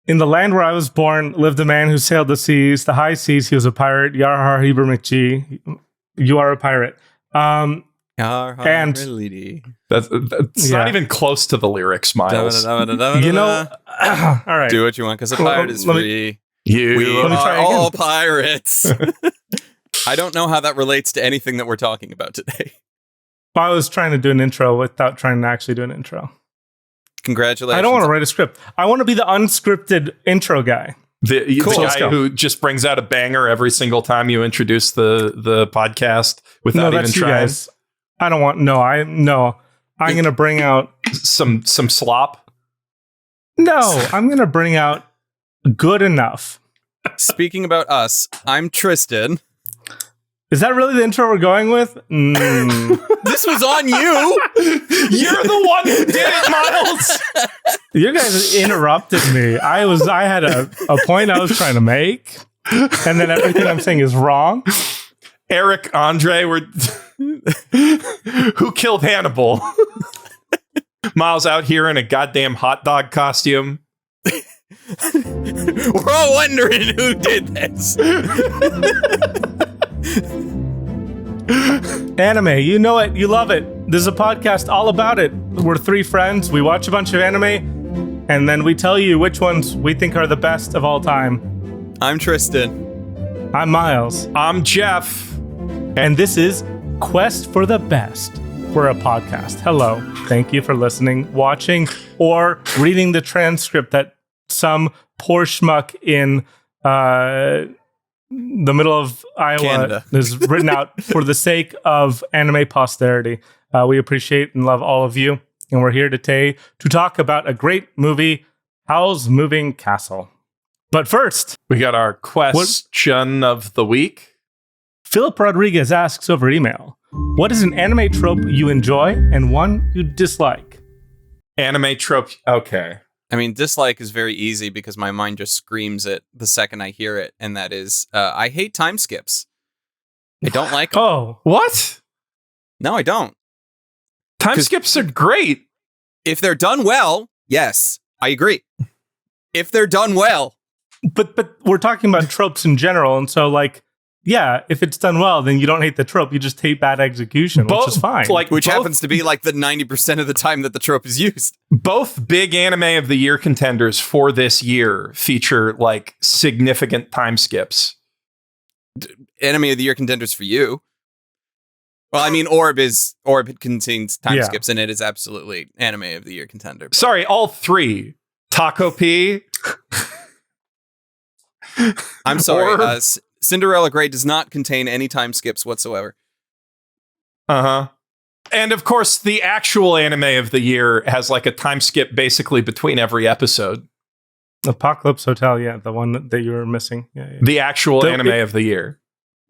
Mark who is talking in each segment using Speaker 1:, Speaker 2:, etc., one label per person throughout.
Speaker 1: In the land where I was born lived a man who sailed the seas, the high seas. He was a pirate. Yar har Heber McGee. You are a pirate. And
Speaker 2: that's not even close to the lyrics, Miles.
Speaker 1: You know, all right.
Speaker 3: Do what you want because a pirate is free.
Speaker 2: We
Speaker 3: are all pirates. I don't know how that relates to anything that we're talking about today.
Speaker 1: I was trying to do an intro without trying to actually do an intro.
Speaker 3: Congratulations.
Speaker 1: I don't want to write a script. I want to be the unscripted intro guy.
Speaker 2: The guy who just brings out a banger every single time you introduce the podcast without even trying.
Speaker 1: Guys. I don't want. I'm going to bring out
Speaker 2: some slop.
Speaker 1: No, I'm going to bring out good enough.
Speaker 3: Speaking about us, I'm Tristan.
Speaker 1: Is that really the intro we're going with?
Speaker 3: This was on you.
Speaker 2: You're the one who did it, Miles.
Speaker 1: You guys interrupted me. I had a point I was trying to make, and then everything I'm saying is wrong.
Speaker 2: Eric, Andre, who killed Hannibal? Miles out here in a goddamn hot dog costume.
Speaker 3: We're all wondering who did this.
Speaker 1: Anime, you know it, you love it. There's a podcast all about it. We're three friends, we watch a bunch of anime, and then we tell you which ones we think are the best of all time.
Speaker 3: I'm Tristan.
Speaker 1: I'm Miles.
Speaker 2: I'm Geoff.
Speaker 1: And this is Quest for the Best. We're a podcast. Hello. Thank you for listening, watching, or reading the transcript that some poor schmuck in the middle of Iowa
Speaker 3: Canada
Speaker 1: is written out for the sake of anime posterity. We appreciate and love all of you. And we're here today to talk about a great movie, Howl's Moving Castle. But first,
Speaker 2: we got our question of the week.
Speaker 1: Philip Rodriguez asks over email, what is an anime trope you enjoy and one you dislike?
Speaker 2: Anime trope. Okay.
Speaker 3: I mean, dislike is very easy because my mind just screams it the second I hear it. And that is, I hate time skips. I don't like them.
Speaker 1: Oh,
Speaker 2: what?
Speaker 3: No, I don't.
Speaker 2: Time skips are great.
Speaker 3: If they're done well, yes, I agree. If they're done well.
Speaker 1: But we're talking about tropes in general. And so, like, yeah, if it's done well, then you don't hate the trope. You just hate bad execution, which is fine.
Speaker 3: Which happens to be like the 90% of the time that the trope is used.
Speaker 2: Both big anime of the year contenders for this year feature like significant time skips.
Speaker 3: Anime of the year contenders for you. Well, I mean, Orb contains time skips, and it is absolutely anime of the year contender. But.
Speaker 2: Sorry, all three. Taco P.
Speaker 3: I'm sorry. Cinderella Grey does not contain any time skips whatsoever.
Speaker 2: Uh-huh. And of course, the actual anime of the year has like a time skip basically between every episode.
Speaker 1: Apocalypse Hotel, yeah, the one that you were missing. Yeah.
Speaker 2: The actual anime of the year.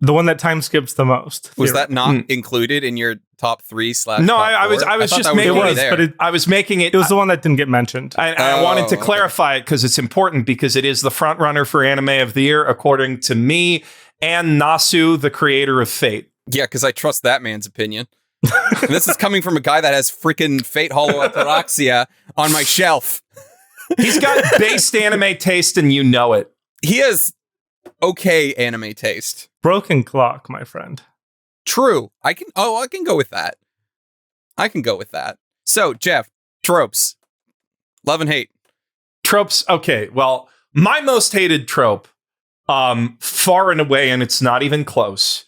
Speaker 1: The one that time skips the most.
Speaker 3: Was that not included in your top 3 /
Speaker 2: No,
Speaker 3: top
Speaker 2: I was
Speaker 3: 4?
Speaker 2: just making it. I was making it.
Speaker 1: It was the one that didn't get mentioned.
Speaker 2: I wanted to clarify it because it's important because it is the front runner for anime of the year, according to me and Nasu, the creator of Fate.
Speaker 3: Yeah, because I trust that man's opinion. And this is coming from a guy that has freaking Fate Hollow Ataraxia on my shelf.
Speaker 2: He's got based anime taste, and you know it.
Speaker 3: He has okay anime taste.
Speaker 1: Broken clock, my friend.
Speaker 3: True. I can go with that. So, Geoff, tropes. Love and hate.
Speaker 2: Tropes. Okay. Well, my most hated trope, far and away, and it's not even close,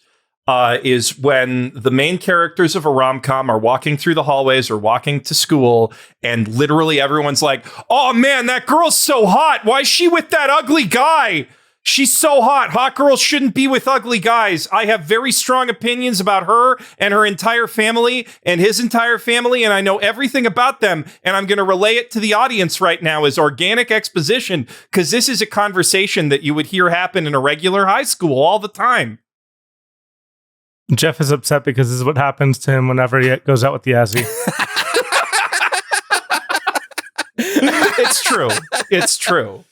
Speaker 2: is when the main characters of a rom-com are walking through the hallways or walking to school, and literally everyone's like, oh man, that girl's so hot. Why is she with that ugly guy? She's so hot. Hot girls shouldn't be with ugly guys. I have very strong opinions about her and her entire family and his entire family, and I know everything about them, and I'm going to relay it to the audience right now as organic exposition, because this is a conversation that you would hear happen in a regular high school all the time.
Speaker 1: Geoff is upset because this is what happens to him whenever he goes out with Yazy.
Speaker 2: It's true. It's true.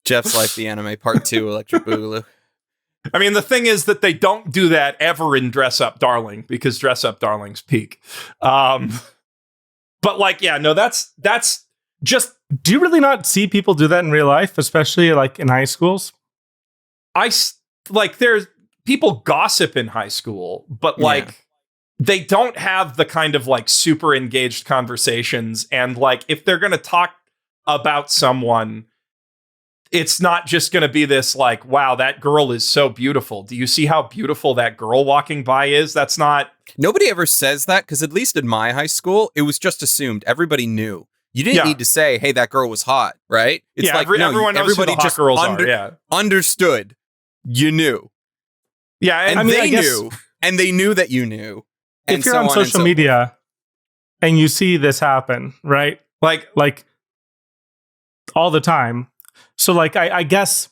Speaker 3: Geoff's Life, the Anime, Part 2, Electric Boogaloo.
Speaker 2: I mean, the thing is that they don't do that ever in Dress Up Darling, because Dress Up Darling's peak. But like, yeah, no, that's just
Speaker 1: Do you really not see people do that in real life, especially like in high schools?
Speaker 2: There's people gossip in high school, but like they don't have the kind of like super engaged conversations. And like if they're going to talk about someone, it's not just going to be this like, wow, that girl is so beautiful. Do you see how beautiful that girl walking by is? That's not.
Speaker 3: Nobody ever says that, because at least in my high school, it was just assumed. Everybody knew. You didn't need to say, hey, that girl was hot, right? It's
Speaker 2: everyone knows who the hot girls are.
Speaker 3: Understood. You knew.
Speaker 2: Yeah,
Speaker 3: and they knew. And they knew that you knew.
Speaker 1: If you're on social media and you see this happen, right? Like all the time. So like, I guess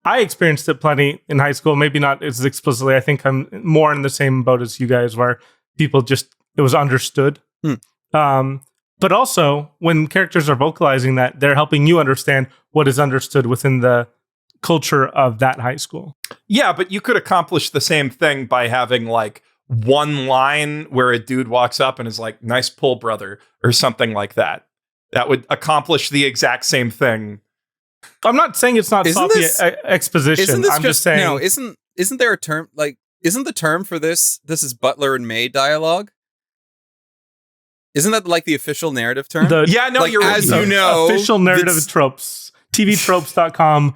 Speaker 1: I experienced it plenty in high school, maybe not as explicitly. I think I'm more in the same boat as you guys, where people just, it was understood. But also when characters are vocalizing that, they're helping you understand what is understood within the culture of that high school.
Speaker 2: Yeah, but you could accomplish the same thing by having like one line where a dude walks up and is like, nice pull, brother, or something like that. That would accomplish the exact same thing. I'm not saying it's not sloppy exposition. I'm just saying.
Speaker 3: No, isn't there a term, like, isn't the term for this is Butler and May dialogue? Isn't that like the official narrative term?
Speaker 2: You're right.
Speaker 3: As you know,
Speaker 1: official narrative tropes. TVtropes.com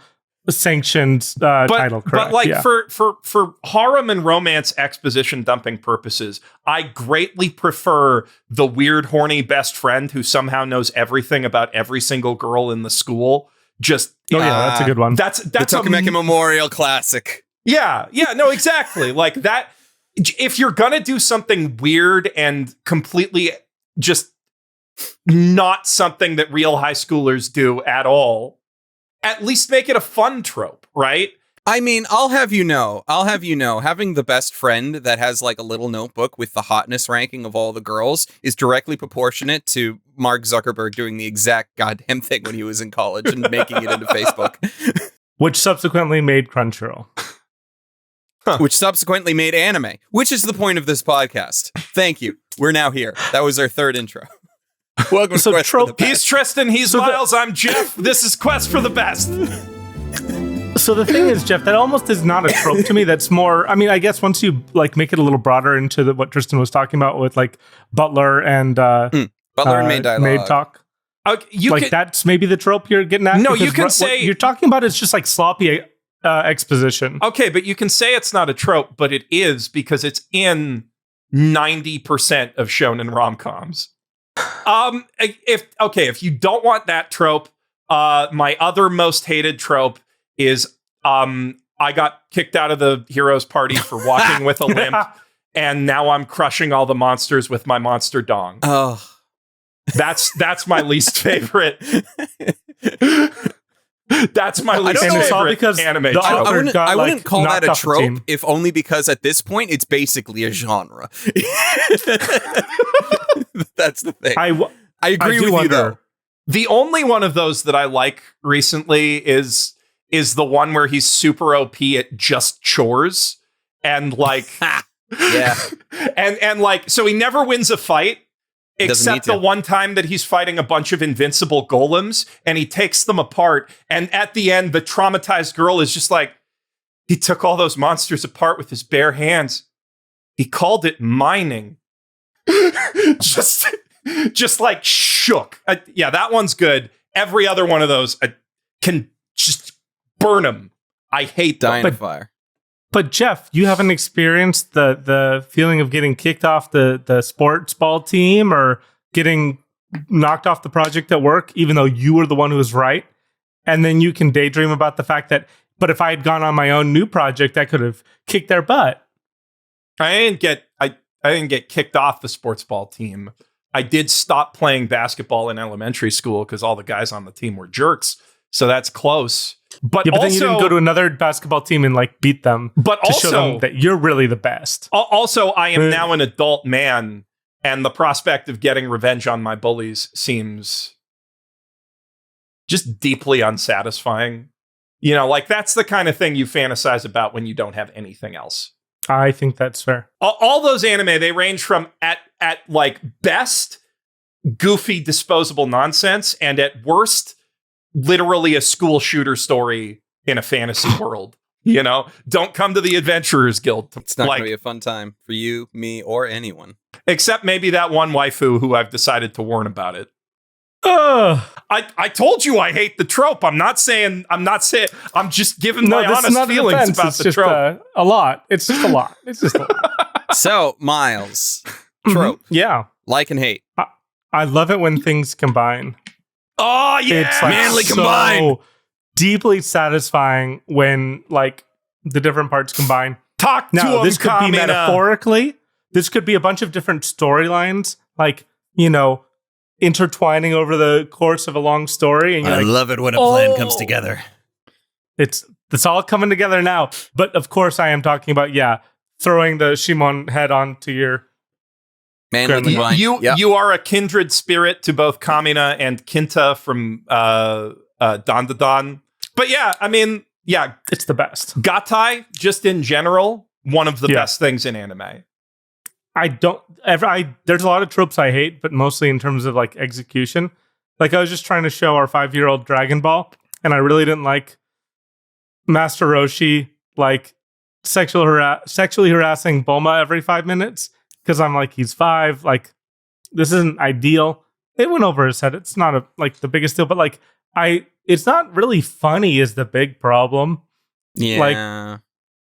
Speaker 1: sanctioned title, correct?
Speaker 2: But like for harem and romance exposition dumping purposes, I greatly prefer the weird, horny best friend who somehow knows everything about every single girl in the school.
Speaker 1: That's a good one.
Speaker 3: That's the Tokimeki Memorial classic.
Speaker 2: Yeah, no, exactly. Like that. If you're gonna do something weird and completely just not something that real high schoolers do at all, at least make it a fun trope, right?
Speaker 3: I mean, I'll have you know, having the best friend that has like a little notebook with the hotness ranking of all the girls is directly proportionate to Mark Zuckerberg doing the exact goddamn thing when he was in college and making it into Facebook.
Speaker 1: Which subsequently made Crunchyroll.
Speaker 3: Which subsequently made anime, which is the point of this podcast. Thank you. We're now here. That was our third intro. Welcome to Quest for the Best.
Speaker 2: He's Tristan, he's Miles, I'm Geoff. This is Quest for the Best.
Speaker 1: So the thing is, Geoff, that almost is not a trope to me. That's more, I mean, I guess once you like make it a little broader into what Tristan was talking about with like Butler and
Speaker 3: Butler and Maid dialogue.
Speaker 1: Maid talk. That's maybe the trope you're getting at?
Speaker 2: No, you can say...
Speaker 1: What you're talking about is just like sloppy exposition.
Speaker 2: Okay, but you can say it's not a trope, but it is because it's in 90% of shonen rom-coms. If you don't want that trope, my other most hated trope is I got kicked out of the hero's party for walking with a limp, and now I'm crushing all the monsters with my monster dong.
Speaker 3: Oh,
Speaker 2: that's my least favorite. That's my least favorite anime trope.
Speaker 3: I wouldn't call that a trope, if only because at this point it's basically a genre. That's the thing. I agree with you though.
Speaker 2: The only one of those that I like recently is the one where he's super OP at just chores and like
Speaker 3: yeah.
Speaker 2: and like so he never wins a fight except the one time that he's fighting a bunch of invincible golems and he takes them apart, and at the end the traumatized girl is just like, he took all those monsters apart with his bare hands. He called it mining. just like shook. Yeah, that one's good. Every other one of those can just burn them. I hate them.
Speaker 3: Dynafire.
Speaker 1: But Geoff, you haven't experienced the feeling of getting kicked off the sports ball team or getting knocked off the project at work, even though you were the one who was right. And then you can daydream about the fact that, but if I had gone on my own new project, I could have kicked their butt.
Speaker 2: I didn't get kicked off the sports ball team. I did stop playing basketball in elementary school because all the guys on the team were jerks. So that's close. But
Speaker 1: also, then you didn't go to another basketball team and like beat them,
Speaker 2: but
Speaker 1: to show them that you're really the best.
Speaker 2: Also, I am now an adult man, and the prospect of getting revenge on my bullies seems just deeply unsatisfying. You know, like that's the kind of thing you fantasize about when you don't have anything else.
Speaker 1: I think that's fair.
Speaker 2: All those anime, they range from at like best goofy, disposable nonsense, and at worst, literally a school shooter story in a fantasy world. You know, don't come to the Adventurers Guild.
Speaker 3: It's not going to be a fun time for you, me, or anyone.
Speaker 2: Except maybe that one waifu who I've decided to warn about it. I told you I hate the trope. I'm just giving my honest feelings about the trope.
Speaker 1: A lot. It's just a lot.
Speaker 3: So, Miles, trope.
Speaker 1: Yeah.
Speaker 3: Like and hate.
Speaker 1: I love it when things combine.
Speaker 2: Oh, yeah.
Speaker 1: It's like
Speaker 2: manly
Speaker 1: so
Speaker 2: combine.
Speaker 1: Deeply satisfying when like the different parts combine.
Speaker 2: Talk to
Speaker 1: now, this could be
Speaker 2: Kamina.
Speaker 1: metaphorically. This could be a bunch of different storylines, like, you know, intertwining over the course of a long story. And
Speaker 4: I love it when a plan comes together.
Speaker 1: It's all coming together now. But of course, I am talking about, throwing the Shimon head onto your...
Speaker 3: Manly combine.
Speaker 2: You are a kindred spirit to both Kamina and Kinta from Dandadan. But yeah, I mean, yeah.
Speaker 1: It's the best.
Speaker 2: Gatai, just in general, one of the best things in anime. There's a lot of tropes I hate, but mostly in terms of like execution. Like I was just trying to show our 5-year-old Dragon Ball, and I really didn't like Master Roshi like sexually harassing Bulma every 5 minutes because I'm like, he's 5. Like this isn't ideal. It went over his head. It's not the biggest deal, but like it's not really funny is the big problem.
Speaker 3: Yeah,
Speaker 1: like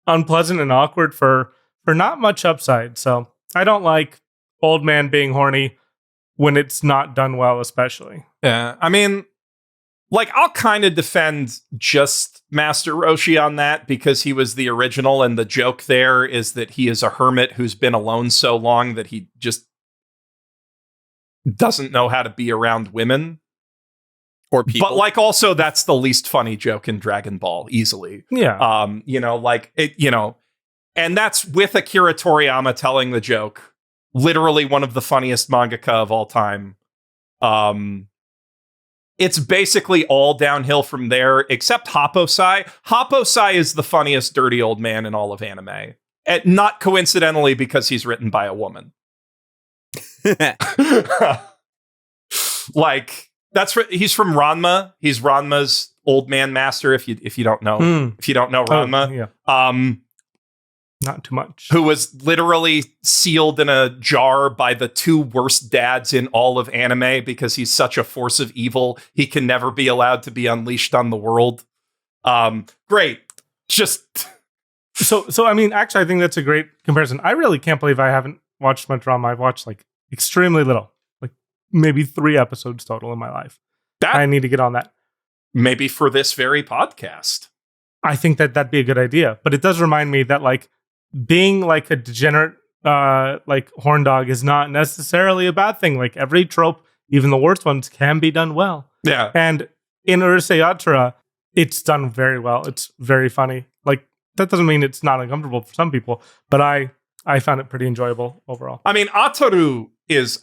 Speaker 1: unpleasant and awkward for not much upside. So I don't like old man being horny when it's not done well, especially.
Speaker 2: Yeah, I mean, like, I'll kind of defend just Master Roshi on that because he was the original, and the joke there is that he is a hermit who's been alone so long that he just doesn't know how to be around women.
Speaker 3: Or people.
Speaker 2: But, like, also, that's the least funny joke in Dragon Ball, easily.
Speaker 1: Yeah.
Speaker 2: You know, like, it, you know, and that's with Akira Toriyama telling the joke. Literally one of the funniest mangaka of all time. It's basically all downhill from there, except Happosai. Happosai is the funniest dirty old man in all of anime. And not coincidentally because he's written by a woman. Like, he's from Ranma. He's Ranma's old man master, if you don't know. If you don't know Ranma.
Speaker 1: Oh, yeah. Not too much.
Speaker 2: Who was literally sealed in a jar by the 2 worst dads in all of anime because he's such a force of evil. He can never be allowed to be unleashed on the world. Great. Just
Speaker 1: so I mean, actually, I think that's a great comparison. I really can't believe I haven't watched much drama. I've watched like extremely little, like maybe 3 episodes total in my life. I need to get on that.
Speaker 2: Maybe for this very podcast.
Speaker 1: I think that'd be a good idea. But it does remind me that like being like a degenerate like horn dog is not necessarily a bad thing. Like every trope, even the worst ones, can be done well.
Speaker 2: Yeah.
Speaker 1: And in Urusei Yatsura, it's done very well. It's very funny. Like that doesn't mean it's not uncomfortable for some people, but I found it pretty enjoyable overall.
Speaker 2: I mean, Ataru is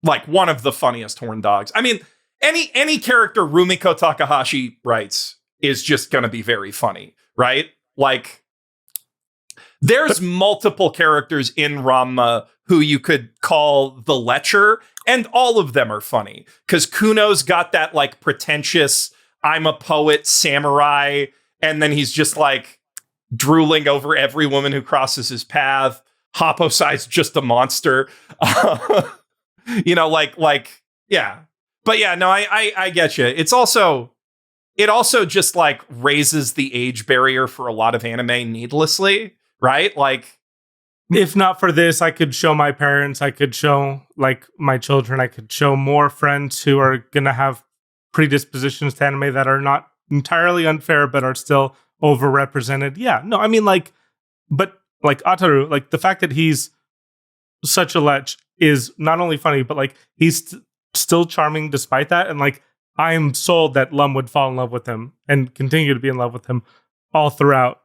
Speaker 2: like one of the funniest horn dogs. I mean, any character Rumiko Takahashi writes is just going to be very funny, right? Like, there's multiple characters in Ranma who you could call the Lecher, and all of them are funny. Because Kuno's got that, like, pretentious, I'm a poet samurai, and then he's just, like, drooling over every woman who crosses his path. Happosai's just a monster. You know, like, yeah. But yeah, no, I get you. It also just, like, raises the age barrier for a lot of anime needlessly. Right? Like,
Speaker 1: if not for this, I could show my parents, I could show like my children, I could show more friends who are going to have predispositions to anime that are not entirely unfair, but are still overrepresented. Yeah, no, I mean like, but like Ataru, like the fact that he's such a lech is not only funny, but like he's still charming despite that. And like, I am sold that Lum would fall in love with him and continue to be in love with him all throughout.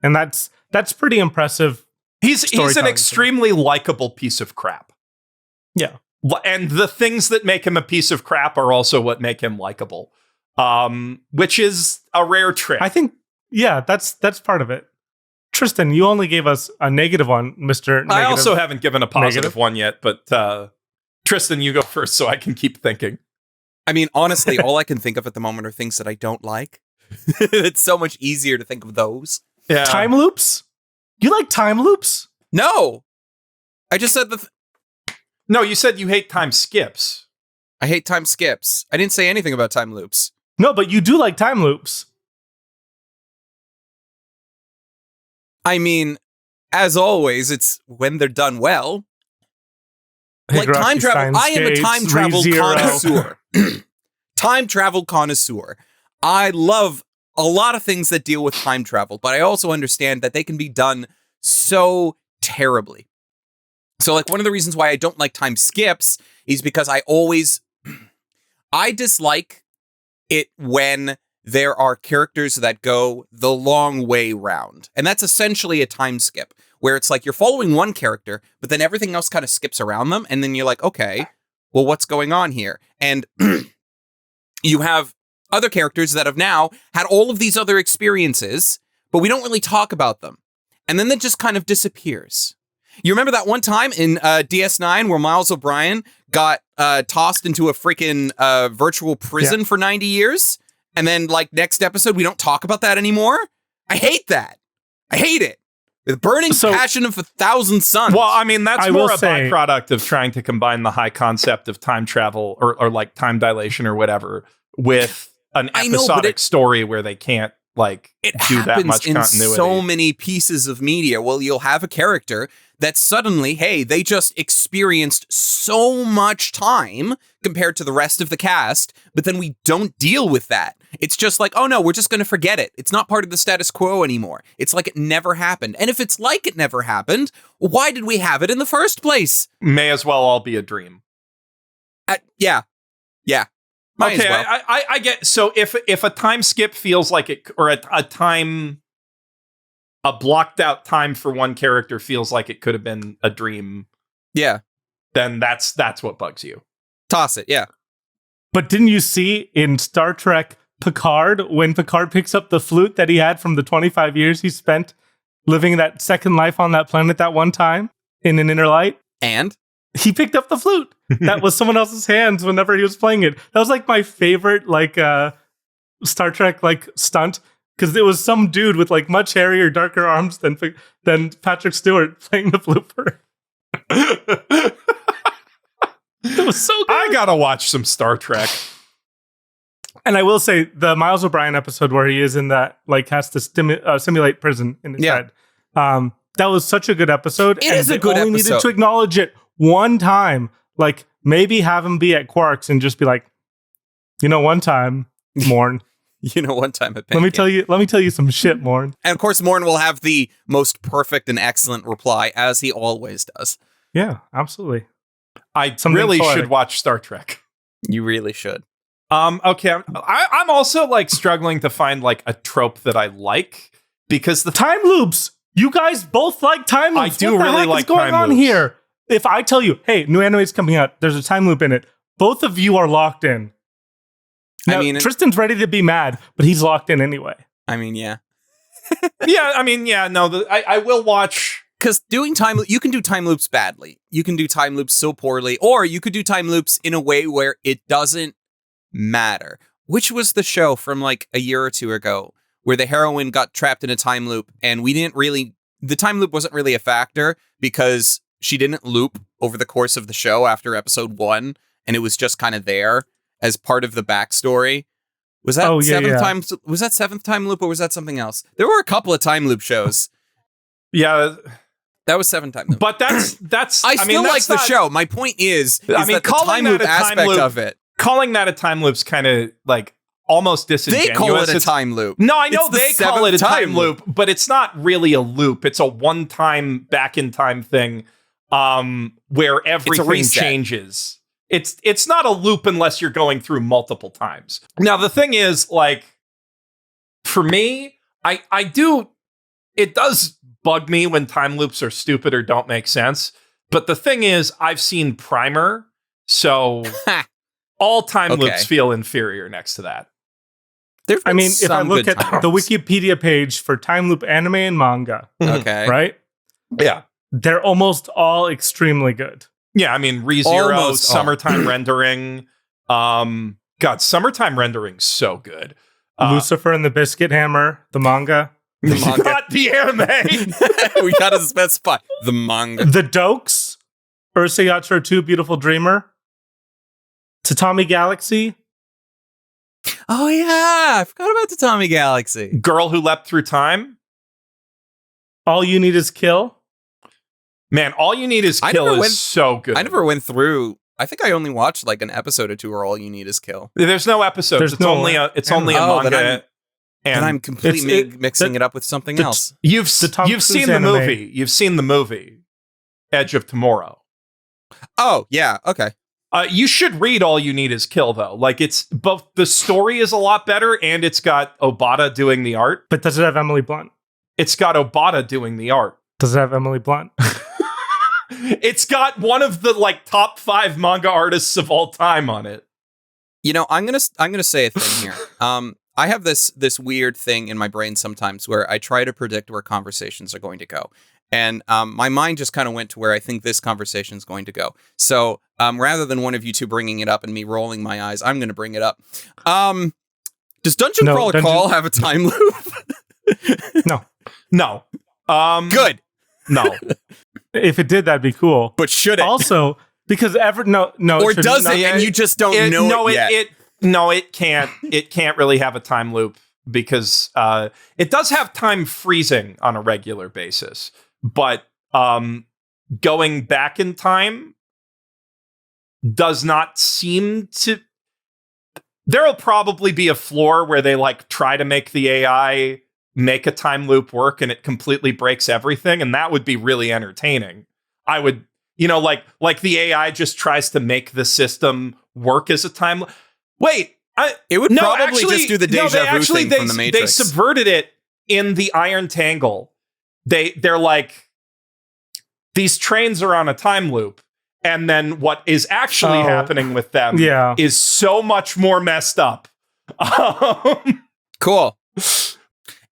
Speaker 1: And that's pretty impressive.
Speaker 2: He's an extremely likable piece of crap.
Speaker 1: Yeah.
Speaker 2: And the things that make him a piece of crap are also what make him likable. Which is a rare trick.
Speaker 1: I think, yeah, that's part of it. Tristan, you only gave us a negative one, Mr. Negative.
Speaker 2: I also haven't given a positive one yet, but Tristan, you go first so I can keep thinking.
Speaker 3: I mean, honestly, all I can think of at the moment are things that I don't like. It's so much easier to think of those.
Speaker 2: Yeah.
Speaker 1: Time loops? You like time loops?
Speaker 3: No! I just said
Speaker 2: No, you said you hate time skips.
Speaker 3: I hate time skips. I didn't say anything about time loops.
Speaker 1: No, but you do like time loops.
Speaker 3: I mean, as always, it's when they're done well. Like time travel. I am a time travel connoisseur. Time travel connoisseur. I love a lot of things that deal with time travel, but I also understand that they can be done so terribly. So, like, one of the reasons why I don't like time skips is because I dislike it when there are characters that go the long way round. And that's essentially a time skip, where it's like you're following one character, but then everything else kind of skips around them. And then you're like, okay, well, what's going on here? And you have other characters that have now had all of these other experiences, but we don't really talk about them. And then it just kind of disappears. You remember that one time in DS9 where Miles O'Brien got tossed into a freaking virtual prison for 90 years? And then, like, next episode, we don't talk about that anymore? I hate that. I hate it. With burning passion of 1,000 suns.
Speaker 2: Well, I mean, that's more a byproduct of trying to combine the high concept of time travel or like time dilation or whatever with an episodic story where they can't like do that much continuity.
Speaker 3: In so many pieces of media. Well, you'll have a character that suddenly, hey, they just experienced so much time compared to the rest of the cast, but then we don't deal with that. It's just like, oh no, we're just going to forget it. It's not part of the status quo anymore. It's like it never happened. And if it's like it never happened, why did we have it in the first place?
Speaker 2: May as well all be a dream.
Speaker 3: Yeah. Might
Speaker 2: okay,
Speaker 3: as well.
Speaker 2: I get. So if a time skip feels like it, or a blocked out time for one character feels like it could have been a dream.
Speaker 3: Yeah.
Speaker 2: Then that's what bugs you.
Speaker 3: Toss it. Yeah.
Speaker 1: But didn't you see in Star Trek Picard, when Picard picks up the flute that he had from the 25 years he spent living that second life on that planet that one time in an inner light?
Speaker 3: And?
Speaker 1: He picked up the flute. That was someone else's hands whenever he was playing it. That was like my favorite like Star Trek like stunt, because it was some dude with like much hairier, darker arms than Patrick Stewart playing the flute for him. It was so good.
Speaker 2: I gotta watch some Star Trek.
Speaker 1: And I will say the Miles O'Brien episode where he is in that, like, has to simulate prison in his head. That was such a good episode.
Speaker 3: It is a good episode.
Speaker 1: Needed to acknowledge it one time. Like, maybe have him be at Quark's and just be like, one time, Morn.
Speaker 3: One time at
Speaker 1: Let me tell you some shit, Morn.
Speaker 3: And of course, Morn will have the most perfect and excellent reply, as he always does.
Speaker 1: Yeah, absolutely.
Speaker 2: I really should watch Star Trek.
Speaker 3: You really should.
Speaker 2: Okay, I'm also like struggling to find like a trope that I like, because the
Speaker 1: time loops. You guys both like time loops.
Speaker 2: I do really like time loops. What's going on
Speaker 1: here? If I tell you, hey, new anime's coming out, there's a time loop in it, both of you are locked in. Now, I mean, Tristan's ready to be mad, but he's locked in anyway.
Speaker 3: I mean, yeah.
Speaker 2: I will watch.
Speaker 3: Because doing time, you can do time loops badly. You can do time loops so poorly, or you could do time loops in a way where it doesn't matter. Which was the show from like a year or two ago where the heroine got trapped in a time loop, and the time loop wasn't really a factor because she didn't loop over the course of the show after episode 1, and it was just kind of there as part of the backstory. Was that time? Was that seventh time loop, or was that something else? There were a couple of time loop shows.
Speaker 2: Yeah.
Speaker 3: That was 7 time loop.
Speaker 2: But that's
Speaker 3: I still like the show. My point is that the time loop aspect of it.
Speaker 2: Calling that a time loop's kind of like almost disingenuous.
Speaker 3: They call it a time loop.
Speaker 2: No, I know they call it a time loop, but it's not really a loop. It's a one-time back in time thing where everything changes. It's not a loop unless you're going through multiple times. Now the thing is, like, for me, it does bug me when time loops are stupid or don't make sense. But the thing is, I've seen Primer, so all time loops feel inferior next to that.
Speaker 1: I mean, if I look at the Wikipedia page for time loop anime and manga,
Speaker 3: okay,
Speaker 1: right?
Speaker 2: Yeah.
Speaker 1: They're almost all extremely good.
Speaker 2: Yeah, I mean, ReZero,
Speaker 3: Almost all.
Speaker 2: Summertime Rendering. God, Summertime Rendering's so good.
Speaker 1: Lucifer and the Biscuit Hammer, the manga.
Speaker 3: The manga.
Speaker 2: Not the anime.
Speaker 3: We gotta specify the manga.
Speaker 1: The Dokes, Ursa Yatra 2, Beautiful Dreamer, Tatami Galaxy.
Speaker 3: Oh yeah, I forgot about the Tommy Galaxy.
Speaker 2: Girl Who Leapt Through Time.
Speaker 1: All You Need Is Kill.
Speaker 2: Man, All You Need Is Kill is so good.
Speaker 3: I never went through. I think I only watched like an episode or two, or All You Need Is Kill.
Speaker 2: There's no episodes.
Speaker 1: There's
Speaker 2: It's
Speaker 1: no
Speaker 2: only a manga.
Speaker 3: And I'm completely mixing it up with something else.
Speaker 2: You've
Speaker 1: Cruise
Speaker 2: seen the
Speaker 1: anime.
Speaker 2: movie. You've seen the movie, Edge of Tomorrow.
Speaker 3: Oh yeah, okay.
Speaker 2: You should read All You Need Is Kill, though. Like, it's both the story is a lot better, and it's got Obata doing the art.
Speaker 1: But does it have Emily Blunt?
Speaker 2: It's got Obata doing the art.
Speaker 1: Does it have Emily Blunt?
Speaker 2: It's got one of the like top 5 manga artists of all time on it.
Speaker 3: You know, I'm gonna say a thing here. I have this weird thing in my brain sometimes where I try to predict where conversations are going to go. And my mind just kind of went to where I think this conversation is going to go. So rather than one of you two bringing it up and me rolling my eyes, I'm going to bring it up. Does Dungeon Crawler Call have a time loop?
Speaker 1: No.
Speaker 3: Good.
Speaker 2: No.
Speaker 1: If it did, that'd be cool.
Speaker 3: But should it?
Speaker 1: Also, because no.
Speaker 3: Or
Speaker 1: it
Speaker 3: does
Speaker 1: not.
Speaker 3: it and you just don't know it yet?
Speaker 2: It can't. It can't really have a time loop because it does have time freezing on a regular basis. But going back in time does not seem to. There'll probably be a floor where they like try to make the AI make a time loop work and it completely breaks everything, and that would be really entertaining. I would, like the AI just tries to make the system work as a time. Wait,
Speaker 3: it would probably just do the deja vu thing from the Matrix.
Speaker 2: They subverted it in the Iron Tangle. They're like, these trains are on a time loop, and then what is actually happening with them is so much more messed up.
Speaker 3: Cool.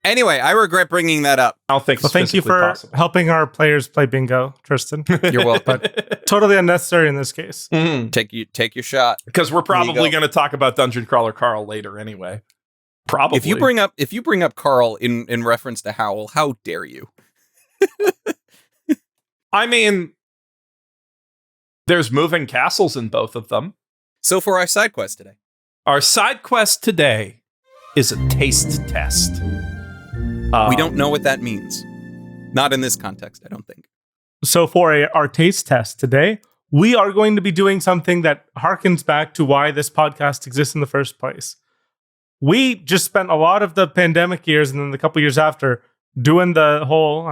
Speaker 3: Anyway, I regret bringing that up.
Speaker 2: I don't think.
Speaker 1: Well, thank you for helping our players play bingo, Tristan.
Speaker 3: You're welcome.
Speaker 1: But totally unnecessary in this case.
Speaker 2: Mm-hmm.
Speaker 3: Take your shot,
Speaker 2: because we're probably going to talk about Dungeon Crawler Carl later anyway. Probably.
Speaker 3: If you bring up Carl in reference to Howl, how dare you?
Speaker 2: I mean, there's moving castles in both of them.
Speaker 3: So for our side quest today.
Speaker 2: Our side quest today is a taste test.
Speaker 3: We don't know what that means. Not in this context, I don't think.
Speaker 1: So for our taste test today, we are going to be doing something that harkens back to why this podcast exists in the first place. We just spent a lot of the pandemic years and then the couple years after doing the whole,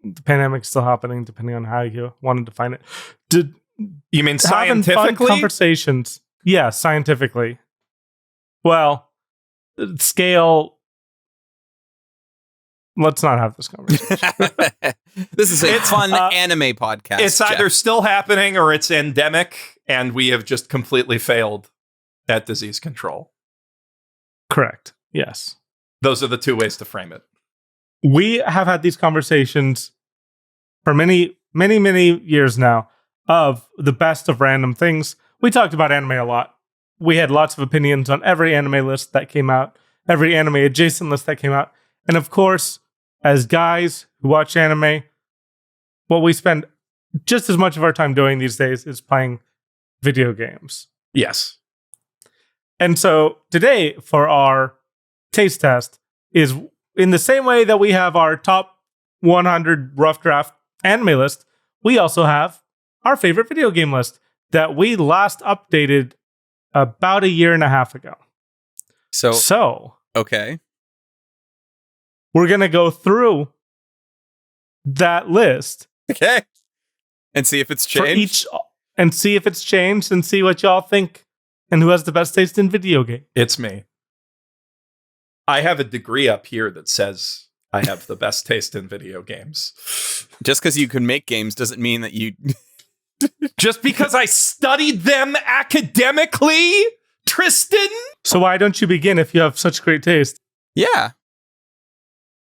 Speaker 1: the pandemic's still happening depending on how you want to define it.
Speaker 2: You mean scientifically?
Speaker 1: Fun conversations. Yeah, scientifically. Well, scale. Let's not have this conversation.
Speaker 3: This is a fun anime podcast.
Speaker 2: It's either still happening or it's endemic, and we have just completely failed at disease control.
Speaker 1: Correct. Yes.
Speaker 2: Those are the two ways to frame it.
Speaker 1: We have had these conversations for many, many, many years now of the best of random things. We talked about anime a lot. We had lots of opinions on every anime list that came out, every anime adjacent list that came out. And of course, as guys who watch anime, what we spend just as much of our time doing these days is playing video games.
Speaker 2: Yes.
Speaker 1: And so today, for our taste test, is in the same way that we have our top 100 rough draft anime list, we also have our favorite video game list that we last updated about a year and a half ago. So
Speaker 3: okay.
Speaker 1: We're going to go through that list.
Speaker 3: Okay. And see if it's changed.
Speaker 1: And see if it's changed and see what y'all think and who has the best taste in video game.
Speaker 2: It's me. I have a degree up here that says I have the best taste in video games.
Speaker 3: Just because you can make games doesn't mean that you...
Speaker 2: Just because I studied them academically, Tristan?
Speaker 1: So why don't you begin if you have such great taste?
Speaker 3: Yeah.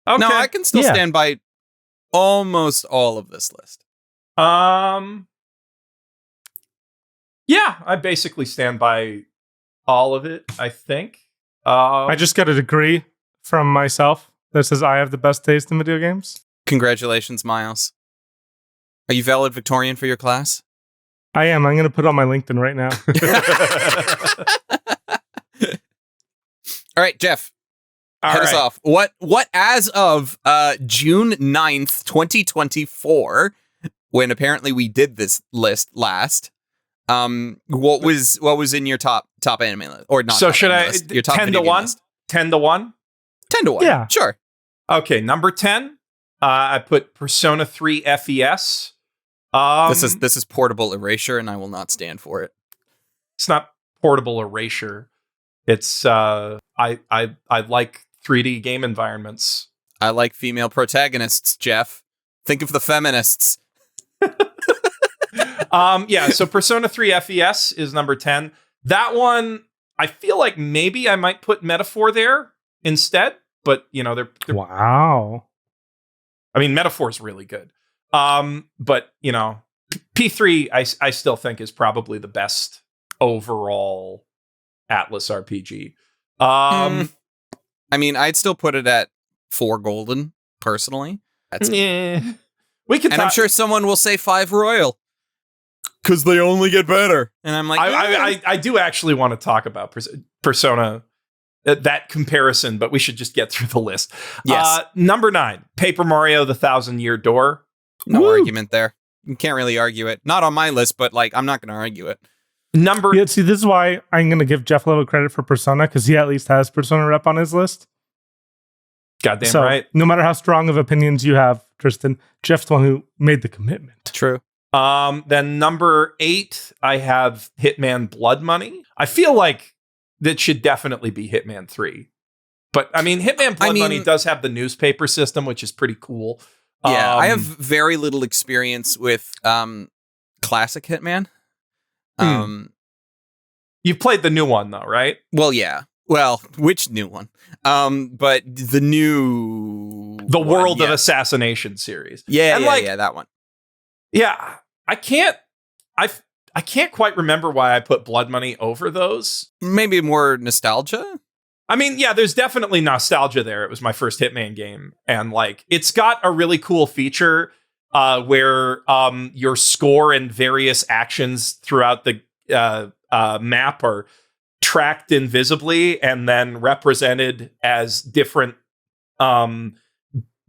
Speaker 2: Okay.
Speaker 3: No, I can still stand by almost all of this list.
Speaker 2: Yeah, I basically stand by all of it, I think.
Speaker 1: I just got a degree from myself that says I have the best taste in video games.
Speaker 3: Congratulations, Miles. Are you valedictorian for your class?
Speaker 1: I am. I'm going to put it on my LinkedIn right now.
Speaker 3: All right, Geoff.
Speaker 2: All
Speaker 3: Head us
Speaker 2: right.
Speaker 3: off. What as of June 9th, 2024, when apparently we did this list last, what was in your top anime list? Or not?
Speaker 2: So
Speaker 3: top
Speaker 2: should
Speaker 3: anime
Speaker 2: I
Speaker 3: list, your top
Speaker 2: 10 to
Speaker 3: video game
Speaker 2: 1?
Speaker 3: list.
Speaker 2: 10 to 1?
Speaker 3: 10 to 1.
Speaker 1: Yeah.
Speaker 3: Sure.
Speaker 2: Okay, number 10. I put Persona 3 FES.
Speaker 3: This is portable erasure, and I will not stand for it.
Speaker 2: It's not portable erasure. It's I like 3D game environments.
Speaker 3: I like female protagonists, Geoff. Think of the feminists.
Speaker 2: Yeah, so Persona 3 FES is number 10. That one, I feel like maybe I might put Metaphor there instead, but they're
Speaker 1: Wow.
Speaker 2: I mean, Metaphor's really good. But P3 I still think is probably the best overall Atlas RPG.
Speaker 3: I mean, I'd still put it at 4 golden, personally. That's
Speaker 2: We can
Speaker 3: and I'm sure someone will say 5 royal. Because they only get better. And I'm like,
Speaker 2: I do actually want to talk about Persona, that comparison, but we should just get through the list.
Speaker 3: Yes.
Speaker 2: Number 9, Paper Mario: The Thousand-Year Door.
Speaker 3: no
Speaker 1: Woo.
Speaker 3: argument there. You can't really argue it. Not on my list, but I'm not going to argue it.
Speaker 1: Yeah, see, this is why I'm going to give Geoff a little credit for Persona, because he at least has Persona rep on his list.
Speaker 2: Goddamn
Speaker 1: So,
Speaker 2: right.
Speaker 1: no matter how strong of opinions you have, Tristan, Geoff's the one who made the commitment.
Speaker 3: True.
Speaker 2: Then number 8, I have Hitman Blood Money. I feel like that should definitely be Hitman 3. But I mean, Hitman Blood Money does have the newspaper system, which is pretty cool.
Speaker 3: Yeah, I have very little experience with classic Hitman.
Speaker 2: You've played the new one though, right?
Speaker 3: Well, yeah. Well, which new one? But the new
Speaker 2: World of Assassination series.
Speaker 3: Yeah,
Speaker 2: And
Speaker 3: yeah, that one.
Speaker 2: Yeah, I can't quite remember why I put Blood Money over those.
Speaker 3: Maybe more nostalgia?
Speaker 2: I mean, yeah, there's definitely nostalgia there. It was my first Hitman game, and it's got a really cool feature where your score and various actions throughout the map are tracked invisibly and then represented as different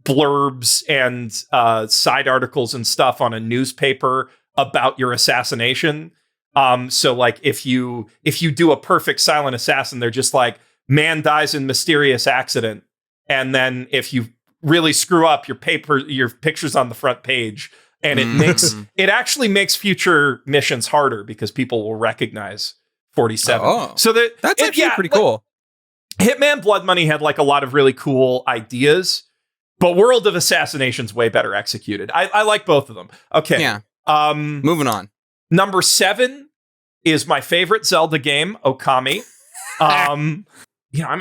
Speaker 2: blurbs and side articles and stuff on a newspaper about your assassination. So if you do a perfect silent assassin, they're just like, man dies in mysterious accident. And then if you really screw up, your picture's on the front page. And it actually makes future missions harder because people will recognize 47.
Speaker 3: Oh,
Speaker 2: so
Speaker 3: that's actually pretty cool.
Speaker 2: Hitman Blood Money had a lot of really cool ideas, but World of Assassination's way better executed. I like both of them. Okay.
Speaker 3: Yeah. Moving on.
Speaker 2: Number 7 is my favorite Zelda game, Okami. I'm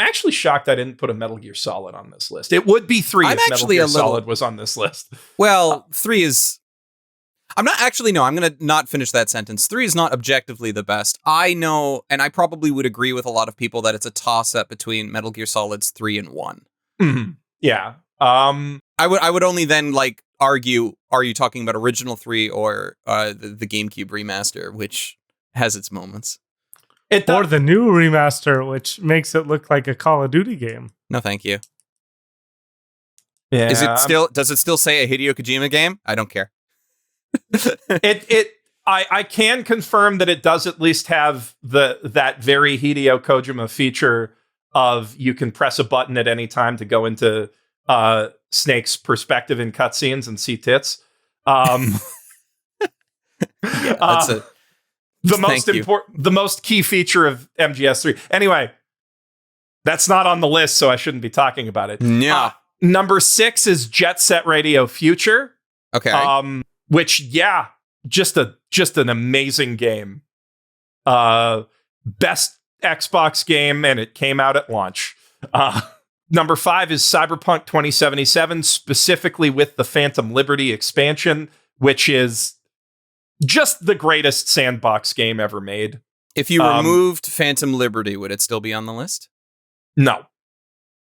Speaker 2: actually shocked I didn't put a Metal Gear Solid on this list. It would be 3 if Metal Gear Solid was on this list.
Speaker 3: Well, 3 is... I'm not actually, no, I'm going to not finish that sentence. 3 is not objectively the best. I know, and I probably would agree with a lot of people that it's a toss-up between Metal Gear Solids 3 and 1.
Speaker 2: Mm-hmm. Yeah.
Speaker 3: I would only then argue, are you talking about original 3 or the GameCube remaster, which has its moments?
Speaker 1: Or the new remaster, which makes it look like a Call of Duty game.
Speaker 3: No, thank you.
Speaker 2: Yeah.
Speaker 3: Does it still say a Hideo Kojima game? I don't care.
Speaker 2: I can confirm that it does at least have that very Hideo Kojima feature of you can press a button at any time to go into Snake's perspective in cutscenes and see tits.
Speaker 3: That's it.
Speaker 2: The most key feature of MGS3. Anyway, that's not on the list, so I shouldn't be talking about it.
Speaker 3: Yeah.
Speaker 2: Number 6 is Jet Set Radio Future.
Speaker 3: Okay.
Speaker 2: Which, yeah, just an amazing game. Best Xbox game, and it came out at launch. Number 5 is Cyberpunk 2077, specifically with the Phantom Liberty expansion, which is just the greatest sandbox game ever made.
Speaker 3: If you removed Phantom Liberty, would it still be on the list?
Speaker 2: No.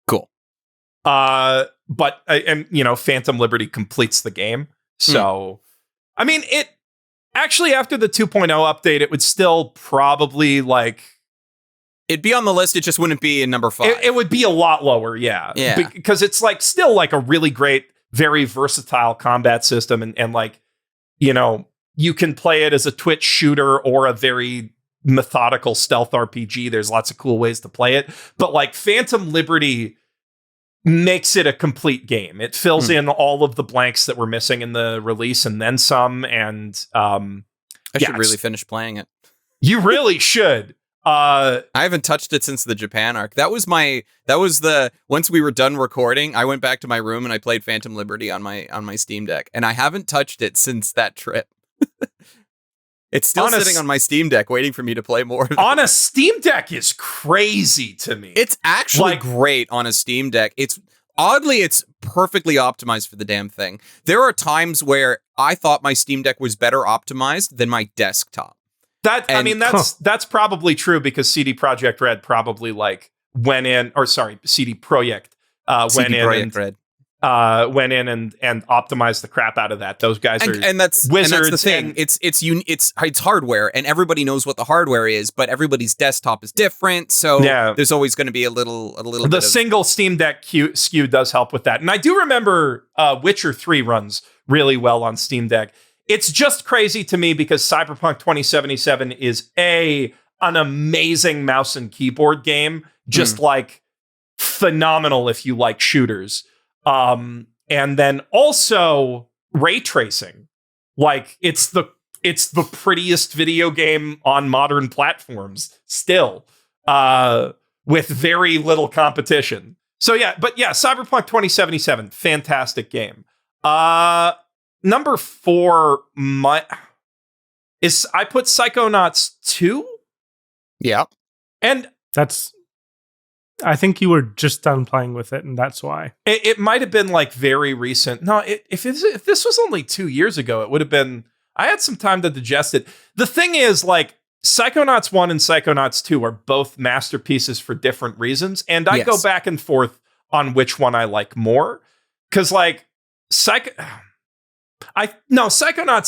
Speaker 3: Cool.
Speaker 2: But Phantom Liberty completes the game. So, I mean, it actually, after the 2.0 update, it would still probably like...
Speaker 3: It'd be on the list, it just wouldn't be in number 5.
Speaker 2: It would be a lot lower, yeah. Because it's like still like a really great, very versatile combat system. And like, you can play it as a twitch shooter or a very methodical stealth RPG. There's lots of cool ways to play it. But like Phantom Liberty makes it a complete game. It fills in all of the blanks that were missing in the release and then some. And
Speaker 3: I should really finish playing it.
Speaker 2: You really should.
Speaker 3: I haven't touched it since the Japan arc. Once we were done recording, I went back to my room and I played Phantom Liberty on my Steam Deck, and I haven't touched it since that trip. It's still sitting on my Steam Deck waiting for me to play more of it.
Speaker 2: On a Steam Deck is crazy to me.
Speaker 3: It's actually great on a Steam Deck. It's perfectly optimized for the damn thing. There are times where I thought my Steam Deck was better optimized than my desktop.
Speaker 2: That's probably true because CD Projekt Red probably CD Projekt went in and optimized the crap out of that. Those guys are wizards.
Speaker 3: And that's the thing. It's hardware, and everybody knows what the hardware is, but everybody's desktop is different. So there's always going to be a little. The
Speaker 2: single Steam Deck SKU does help with that, and I do remember Witcher 3 runs really well on Steam Deck. It's just crazy to me because Cyberpunk 2077 is an amazing mouse and keyboard game, just like phenomenal if you like shooters. And then also ray tracing. Like it's the prettiest video game on modern platforms still, with very little competition. So Cyberpunk 2077, fantastic game. Number 4, I put Psychonauts 2.
Speaker 3: Yeah.
Speaker 2: And
Speaker 1: I think you were just done playing with it, and that's why.
Speaker 2: It might have been like very recent. No, if this was only 2 years ago, it would have been... I had some time to digest it. The thing is, like, Psychonauts 1 and Psychonauts 2 are both masterpieces for different reasons, and I go back and forth on which one I like more. Because, like, Psychonauts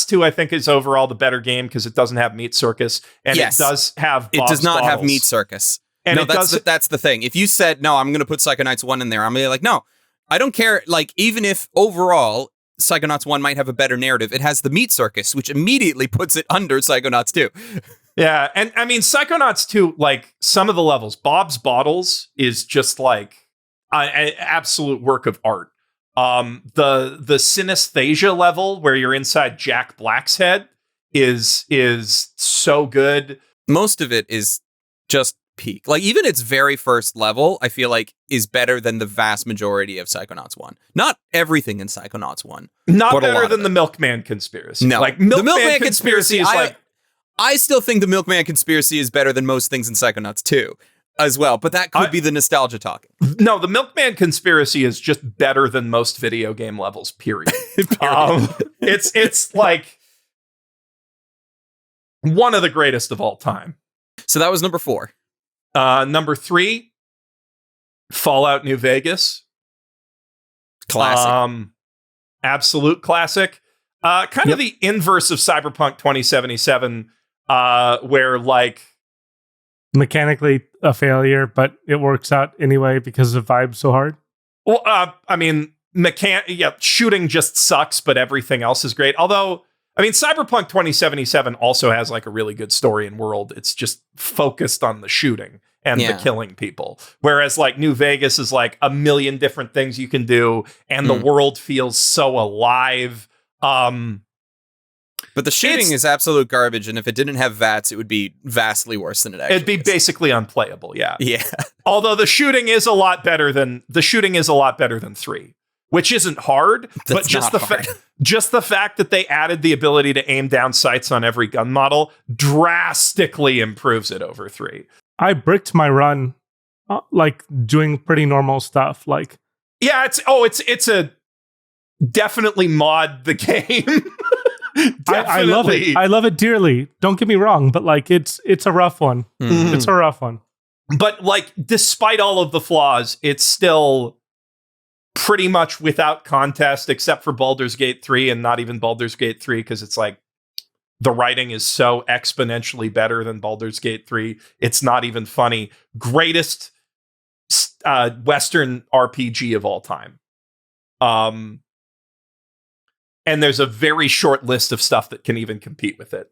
Speaker 2: 2 I think is overall the better game because it doesn't have Meat Circus, and it does have
Speaker 3: It does not have Meat Circus. And that's the thing. If you said, no, I'm going to put Psychonauts 1 in there, I'm going to be like, no, I don't care. Like, even if overall Psychonauts 1 might have a better narrative, it has the Meat Circus, which immediately puts it under Psychonauts 2.
Speaker 2: Yeah, and I mean, Psychonauts 2, like, some of the levels, Bob's Bottles is just like an absolute work of art. The synesthesia level where you're inside Jack Black's head is so good.
Speaker 3: Most of it is just peak. Like, even its very first level, I feel like, is better than the vast majority of Psychonauts 1. Not everything in Psychonauts 1.
Speaker 2: Not better than the Milkman Conspiracy.
Speaker 3: No.
Speaker 2: Like,
Speaker 3: the Milkman Conspiracy is like... I still think the Milkman Conspiracy is better than most things in Psychonauts 2 as well, but that could be the nostalgia talking.
Speaker 2: No, the Milkman Conspiracy is just better than most video game levels, period. It's like one of the greatest of all time.
Speaker 3: So that was number 4.
Speaker 2: Number 3, Fallout New Vegas.
Speaker 3: Classic.
Speaker 2: Absolute classic. Kind of the inverse of Cyberpunk 2077, where like
Speaker 1: mechanically a failure, but it works out anyway because the vibe's so hard.
Speaker 2: Well, I mean, shooting just sucks, but everything else is great. Although, I mean, Cyberpunk 2077 also has like a really good story and world. It's just focused on the shooting and the killing people. Whereas like New Vegas is like a million different things you can do, and the world feels so alive.
Speaker 3: But the shooting is absolute garbage, and if it didn't have VATS, it would be vastly worse than it actually
Speaker 2: It'd be basically unplayable, yeah.
Speaker 3: Yeah.
Speaker 2: Although the shooting is a lot better than 3, which isn't hard, but just the fact that they added the ability to aim down sights on every gun model drastically improves it over 3.
Speaker 1: I bricked my run, like doing pretty normal stuff, like
Speaker 2: it's a definitely mod the game.
Speaker 1: I love it. I love it dearly. Don't get me wrong, but like it's a rough one.
Speaker 2: Mhm.
Speaker 1: It's a rough one.
Speaker 2: But like, despite all of the flaws, it's still pretty much without contest, except for Baldur's Gate 3, and not even Baldur's Gate 3, because it's like the writing is so exponentially better than Baldur's Gate 3. It's not even funny. Greatest Western RPG of all time. And there's a very short list of stuff that can even compete with it.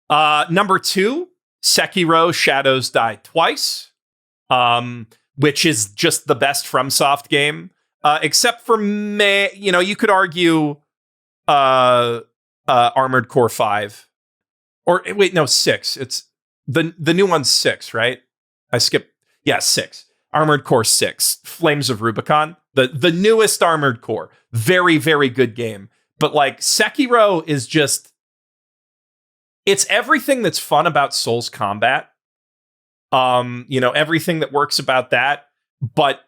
Speaker 2: Number 2, Sekiro Shadows Die Twice, which is just the best FromSoft game, except for you could argue Armored Core 5, or wait, no, 6. It's the new one's 6, right? I skipped. Yeah, 6. Armored Core 6, Flames of Rubicon, the newest Armored Core. Very, very good game. But like, Sekiro is just, it's everything that's fun about Souls combat. Everything that works about that, but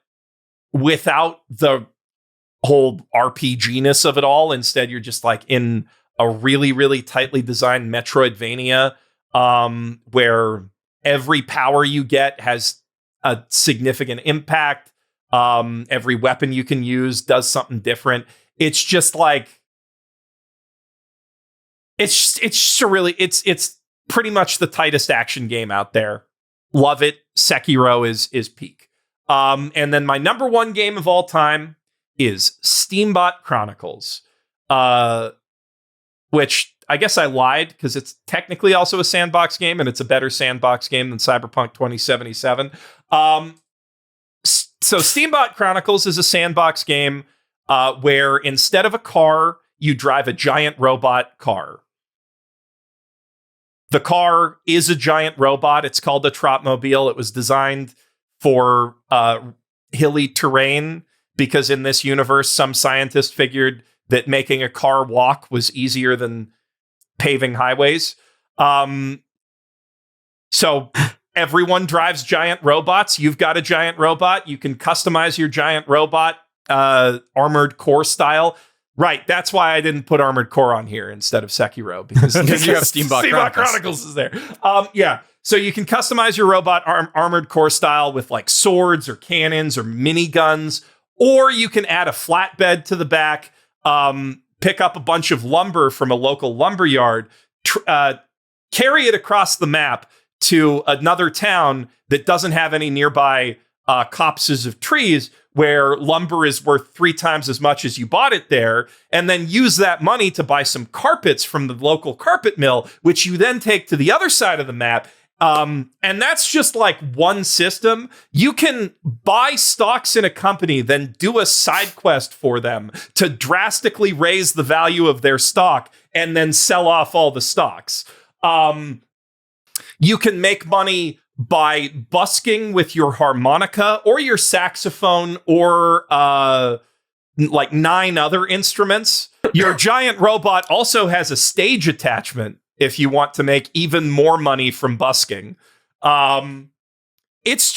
Speaker 2: without the whole RPG-ness of it all. Instead, you're just like in a really, really tightly designed Metroidvania, where every power you get has a significant impact. Every weapon you can use does something different. It's just like, it's pretty much the tightest action game out there. Love it. Sekiro is peak. And then my number 1 game of all time is Steambot Chronicles, which I guess I lied, because it's technically also a sandbox game, and it's a better sandbox game than Cyberpunk 2077. So Steambot Chronicles is a sandbox game where instead of a car, you drive a giant robot car. The car is a giant robot. It's called a Tropmobile. It was designed for hilly terrain, because in this universe, some scientist figured that making a car walk was easier than paving highways. So everyone drives giant robots. You've got a giant robot. You can customize your giant robot Armored Core style. Right, that's why I didn't put Armored Core on here instead of Sekiro, because
Speaker 3: you have Steambot
Speaker 2: Chronicles is there. Yeah, so you can customize your robot Armored Core style with like swords or cannons or miniguns, or you can add a flatbed to the back, pick up a bunch of lumber from a local lumber yard, carry it across the map to another town that doesn't have any nearby copses of trees, where lumber is worth 3 times as much as you bought it there, and then use that money to buy some carpets from the local carpet mill, which you then take to the other side of the map. And that's just like one system. You can buy stocks in a company, then do a side quest for them to drastically raise the value of their stock, and then sell off all the stocks. You can make money by busking with your harmonica or your saxophone or like 9 other instruments. Your giant robot also has a stage attachment if you want to make even more money from busking. It's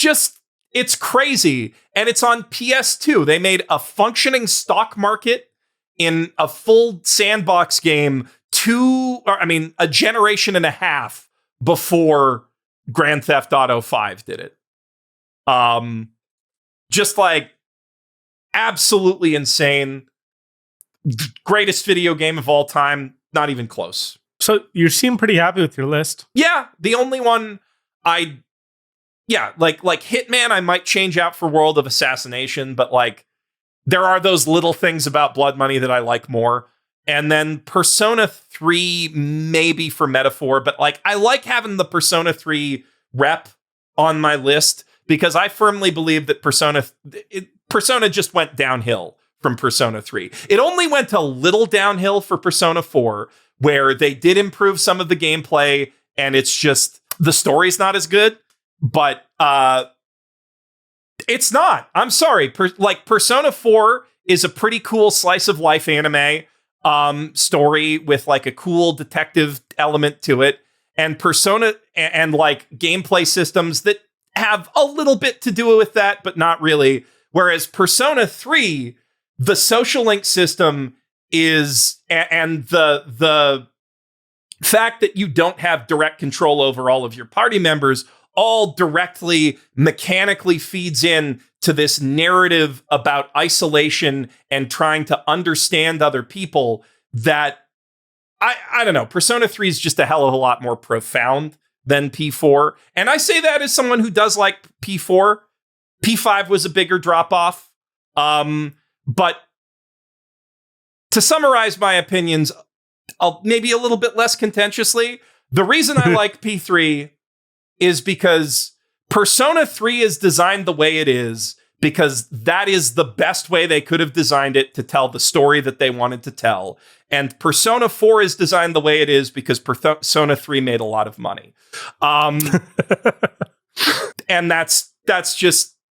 Speaker 2: crazy. And it's on PS2. They made a functioning stock market in a full sandbox game a generation and a half before Grand Theft Auto 5 did it. Just like absolutely insane. Greatest video game of all time. Not even close.
Speaker 1: So you seem pretty happy with your list.
Speaker 2: Yeah. The only one like Hitman, I might change out for World of Assassination, but like there are those little things about Blood Money that I like more. And then Persona 3, maybe for metaphor, but like I like having the Persona 3 rep on my list, because I firmly believe that Persona just went downhill from Persona 3. It only went a little downhill for Persona 4, where they did improve some of the gameplay, and it's just the story's not as good, but it's not. I'm sorry. Persona 4 is a pretty cool slice of life anime story with like a cool detective element to it, and Persona and like gameplay systems that have a little bit to do with that, but not really. Whereas Persona 3, the social link system is, and the fact that you don't have direct control over all of your party members all directly mechanically feeds in to this narrative about isolation and trying to understand other people that I don't know. Persona 3 is just a hell of a lot more profound than P4. And I say that as someone who does like P4. P5 was a bigger drop off. But to summarize my opinions, maybe a little bit less contentiously, the reason I like P3 is because Persona 3 is designed the way it is because that is the best way they could have designed it to tell the story that they wanted to tell. And Persona 4 is designed the way it is because Persona 3 made a lot of money. And that's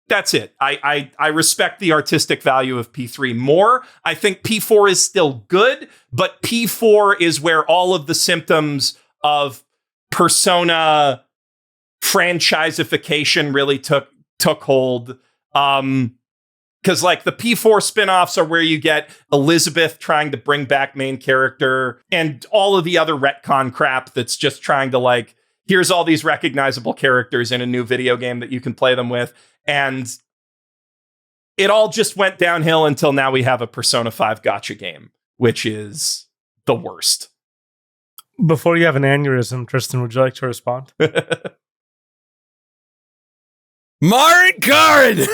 Speaker 2: it. I respect the artistic value of P3 more. I think P4 is still good, but P4 is where all of the symptoms of Persona franchiseification really took hold. Because like the P4 spinoffs are where you get Elizabeth trying to bring back main character and all of the other retcon crap that's just trying to like, here's all these recognizable characters in a new video game that you can play them with. And it all just went downhill until now we have a Persona 5 gacha game, which is the worst.
Speaker 1: Before you have an aneurysm, Tristan, would you like to respond?
Speaker 3: Marin Karin!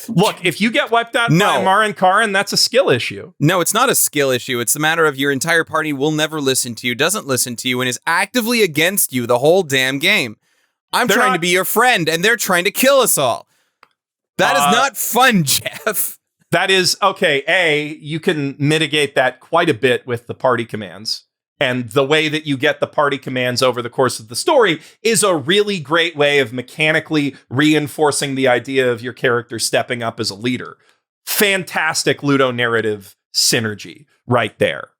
Speaker 2: Look, if you get wiped out by Marin Karin, that's a skill issue.
Speaker 3: No, it's not a skill issue. It's a matter of your entire party will never listen to you, doesn't listen to you, and is actively against you the whole damn game. I'm trying to be your friend, and they're trying to kill us all. That is not fun, Geoff.
Speaker 2: That is, okay, you can mitigate that quite a bit with the party commands. And the way that you get the party commands over the course of the story is a really great way of mechanically reinforcing the idea of your character stepping up as a leader. Fantastic ludonarrative synergy right there.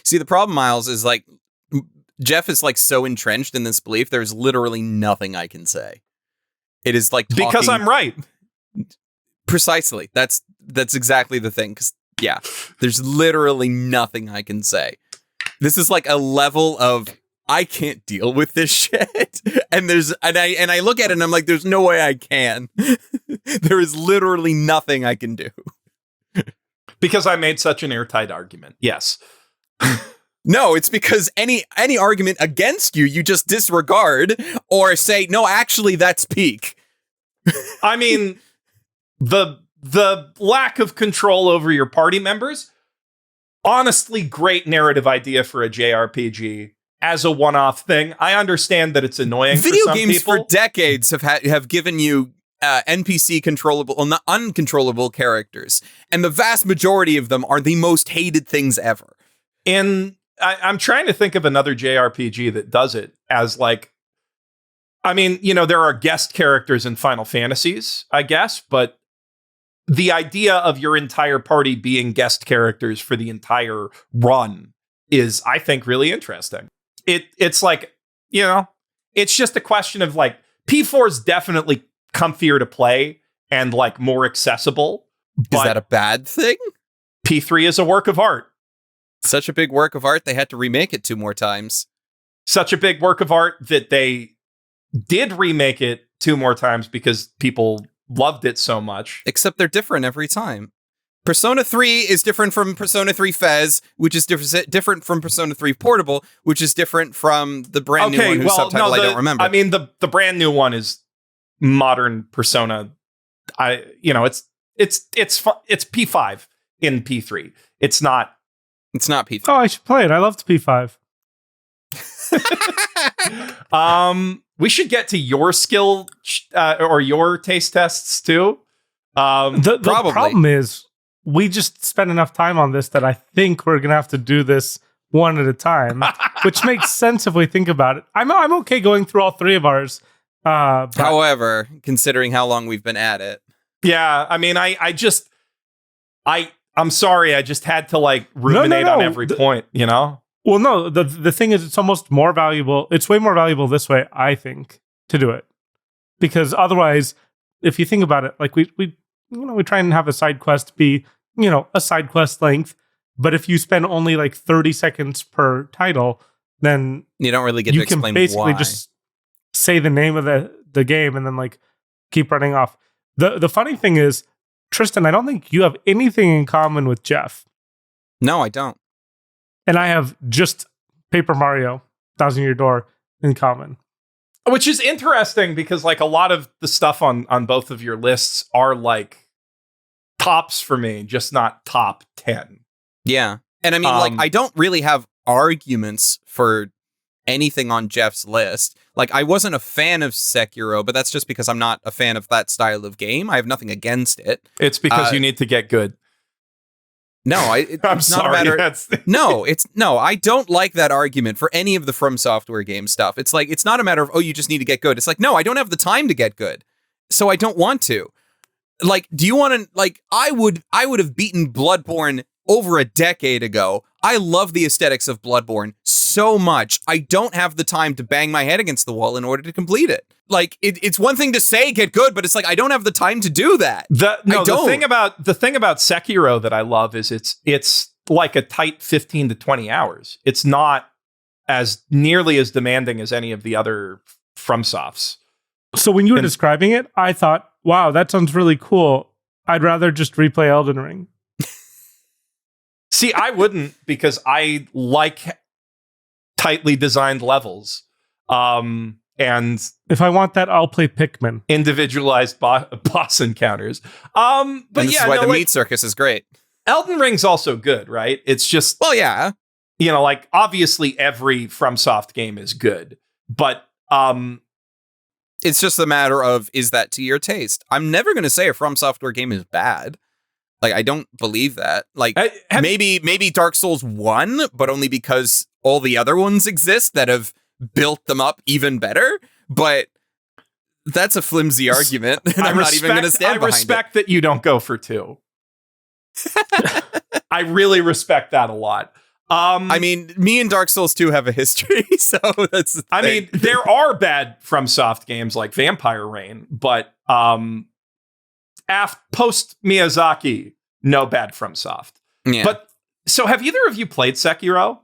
Speaker 3: See, the problem, Miles, is like, Geoff is like so entrenched in this belief, there's literally nothing I can say. It is like talking...
Speaker 2: Because I'm right.
Speaker 3: Precisely. That's exactly the thing. Because, yeah, there's literally nothing I can say. This is like a level of I can't deal with this shit. And I look at it and I'm like, there's no way I can. There is literally nothing I can do.
Speaker 2: Because I made such an airtight argument. Yes.
Speaker 3: No, it's because any argument against you just disregard or say, no, actually, that's peak.
Speaker 2: I mean, the lack of control over your party members, honestly, great narrative idea for a JRPG as a one-off thing. I understand that it's annoying
Speaker 3: Video
Speaker 2: for some
Speaker 3: games
Speaker 2: people.
Speaker 3: for decades have given you NPC controllable, well, not uncontrollable characters, and the vast majority of them are the most hated things ever.
Speaker 2: I'm trying to think of another JRPG that does it as like, I mean, you know, there are guest characters in Final Fantasies, I guess, but the idea of your entire party being guest characters for the entire run is, I think, really interesting. It's like, you know, it's just a question of like, P4 is definitely comfier to play and like more accessible.
Speaker 3: Is that a bad thing?
Speaker 2: P3 is a work of art.
Speaker 3: Such a big work of art, they had to remake it 2 more times.
Speaker 2: Such a big work of art that they did remake it 2 more times because people loved it so much.
Speaker 3: Except they're different every time. Persona 3 is different from Persona 3 Fez, which is different from Persona 3 Portable, which is different from the brand new one whose subtitle I don't remember.
Speaker 2: I mean, the brand new one is modern Persona. It's P5 in P3. It's not P3.
Speaker 1: Oh, I should play it. I loved P5.
Speaker 2: We should get to your skill or your taste tests too.
Speaker 1: The problem is we just spent enough time on this that I think we're gonna have to do this one at a time, which makes sense if we think about it. I'm okay going through all 3 of ours.
Speaker 3: However, considering how long we've been at it,
Speaker 2: yeah, I mean, I'm sorry, I just had to like ruminate on every point, you know.
Speaker 1: Well, no, the thing is, it's almost more valuable. It's way more valuable this way, I think, to do it. Because otherwise, if you think about it, like we we try and have a side quest be, a side quest length. But if you spend only like 30 seconds per title, then
Speaker 3: You don't really get to
Speaker 1: you can
Speaker 3: explain
Speaker 1: basically
Speaker 3: why.
Speaker 1: just say the name of the game and then like keep running off. The funny thing is, Tristan, I don't think you have anything in common with Geoff.
Speaker 3: No, I don't.
Speaker 1: And I have just Paper Mario, Thousand Year Door in common.
Speaker 2: Which is interesting because like a lot of the stuff on both of your lists are like tops for me, just not top 10.
Speaker 3: Yeah. And I mean, like, I don't really have arguments for anything on Geoff's list. Like, I wasn't a fan of Sekiro, but that's just because I'm not a fan of that style of game. I have nothing against it.
Speaker 2: It's because you need to get good.
Speaker 3: No,
Speaker 2: I'm
Speaker 3: it's not
Speaker 2: sorry.
Speaker 3: a matter. No, I don't like that argument for any of the From Software game stuff. It's like, it's not a matter of, oh, you just need to get good. It's like, no, I don't have the time to get good. So I don't want to. Like, do you want to, like, I would have beaten Bloodborne over a decade ago. I love the aesthetics of Bloodborne so much. I don't have the time to bang my head against the wall in order to complete it. Like, it's one thing to say get good, but it's like I don't have the time to do that.
Speaker 2: The thing about Sekiro that I love is it's like a tight 15 to 20 hours. It's not as nearly as demanding as any of the other FromSofts.
Speaker 1: So when you were describing it, I thought, wow, that sounds really cool. I'd rather just replay Elden Ring.
Speaker 2: See, I wouldn't because I like tightly designed levels. And
Speaker 1: if I want that, I'll play Pikmin.
Speaker 2: Individualized boss encounters. But
Speaker 3: and this is why the meat circus is great.
Speaker 2: Elden Ring's also good, right? It's just,
Speaker 3: well, yeah,
Speaker 2: like obviously every FromSoft game is good, but
Speaker 3: it's just a matter of, is that to your taste? I'm never going to say a From Software game is bad. Like, I don't believe that. Like, maybe Dark Souls 1, but only because all the other ones exist that have built them up even better. But that's a flimsy argument, and I'm not even going to stand behind it.
Speaker 2: I respect that you don't go for 2. I really respect that a lot.
Speaker 3: I mean, me and Dark Souls 2 have a history, so that's the thing.
Speaker 2: I mean, there are bad FromSoft games like Vampire Reign, but post Miyazaki, no bad FromSoft.
Speaker 3: Yeah.
Speaker 2: But so have either of you played Sekiro?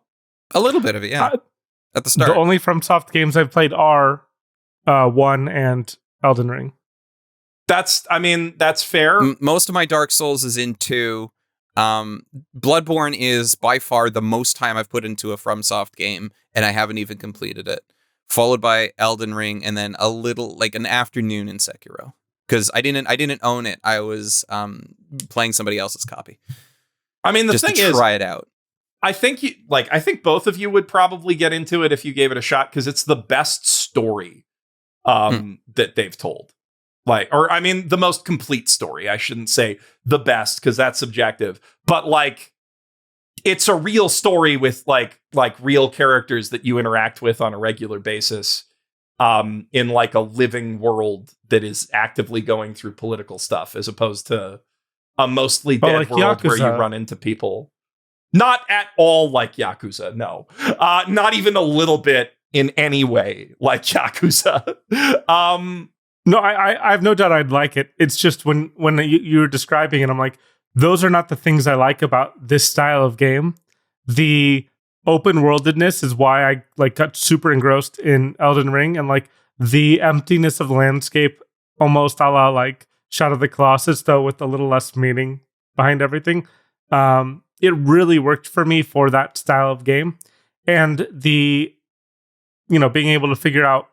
Speaker 3: A little bit of it, yeah. At the start.
Speaker 1: The only FromSoft games I've played are 1 and Elden Ring.
Speaker 2: That's fair.
Speaker 3: Most of my Dark Souls is in 2. Bloodborne is by far the most time I've put into a FromSoft game, and I haven't even completed it. Followed by Elden Ring, and then a little, like an afternoon in Sekiro. Because I didn't own it. I was playing somebody else's copy.
Speaker 2: I mean, the
Speaker 3: just
Speaker 2: thing
Speaker 3: to
Speaker 2: is,
Speaker 3: try it out.
Speaker 2: I think both of you would probably get into it if you gave it a shot because it's the best story that they've told. The most complete story. I shouldn't say the best because that's subjective, but like it's a real story with like real characters that you interact with on a regular basis. In like a living world that is actively going through political stuff as opposed to a mostly dead
Speaker 1: like
Speaker 2: world
Speaker 1: Yakuza.
Speaker 2: where you run into people. Not at all like Yakuza, no. Not even a little bit in any way like Yakuza.
Speaker 1: No, I have no doubt I'd like it. It's just when you were describing it, I'm like, those are not the things I like about this style of game. The open worldedness is why I like got super engrossed in Elden Ring, and like the emptiness of the landscape, almost a la like Shadow of the Colossus, though with a little less meaning behind everything. It really worked for me for that style of game, and the being able to figure out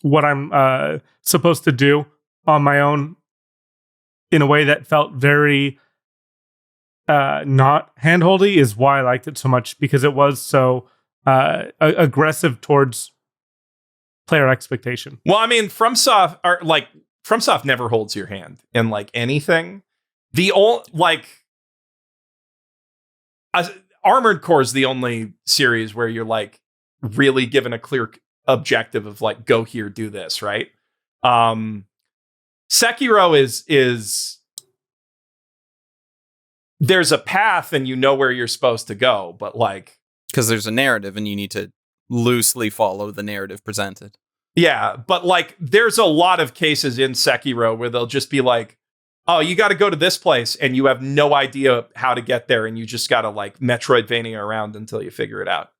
Speaker 1: what I'm supposed to do on my own in a way that felt very not handholdy is why I liked it so much, because it was so aggressive towards player expectation.
Speaker 2: Well, I mean, FromSoft never holds your hand in like anything. Armored Core is the only series where you're like really given a clear objective of like go here, do this, right? Sekiro is there's a path and you know where you're supposed to go, but like
Speaker 3: because there's a narrative and you need to loosely follow the narrative presented.
Speaker 2: Yeah, but like there's a lot of cases in Sekiro where they'll just be like, oh, you got to go to this place, and you have no idea how to get there, and you just got to like Metroidvania around until you figure it out.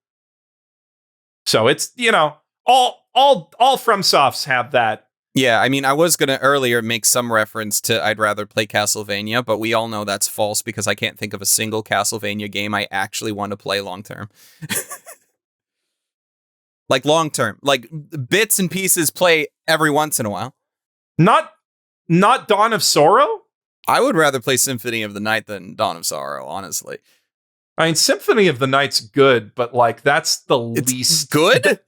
Speaker 2: So it's, all FromSofts have that.
Speaker 3: Yeah, I mean, I was going to earlier make some reference to I'd rather play Castlevania, but we all know that's false because I can't think of a single Castlevania game I actually want to play long term. Like long term, like bits and pieces play every once in a while.
Speaker 2: Not Dawn of Sorrow?
Speaker 3: I would rather play Symphony of the Night than Dawn of Sorrow, honestly.
Speaker 2: I mean, Symphony of the Night's good, but like that's the least
Speaker 3: good.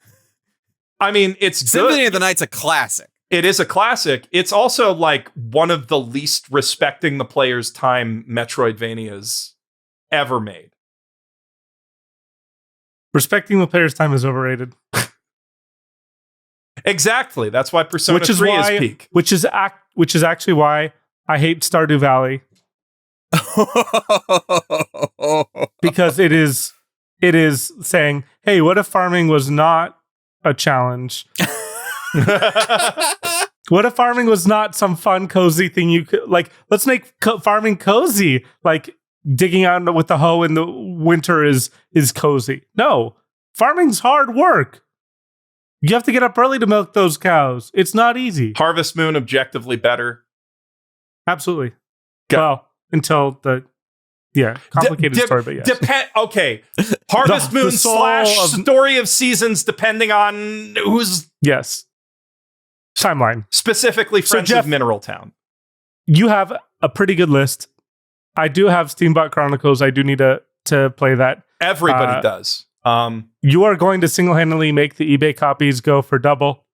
Speaker 2: I mean, it's
Speaker 3: Symphony
Speaker 2: good.
Speaker 3: of the Night's a classic.
Speaker 2: It is a classic. It's also like one of the least respecting the player's time Metroidvanias ever made.
Speaker 1: Respecting the player's time is overrated.
Speaker 2: Exactly. That's why Persona 3 is peak.
Speaker 1: Which is actually why I hate Stardew Valley. Because it is saying, hey, what if farming was not a challenge? What if farming was not some fun, cozy thing you could, like, let's make farming cozy. Like, digging out with the hoe in the winter is cozy. No, farming's hard work. You have to get up early to milk those cows. It's not easy.
Speaker 2: Harvest Moon, objectively better.
Speaker 1: Absolutely. Well, until complicated story, but yes.
Speaker 2: Okay. Harvest Moon / Story of Seasons, depending on who's...
Speaker 1: Yes. Timeline.
Speaker 2: Specifically Friends
Speaker 1: Geoff,
Speaker 2: of Mineral Town.
Speaker 1: You have a pretty good list. I do have Steambot Chronicles. I do need to play that.
Speaker 2: Everybody does.
Speaker 1: You are going to single-handedly make the eBay copies go for double.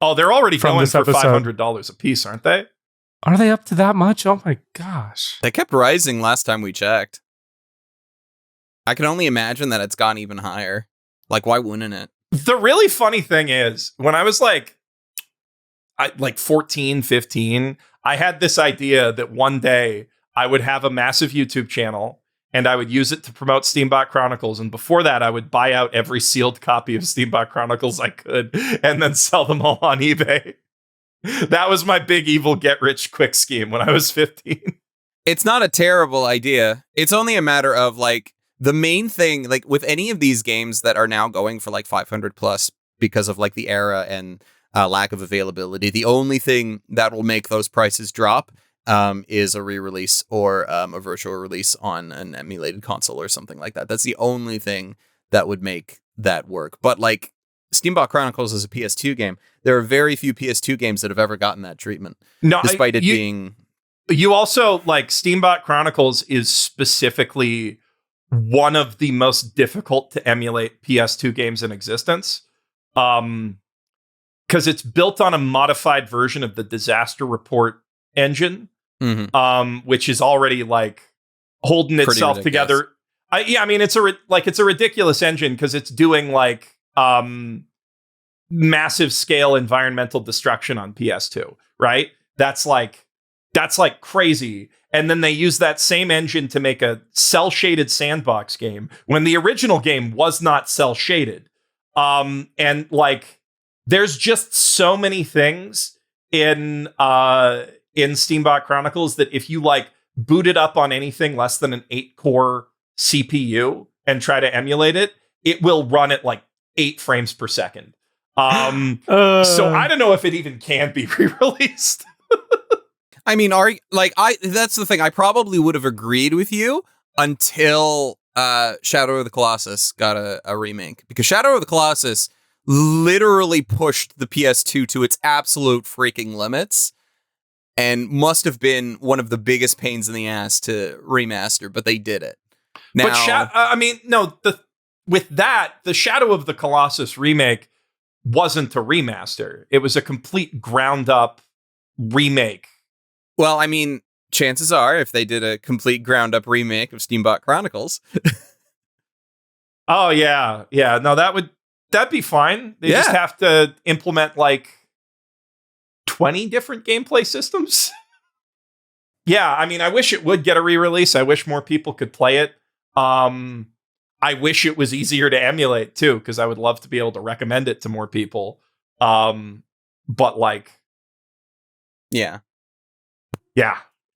Speaker 2: Oh, they're already going for
Speaker 1: episode.
Speaker 2: $500 a piece, aren't they?
Speaker 1: Are they up to that much? Oh my gosh.
Speaker 3: They kept rising last time we checked. I can only imagine that it's gone even higher. Like, why wouldn't it?
Speaker 2: The really funny thing is, when I was like 14, 15, I had this idea that one day I would have a massive YouTube channel and I would use it to promote Steambot Chronicles. And before that, I would buy out every sealed copy of Steambot Chronicles I could and then sell them all on eBay. That was my big evil get rich quick scheme when I was 15.
Speaker 3: It's not a terrible idea. It's only a matter of like the main thing, like with any of these games that are now going for like 500 plus because of like the era and lack of availability. The only thing that will make those prices drop is a re-release or a virtual release on an emulated console or something like that. That's the only thing that would make that work. But like Steambot Chronicles is a PS2 game. There are very few PS2 games that have ever gotten that treatment.
Speaker 2: No,
Speaker 3: despite it being...
Speaker 2: You also, like, Steambot Chronicles is specifically one of the most difficult to emulate PS2 games in existence. Because it's built on a modified version of the Disaster Report engine, which is already, like, holding itself together. I mean, it's a ridiculous engine because it's doing, like, massive scale environmental destruction on PS2, right? That's like crazy. And then they use that same engine to make a cell shaded sandbox game when the original game was not cell shaded. And like, there's just so many things in Steambot Chronicles that if you like boot it up on anything less than an 8-core CPU and try to emulate it, it will run at like 8 frames per second. So I don't know if it even can be re-released.
Speaker 3: I mean, that's the thing. I probably would have agreed with you until Shadow of the Colossus got a remake. Because Shadow of the Colossus literally pushed the PS2 to its absolute freaking limits and must have been one of the biggest pains in the ass to remaster, but they did it. Now,
Speaker 2: but with that, the Shadow of the Colossus remake wasn't a remaster. It was a complete ground up remake.
Speaker 3: Well, I mean, chances are if they did a complete ground up remake of Steambot Chronicles.
Speaker 2: Oh yeah. Yeah. No, that'd be fine. They just have to implement like 20 different gameplay systems. Yeah, I mean, I wish it would get a re-release. I wish more people could play it. I wish it was easier to emulate too, because I would love to be able to recommend it to more people. But like, yeah,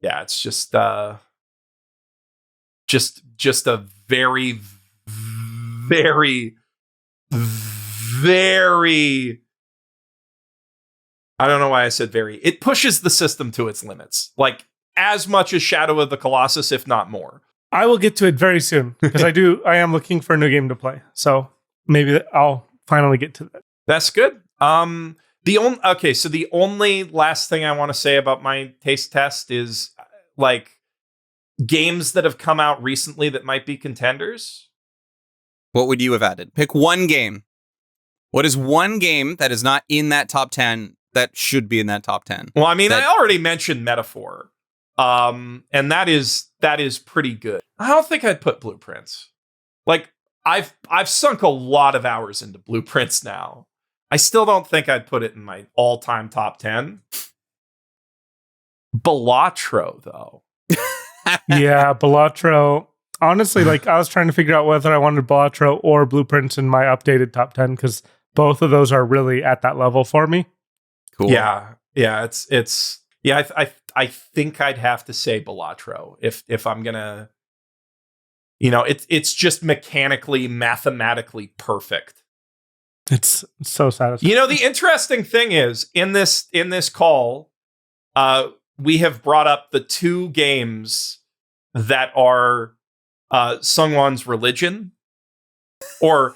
Speaker 2: yeah, it's just a very, very, very. I don't know why I said very. It pushes the system to its limits, like as much as Shadow of the Colossus, if not more.
Speaker 1: I will get to it very soon because I am looking for a new game to play. So maybe I'll finally get to that.
Speaker 2: That's good. So the only last thing I want to say about my taste test is like games that have come out recently that might be contenders.
Speaker 3: What would you have added? Pick one game. What is one game that is not in that top 10 that should be in that top 10?
Speaker 2: Well, I mean, I already mentioned Metaphor. And that is pretty good. I don't think I'd put Blueprints. Like I've sunk a lot of hours into Blueprints now. I still don't think I'd put it in my all-time top 10. Balatro, though.
Speaker 1: Yeah, Balatro. Honestly, like I was trying to figure out whether I wanted Balatro or Blueprints in my updated top 10 because both of those are really at that level for me.
Speaker 3: Cool.
Speaker 2: Yeah, it's yeah. I think I'd have to say Balatro if I'm gonna, it's just mechanically, mathematically perfect.
Speaker 1: It's so satisfying.
Speaker 2: The interesting thing is in this call, we have brought up the two games that are Sungwon's religion, or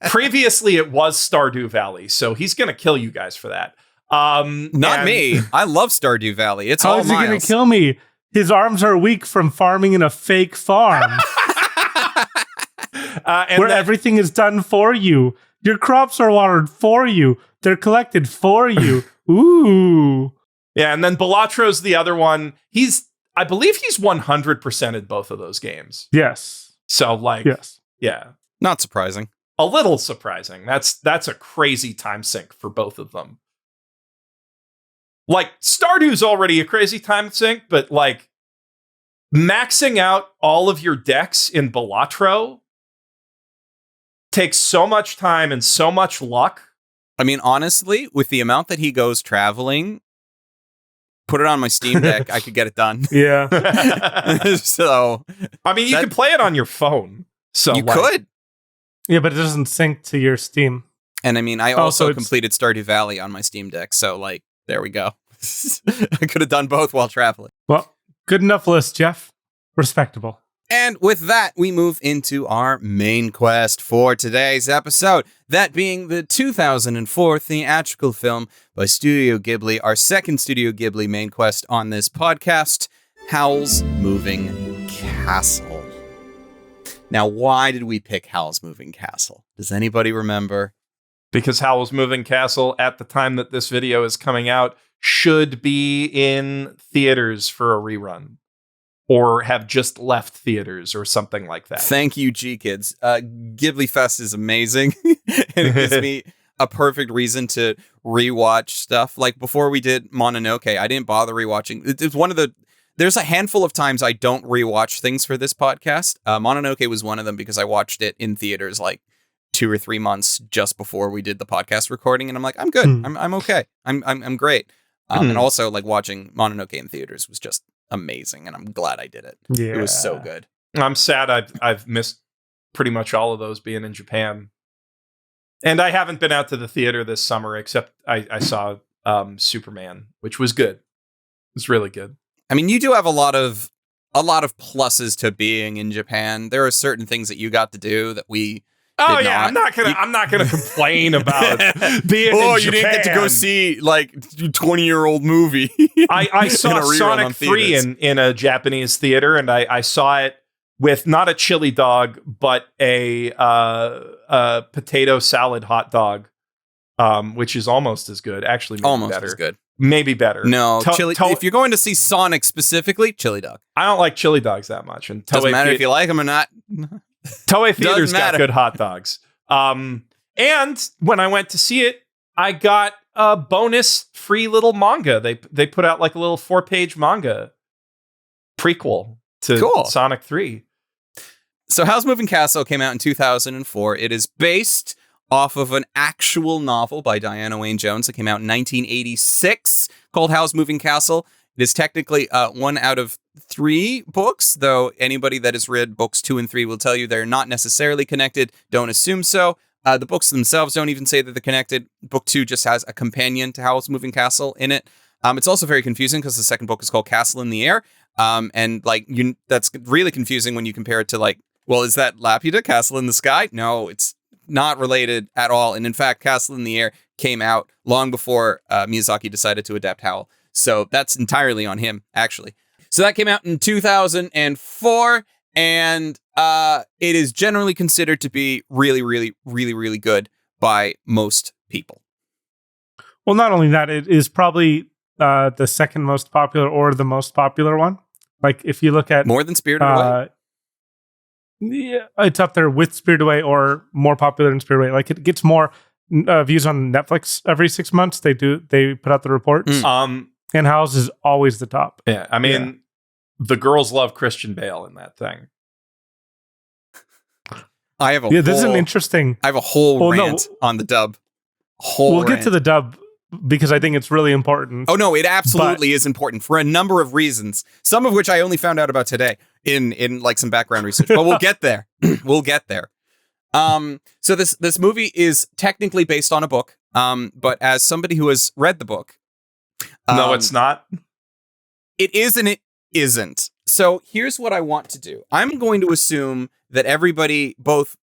Speaker 2: previously it was Stardew Valley. So he's gonna kill you guys for that.
Speaker 3: Not me. I love Stardew Valley. It's
Speaker 1: How
Speaker 3: all
Speaker 1: is he going
Speaker 3: Miles.
Speaker 1: to kill me? His arms are weak from farming in a fake farm where everything is done for you. Your crops are watered for you. They're collected for you. Ooh.
Speaker 2: Yeah, and then Balatro's the other one. I believe he's 100%ed both of those games.
Speaker 1: Yes.
Speaker 2: So
Speaker 1: yes.
Speaker 2: Yeah.
Speaker 3: Not surprising.
Speaker 2: A little surprising. That's a crazy time sink for both of them. Like, Stardew's already a crazy time sink, but like maxing out all of your decks in Balatro takes so much time and so much luck.
Speaker 3: I mean, honestly, with the amount that he goes traveling, put it on my Steam Deck, I could get it done.
Speaker 1: Yeah.
Speaker 3: So,
Speaker 2: I mean, you can play it on your phone. So
Speaker 3: you could.
Speaker 1: Yeah, but it doesn't sync to your Steam.
Speaker 3: And I mean, I also completed Stardew Valley on my Steam Deck. So, like, there we go. I could have done both while traveling.
Speaker 1: Well, good enough list, Geoff. Respectable.
Speaker 3: And with that, we move into our main quest for today's episode. That being the 2004 theatrical film by Studio Ghibli, our second Studio Ghibli main quest on this podcast, Howl's Moving Castle. Now, why did we pick Howl's Moving Castle? Does anybody remember?
Speaker 2: Because Howl's Moving Castle, at the time that this video is coming out, should be in theaters for a rerun. Or have just left theaters or something like that.
Speaker 3: Thank you, G-Kids. Ghibli Fest is amazing. And it gives me a perfect reason to rewatch stuff. Like before we did Mononoke, I didn't bother rewatching. It's one of the... There's a handful of times I don't rewatch things for this podcast. Mononoke was one of them because I watched it in theaters like 2 or 3 months just before we did the podcast recording. And I'm like, I'm good. I'm okay. I'm great. And also like watching Mononoke in theaters was just amazing, and I'm glad I did it.
Speaker 1: Yeah.
Speaker 3: It was so good.
Speaker 2: I'm sad I've missed pretty much all of those being in Japan. And I haven't been out to the theater this summer, except I saw Superman, which was good. It's really good.
Speaker 3: I mean, you do have a lot of pluses to being in Japan. There are certain things that you got to do that we
Speaker 2: I'm not gonna complain about being in Japan.
Speaker 3: You didn't get to go see like 20-year-old movie.
Speaker 2: I saw Sonic 3 in a Japanese theater, and I saw it with not a chili dog, but a potato salad hot dog, which is almost as good. Actually, maybe
Speaker 3: almost
Speaker 2: better.
Speaker 3: as good.
Speaker 2: Maybe better.
Speaker 3: No, chili. If you're going to see Sonic specifically, chili dog.
Speaker 2: I don't like chili dogs that much, and
Speaker 3: doesn't matter if you like them or not.
Speaker 2: Toei Theater's got good hot dogs. And when I went to see it, I got a bonus free little manga. They put out like a little 4-page manga prequel to Sonic 3.
Speaker 3: So Howl's Moving Castle came out in 2004. It is based off of an actual novel by Diana Wayne Jones that came out in 1986 called Howl's Moving Castle. It is technically 1 out of 3 books, though anybody that has read books 2 and 3 will tell you they're not necessarily connected. Don't assume so. The books themselves don't even say that they're connected. Book 2 just has a companion to Howl's Moving Castle in it. It's also very confusing because the second book is called Castle in the Air. And like that's really confusing when you compare it to like, well, is that Laputa, Castle in the Sky? No, it's not related at all. And in fact, Castle in the Air came out long before Miyazaki decided to adapt Howl. So that's entirely on him, actually. So that came out in 2004, and it is generally considered to be really, really, really, really good by most people.
Speaker 1: Well, not only that, it is probably the second most popular or the most popular one. Like if you look at
Speaker 3: more than Spirited Away.
Speaker 1: Yeah, it's up there with Spirited Away or more popular than Spirited Away. Like it gets more views on Netflix every 6 months. They put out the reports. And Howl's is always the top.
Speaker 2: Yeah, I mean, the girls love Christian Bale in that thing.
Speaker 3: I have
Speaker 1: this is an interesting.
Speaker 3: I have a whole rant on the dub.
Speaker 1: We'll get to the dub because I think it's really important.
Speaker 3: Oh no, it absolutely is important for a number of reasons. Some of which I only found out about today in like some background research. But we'll get there. We'll get there. So this movie is technically based on a book. But as somebody who has read the book,
Speaker 2: no, it's not.
Speaker 3: It is and it isn't. So here's what I want to do. I'm going to assume that everybody, both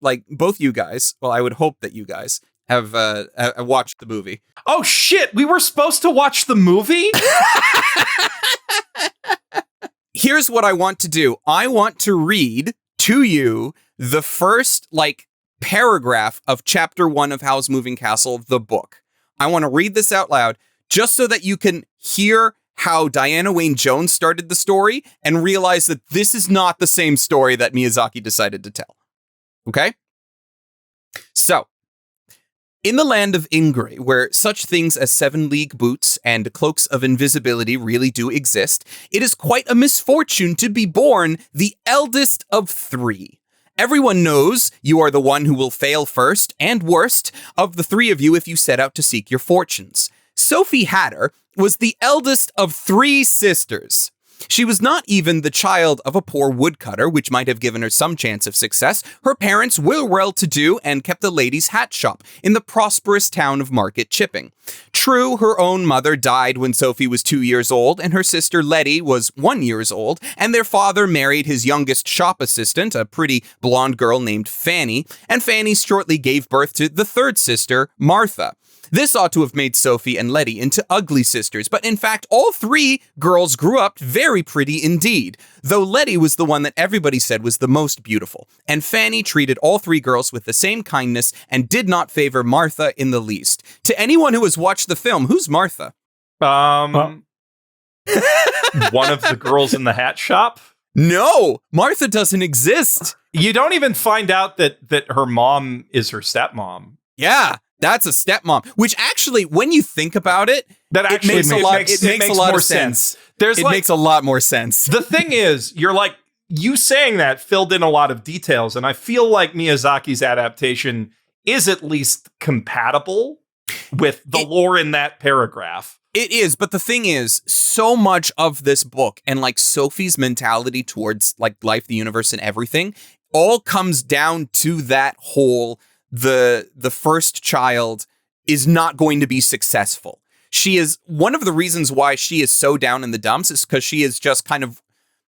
Speaker 3: you guys, well, I would hope that you guys have watched the movie.
Speaker 2: Oh shit, we were supposed to watch the movie?
Speaker 3: Here's what I want to do. I want to read to you the first paragraph of chapter 1 of Howl's Moving Castle, the book. I want to read this out loud just so that you can hear how Diana Wayne Jones started the story and realize that this is not the same story that Miyazaki decided to tell. Okay? So, in the land of Ingray, where such things as 7-league boots and cloaks of invisibility really do exist, it is quite a misfortune to be born the eldest of 3. Everyone knows you are the one who will fail first and worst of the 3 of you if you set out to seek your fortunes. Sophie Hatter was the eldest of 3 sisters. She was not even the child of a poor woodcutter, which might have given her some chance of success. Her parents were well-to-do and kept a lady's hat shop in the prosperous town of Market Chipping. True, her own mother died when Sophie was 2 years old, and her sister Letty was 1 year old, and their father married his youngest shop assistant, a pretty blonde girl named Fanny, and Fanny shortly gave birth to the third sister, Martha. This ought to have made Sophie and Letty into ugly sisters, but in fact, all 3 girls grew up very pretty indeed, though Letty was the one that everybody said was the most beautiful, and Fanny treated all 3 girls with the same kindness and did not favor Martha in the least. To anyone who has watched the film, who's Martha?
Speaker 2: One of the girls in the hat shop?
Speaker 3: No, Martha doesn't exist.
Speaker 2: You don't even find out that her mom is her stepmom.
Speaker 3: Yeah. That's a stepmom, which actually, when you think about it,
Speaker 2: it makes a lot of sense.
Speaker 3: It makes a lot more sense.
Speaker 2: The thing is, you saying that filled in a lot of details, and I feel like Miyazaki's adaptation is at least compatible with the lore in that paragraph.
Speaker 3: It is, but the thing is, so much of this book and Sophie's mentality towards life, the universe, and everything all comes down to that whole the first child is not going to be successful. She is one of the reasons why she is so down in the dumps is because she is just kind of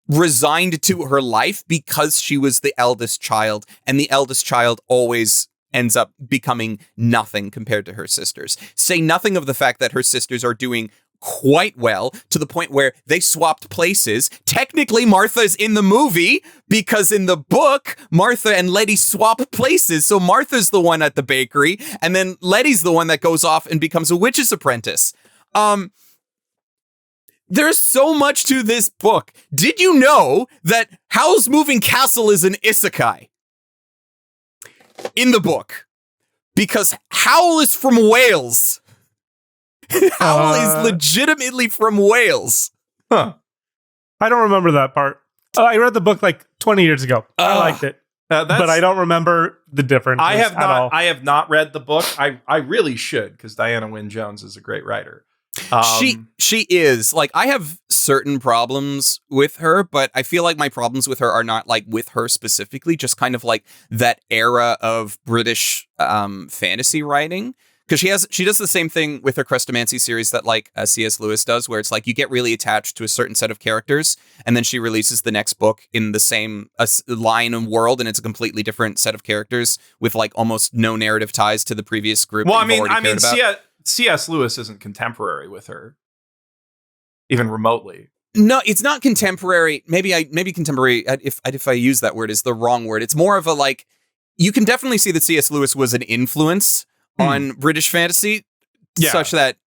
Speaker 3: resigned to her life because she was the eldest child, and the eldest child always ends up becoming nothing compared to her sisters. Say nothing of the fact that her sisters are doing quite well to the point where they swapped places. Technically, Martha's in the movie because in the book, Martha and Letty swap places. So Martha's the one at the bakery, and then Letty's the one that goes off and becomes a witch's apprentice. There's so much to this book. Did you know that Howl's Moving Castle is an isekai in the book? Because Howl is from Wales. Howl is legitimately from Wales.
Speaker 1: Huh. I don't remember that part. I read the book 20 years ago. I liked it. But I don't remember the difference at all.
Speaker 2: I have not read the book. I really should, because Diana Wynne Jones is a great writer.
Speaker 3: She is. I have certain problems with her, but I feel like my problems with her are not like with her specifically, just kind of like that era of British fantasy writing. Because she does the same thing with her Crestomancy series that like C.S. Lewis does, where it's like you get really attached to a certain set of characters, and then she releases the next book in the same line and world, and it's a completely different set of characters with like almost no narrative ties to the previous group.
Speaker 2: Well, I mean, C.S. Lewis isn't contemporary with her, even remotely.
Speaker 3: No, it's not contemporary. Maybe contemporary, if I use that word, is the wrong word. It's more of a like, you can definitely see that C.S. Lewis was an influence on British fantasy, such that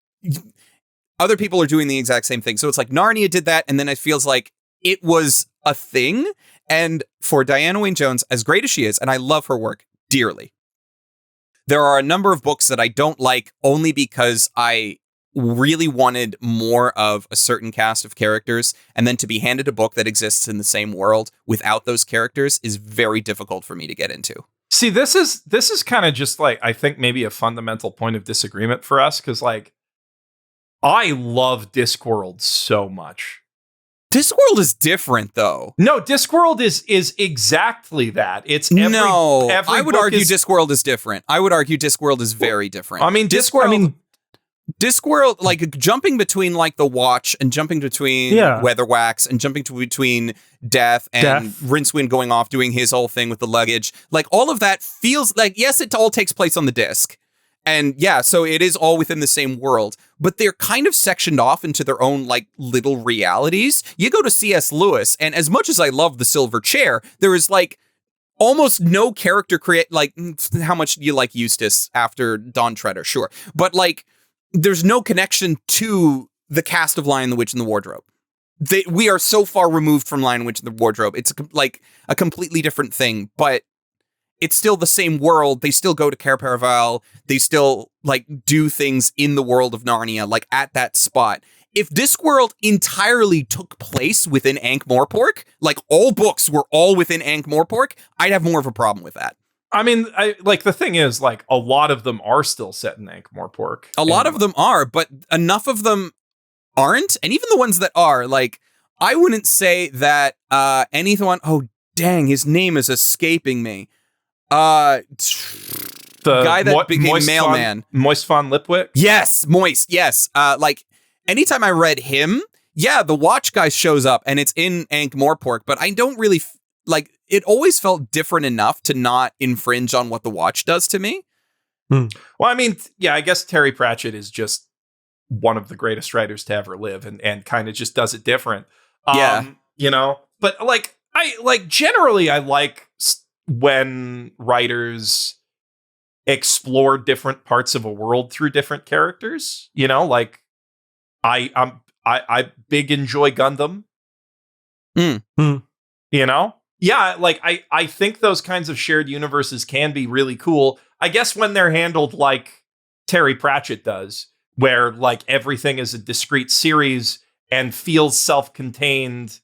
Speaker 3: other people are doing the exact same thing. So it's like Narnia did that, and then it feels like it was a thing. And for Diana Wynne Jones, as great as she is, and I love her work dearly, there are a number of books that I don't like only because I really wanted more of a certain cast of characters, and then to be handed a book that exists in the same world without those characters is very difficult for me to get into.
Speaker 2: See, this is kind of just like, I think maybe a fundamental point of disagreement for us, because like I love Discworld so much.
Speaker 3: Discworld is different, though.
Speaker 2: No, Discworld is exactly that. It's every
Speaker 3: I would argue Discworld is different. I would argue Discworld is very different.
Speaker 2: I mean,
Speaker 3: Discworld, like jumping between like the Watch and jumping between Weatherwax and jumping between Death and Rincewind going off doing his whole thing with the luggage, like all of that feels like, yes, it all takes place on the disc. And yeah, so it is all within the same world, but they're kind of sectioned off into their own like little realities. You go to C.S. Lewis, and as much as I love The Silver Chair, there is like almost no character like how much you like Eustace after Dawn Treader, sure. But like, there's no connection to the cast of Lion, the Witch, and the Wardrobe. We are so far removed from Lion, Witch, and the Wardrobe. It's like a completely different thing, but it's still the same world. They still go to Cair Paravel. They still like do things in the world of Narnia, like at that spot. If Discworld entirely took place within Ankh-Morpork, like all books were all within Ankh-Morpork, I'd have more of a problem with that.
Speaker 2: I mean, like the thing is, like a lot of them are still set in Ankh-Morpork.
Speaker 3: A lot of them are, but enough of them aren't. And even the ones that are, like, I wouldn't say that anyone. Oh, dang, his name is escaping me. The guy that became Mailman.
Speaker 2: Moist von Lipwick?
Speaker 3: Yes, Moist, yes. Like, anytime I read him, yeah, the Watch guy shows up and it's in Ankh-Morpork, but I don't really, like, it always felt different enough to not infringe on what the Watch does to me.
Speaker 2: Well, I mean, yeah, I guess Terry Pratchett is just one of the greatest writers to ever live and kind of just does it different. You know, but like, generally I like when writers explore different parts of a world through different characters, you know, like I big enjoy Gundam. You know? Yeah, like I think those kinds of shared universes can be really cool. I guess when they're handled like Terry Pratchett does, where like everything is a discrete series and feels self-contained.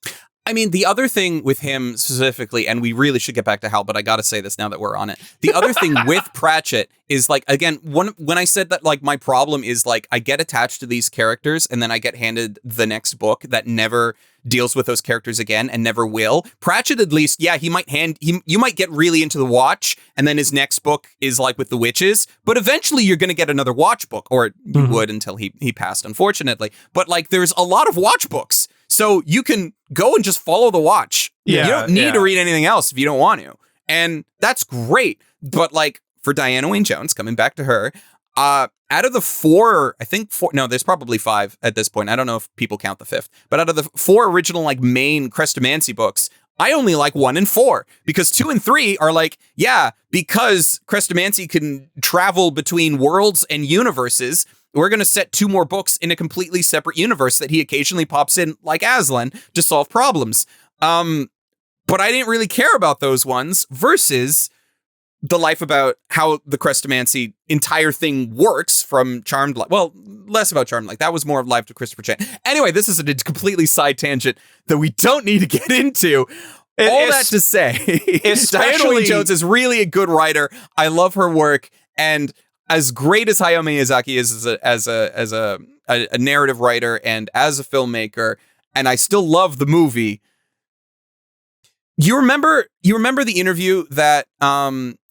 Speaker 3: I mean, the other thing with him specifically, and we really should get back to Howl, but I got to say this now that we're on it. The other thing with Pratchett is like, again, when I said that, like, my problem is like, I get attached to these characters and then I get handed the next book that never deals with those characters again and never will. Pratchett, at least, yeah, you might get really into the Watch and then his next book is like with the witches, but eventually you're going to get another Watch book, or you would until he passed, unfortunately. But like, there's a lot of Watch books. So you can go and just follow the Watch.
Speaker 2: Yeah,
Speaker 3: you don't need to read anything else if you don't want to. And that's great. But like for Diana Wynne Jones, coming back to her, out of the four, there's probably five at this point. I don't know if people count the fifth. But out of the four original like main Crestomancy books, I only like 1 and 4 because 2 and 3 are like, yeah, because Crestomancy can travel between worlds and universes, we're going to set 2 more books in a completely separate universe that he occasionally pops in, like Aslan, to solve problems. But I didn't really care about those ones versus the life about how the Crestomancy entire thing works from Charmed Life. Well, less about Charmed Life. That was more of Life to Christopher Chan. Anyway, this is a completely side tangent that we don't need to get into. All that to say, Diana Wynne Jones is really a good writer. I love her work, and as great as Hayao Miyazaki is as a narrative writer and as a filmmaker, and I still love the movie. You remember the interview that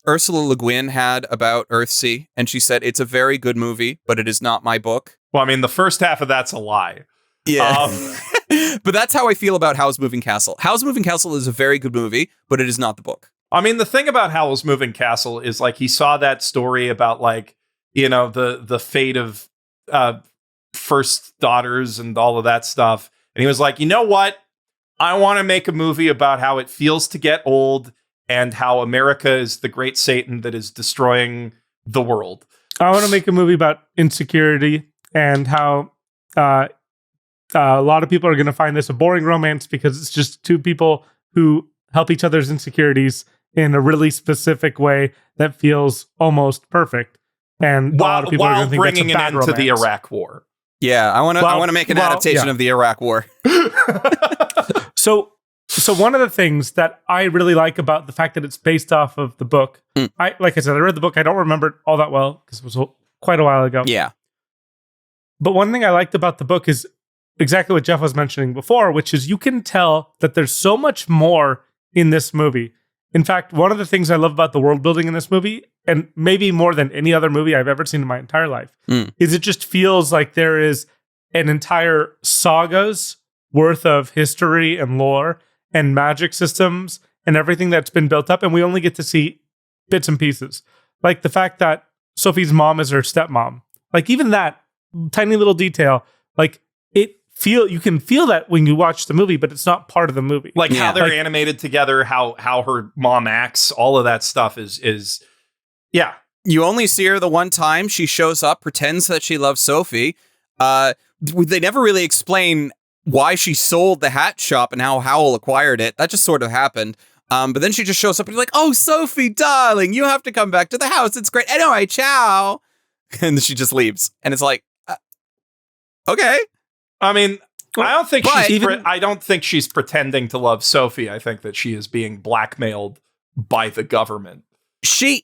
Speaker 3: Ursula Le Guin had about Earthsea, and she said, it's a very good movie, but it is not my book.
Speaker 2: Well, I mean, the first half of that's a lie.
Speaker 3: Yeah. But that's how I feel about Howl's Moving Castle. Howl's Moving Castle is a very good movie, but it is not the book.
Speaker 2: I mean, the thing about Howl's Moving Castle is like he saw that story about like, you know, the fate of first daughters and all of that stuff. And he was like, you know what? I want to make a movie about how it feels to get old and how America is the great Satan that is destroying the world.
Speaker 1: I want to make a movie about insecurity and how a lot of people are going to find this a boring romance because it's just two people who help each other's insecurities in a really specific way that feels almost perfect. And a lot of people are going to think that's a
Speaker 2: bringing an
Speaker 1: bad
Speaker 2: end to the
Speaker 1: romance.
Speaker 2: Iraq War.
Speaker 3: Yeah, I want to make an adaptation of the Iraq War.
Speaker 1: So one of the things that I really like about the fact that it's based off of the book, like I said, I read the book. I don't remember it all that well because it was quite a while ago.
Speaker 3: Yeah.
Speaker 1: But one thing I liked about the book is exactly what Geoff was mentioning before, which is you can tell that there's so much more in this movie. In fact, one of the things I love about the world building in this movie, and maybe more than any other movie I've ever seen in my entire life, is it just feels like there is an entire saga's worth of history and lore and magic systems and everything that's been built up, and we only get to see bits and pieces. Like the fact that Sophie's mom is her stepmom. Like even that tiny little detail, like you can feel that when you watch the movie, but it's not part of the movie.
Speaker 2: Like how they're animated together, how her mom acts, all of that stuff is yeah.
Speaker 3: You only see her the one time. She shows up, pretends that she loves Sophie. They never really explain why she sold the hat shop and how Howl acquired it. That just sort of happened. But then she just shows up and like, oh, Sophie, darling, you have to come back to the house. It's great. Anyway, ciao. And she just leaves. And it's like, okay.
Speaker 2: I mean, I don't think she's pretending to love Sophie. I think that she is being blackmailed by the government.
Speaker 3: She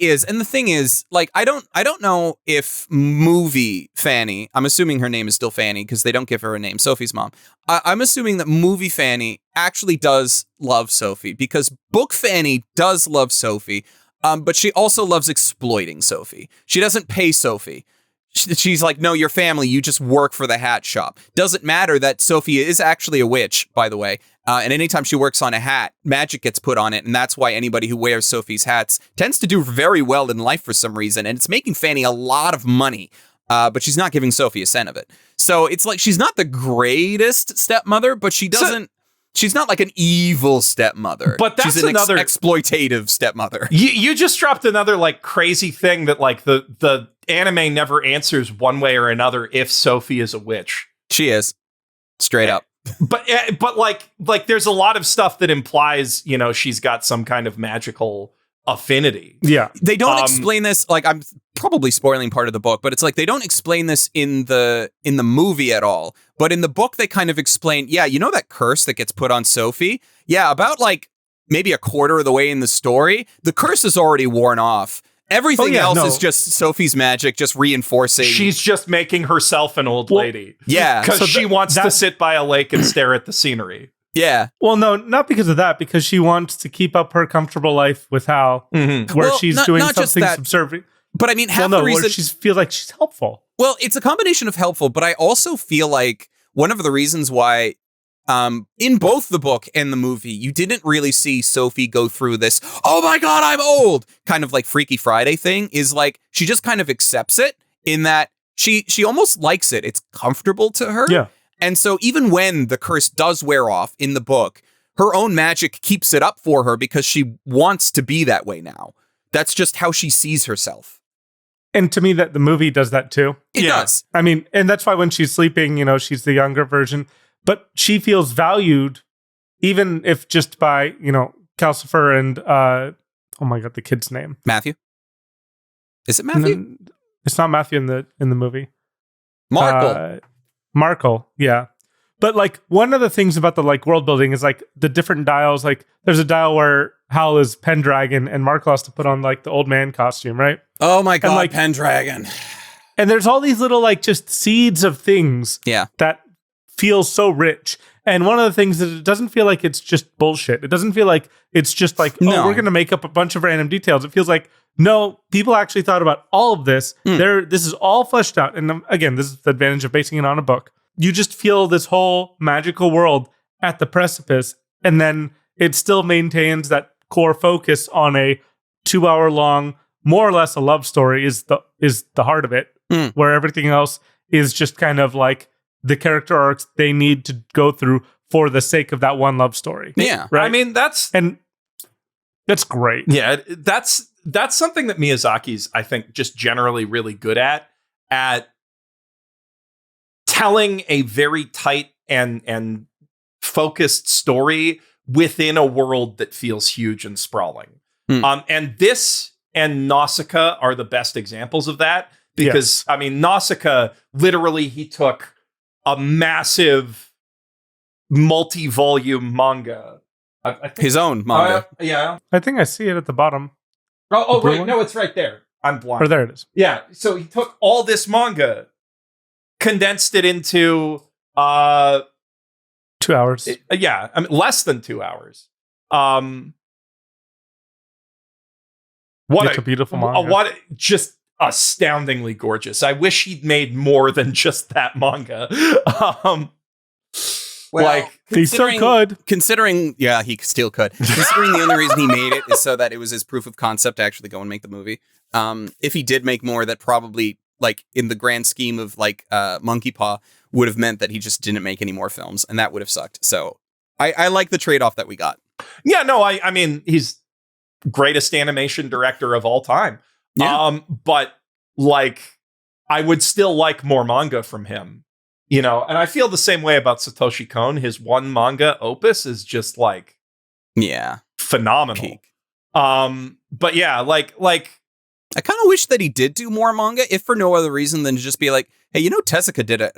Speaker 3: is. And the thing is, like, I don't know if movie Fanny, I'm assuming her name is still Fanny because they don't give her a name, Sophie's mom. I'm assuming that movie Fanny actually does love Sophie because book Fanny does love Sophie, but she also loves exploiting Sophie. She doesn't pay Sophie. She's like, no, you're family. You just work for the hat shop. Doesn't matter that Sophie is actually a witch, by the way. And anytime she works on a hat, magic gets put on it. And that's why anybody who wears Sophie's hats tends to do very well in life for some reason. And it's making Fanny a lot of money. But she's not giving Sophie a cent of it. So it's like she's not the greatest stepmother, but she doesn't. She's not like an evil stepmother. But that's she's an another exploitative stepmother.
Speaker 2: You just dropped another like crazy thing that like the anime never answers one way or another if Sophie is a witch.
Speaker 3: She is. Straight up.
Speaker 2: But like there's a lot of stuff that implies, you know, she's got some kind of magical affinity.
Speaker 1: Yeah.
Speaker 3: They don't explain this, like I'm probably spoiling part of the book, but it's like they don't explain this in the movie at all. But in the book they kind of explain, yeah, you know that curse that gets put on Sophie? Yeah, about like maybe a quarter of the way in the story, the curse is already worn off. Everything else is just Sophie's magic, just reinforcing.
Speaker 2: She's just making herself an old lady.
Speaker 3: Yeah.
Speaker 2: Because she wants to sit by a lake and stare at the scenery.
Speaker 3: Yeah.
Speaker 1: Well, no, not because of that, because she wants to keep up her comfortable life with Howl, where she's doing something subservient.
Speaker 3: But I mean, half the reason
Speaker 1: she feels like she's helpful.
Speaker 3: Well, it's a combination of helpful, but I also feel like one of the reasons why in both the book and the movie, you didn't really see Sophie go through this, oh my God, I'm old, kind of like Freaky Friday thing, is like, she just kind of accepts it in that she almost likes it. It's comfortable to her.
Speaker 1: Yeah.
Speaker 3: And so even when the curse does wear off in the book, her own magic keeps it up for her because she wants to be that way now. That's just how she sees herself.
Speaker 1: And to me, that the movie does that too.
Speaker 3: It does.
Speaker 1: I mean, and that's why when she's sleeping, you know, she's the younger version. But she feels valued, even if just by, you know, Calcifer and, oh my God, the kid's name.
Speaker 3: Matthew? Is it Matthew?
Speaker 1: It's not Matthew in the movie.
Speaker 3: Markle.
Speaker 1: Yeah. But like one of the things about the like world building is like the different dials. Like there's a dial where Howl is Pendragon and Markle has to put on like the old man costume, right?
Speaker 3: Oh my God,
Speaker 1: and, like,
Speaker 3: Pendragon.
Speaker 1: And there's all these little like just seeds of things that feels so rich. And one of the things is it doesn't feel like it's just bullshit. It doesn't feel like it's just like,
Speaker 3: No.
Speaker 1: oh, we're going to make up a bunch of random details. It feels like, no, people actually thought about all of this. This is all fleshed out. And again, this is the advantage of basing it on a book. You just feel this whole magical world at the precipice. And then it still maintains that core focus on a 2-hour long, more or less a love story is the heart of it, where everything else is just kind of like the character arcs they need to go through for the sake of that one love story.
Speaker 3: Yeah.
Speaker 1: Right.
Speaker 2: I mean, that's
Speaker 1: great.
Speaker 2: Yeah, that's something that Miyazaki's, I think, just generally really good at telling a very tight and focused story within a world that feels huge and sprawling. And this and Nausicaa are the best examples of that, because I mean, Nausicaa, literally, he took a massive multi-volume manga. I think,
Speaker 3: His own manga.
Speaker 2: Yeah.
Speaker 1: I think I see it at the bottom.
Speaker 2: Oh,
Speaker 1: blue
Speaker 2: right.
Speaker 1: one?
Speaker 2: No, it's right there. I'm blind.
Speaker 1: Or there it is.
Speaker 2: Yeah. So he took all this manga, condensed it into
Speaker 1: 2 hours.
Speaker 2: I mean, less than 2 hours.
Speaker 1: It's a beautiful manga.
Speaker 2: What just astoundingly gorgeous. I wish he'd made more than just that manga.
Speaker 1: He still could.
Speaker 3: Considering, yeah, he still could. Considering the only reason he made it is so that it was his proof of concept to actually go and make the movie. If he did make more, that probably, like, in the grand scheme of, like, Monkey Paw, would have meant that he just didn't make any more films, and that would have sucked. So I like the trade-off that we got.
Speaker 2: Yeah, no, I mean, he's greatest animation director of all time.
Speaker 3: Yeah.
Speaker 2: But, like, I would still like more manga from him. You know, and I feel the same way about Satoshi Kon. His one manga opus is just like, phenomenal.
Speaker 3: Peak.
Speaker 2: But yeah, like
Speaker 3: I kind of wish that he did do more manga, if for no other reason than to just be like, hey, you know, Tezuka did an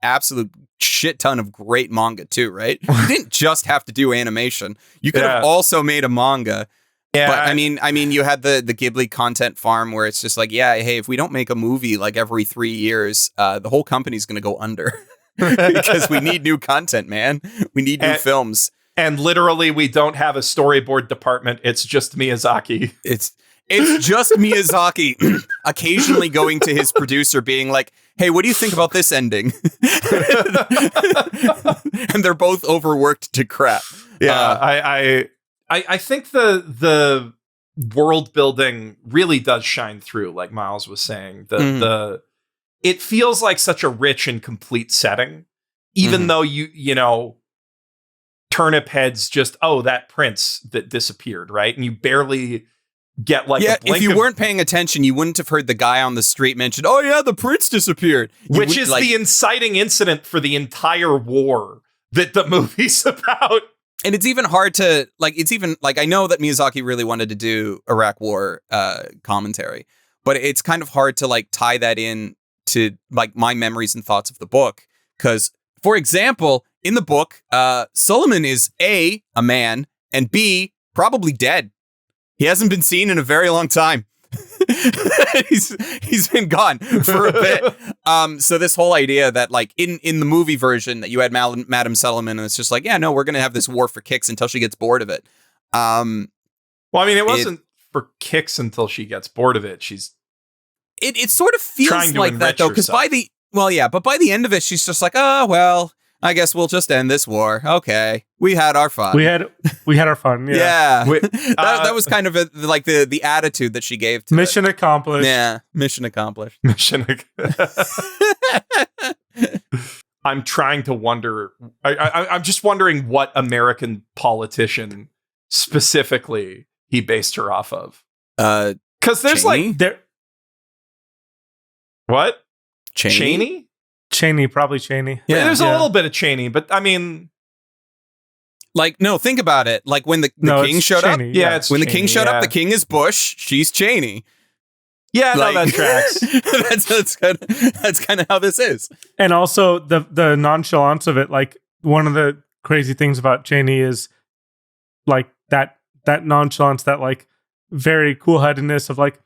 Speaker 3: absolute shit ton of great manga too, right? You didn't just have to do animation. You could have also made a manga.
Speaker 2: Yeah,
Speaker 3: but I mean, you had the Ghibli content farm where it's just like, yeah, hey, if we don't make a movie like every 3 years, the whole company's going to go under because we need new content, man. We need new films.
Speaker 2: And literally, we don't have a storyboard department. It's just Miyazaki.
Speaker 3: It's just Miyazaki occasionally going to his producer being like, hey, what do you think about this ending? And they're both overworked to crap.
Speaker 2: Yeah, I think the world building really does shine through, like Miles was saying. It feels like such a rich and complete setting, even though you know, turnip heads just, that prince that disappeared, right? And you barely get like a blink
Speaker 3: if you weren't paying attention, you wouldn't have heard the guy on the street mention, oh yeah, the prince disappeared.
Speaker 2: Which is the inciting incident for the entire war that the movie's about.
Speaker 3: And it's even hard to, like, I know that Miyazaki really wanted to do Iraq War commentary, but it's kind of hard to, like, tie that in to, like, my memories and thoughts of the book. Because, for example, in the book, Suleiman is A, a man, and B, probably dead. He hasn't been seen in a very long time. he's been gone for a bit. So this whole idea that, like, in the movie version that you had Madame Suleiman, and it's just like, yeah, no, we're gonna have this war for kicks until she gets bored of it.
Speaker 2: Well, I mean, it wasn't for kicks until she gets bored of it.
Speaker 3: It sort of feels like that though, because by the end of it, she's just like, oh well, I guess we'll just end this war. Okay, we had our fun.
Speaker 1: We had our fun. Yeah.
Speaker 3: That was kind of like the attitude that she gave to
Speaker 1: mission accomplished.
Speaker 3: Yeah, mission accomplished.
Speaker 2: I'm trying to wonder. I'm just wondering what American politician specifically he based her off of. Because there's
Speaker 3: Cheney?
Speaker 2: What?
Speaker 3: Cheney?
Speaker 1: Cheney, probably Cheney.
Speaker 2: Yeah, there's a little bit of Cheney, but I mean,
Speaker 3: like, no, think about it. Like when the king showed
Speaker 1: Cheney,
Speaker 3: up.
Speaker 2: Yeah, it's
Speaker 3: when
Speaker 2: Cheney,
Speaker 3: the king showed up, the king is Bush. She's Cheney.
Speaker 2: Yeah,
Speaker 3: like,
Speaker 2: no, that tracks.
Speaker 3: that's kind of how this is.
Speaker 1: And also the nonchalance of it. Like, one of the crazy things about Cheney is like that nonchalance, that like very cool-headedness of like,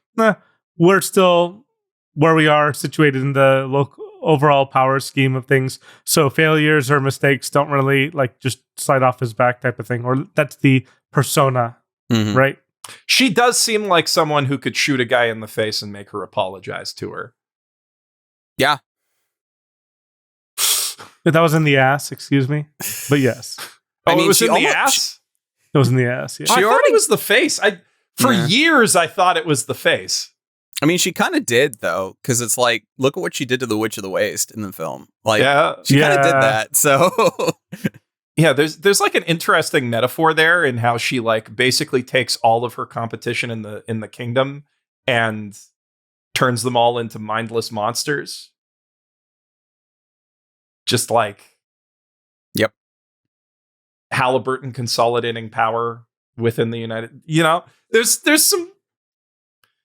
Speaker 1: we're still where we are situated in the overall power scheme of things. So failures or mistakes don't really like just slide off his back type of thing. Or that's the persona, right?
Speaker 2: She does seem like someone who could shoot a guy in the face and make her apologize to her.
Speaker 3: Yeah.
Speaker 1: That was in the ass, excuse me. But yes.
Speaker 2: I mean, it was in the ass?
Speaker 1: It was in the ass, yeah.
Speaker 2: I thought it was the face. For years, I thought it was the face.
Speaker 3: I mean, she kind of did, though, because it's like, look at what she did to the Witch of the Waste in the film. Like, she kind of did that, so...
Speaker 2: Yeah, there's like an interesting metaphor there in how she like basically takes all of her competition in the kingdom and turns them all into mindless monsters. Just like Halliburton consolidating power within the United. There's some.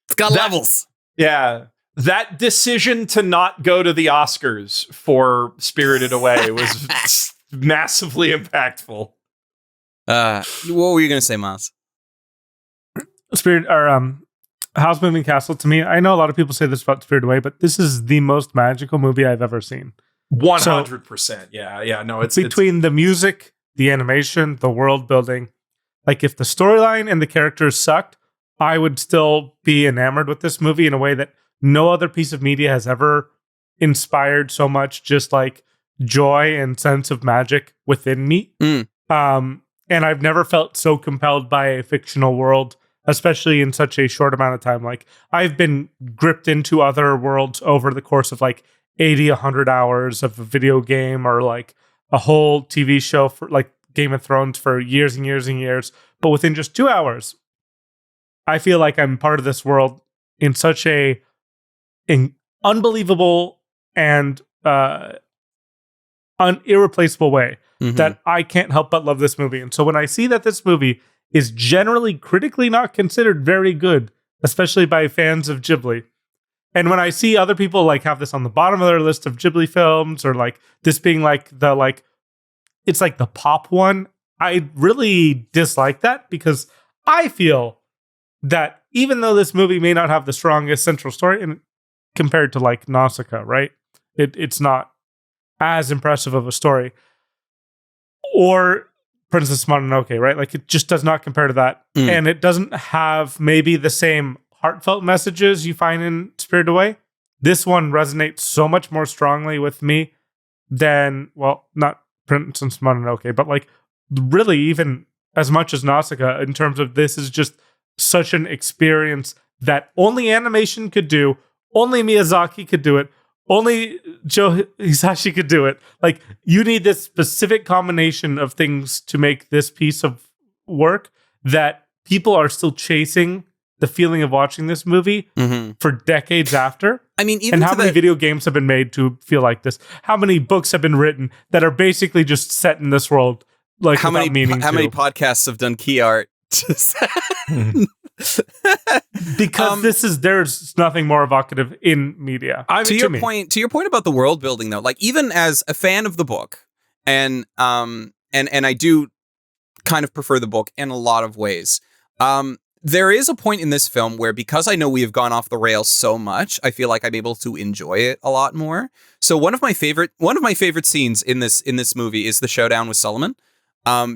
Speaker 3: It's got levels.
Speaker 2: Yeah, that decision to not go to the Oscars for Spirited Away was massively impactful.
Speaker 3: What were you going to say, Maz?
Speaker 1: Howl's Moving Castle, to me, I know a lot of people say this about Spirited Away, but this is the most magical movie I've ever seen.
Speaker 2: 100%. Yeah. No, it's
Speaker 1: between the music, the animation, the world building. Like, if the storyline and the characters sucked, I would still be enamored with this movie in a way that no other piece of media has ever inspired so much, just like joy and sense of magic within me. And I've never felt so compelled by a fictional world, especially in such a short amount of time. Like, I've been gripped into other worlds over the course of like 80, 100 hours of a video game or like a whole TV show for like Game of Thrones for years and years and years. But within just 2 hours, I feel like I'm part of this world in such an unbelievable and irreplaceable way that I can't help but love this movie. And so when I see that this movie is generally critically not considered very good, especially by fans of Ghibli, and when I see other people like have this on the bottom of their list of Ghibli films, or like this being like it's like the pop one, I really dislike that, because I feel that even though this movie may not have the strongest central story compared to like Nausicaa, right? It's not as impressive of a story. Or Princess Mononoke, right? Like, it just does not compare to that. And it doesn't have maybe the same heartfelt messages you find in Spirited Away. This one resonates so much more strongly with me than, well, not Princess Mononoke, but like really even as much as Nausicaa, in terms of this is just such an experience that only animation could do, only Miyazaki could do it, only Joe Hisaishi could do it. Like, you need this specific combination of things to make this piece of work that people are still chasing the feeling of watching this movie for decades after. I mean, even how many video games have been made to feel like this? How many books have been written that are basically just set in this world? Like,
Speaker 3: how many podcasts have done key art?
Speaker 1: Because there's nothing more evocative in media.
Speaker 3: To your point about the world building, though, like, even as a fan of the book, and I do kind of prefer the book in a lot of ways. There is a point in this film where, because I know we have gone off the rails so much, I feel like I'm able to enjoy it a lot more. So one of my favorite scenes in this movie is the showdown with Solomon.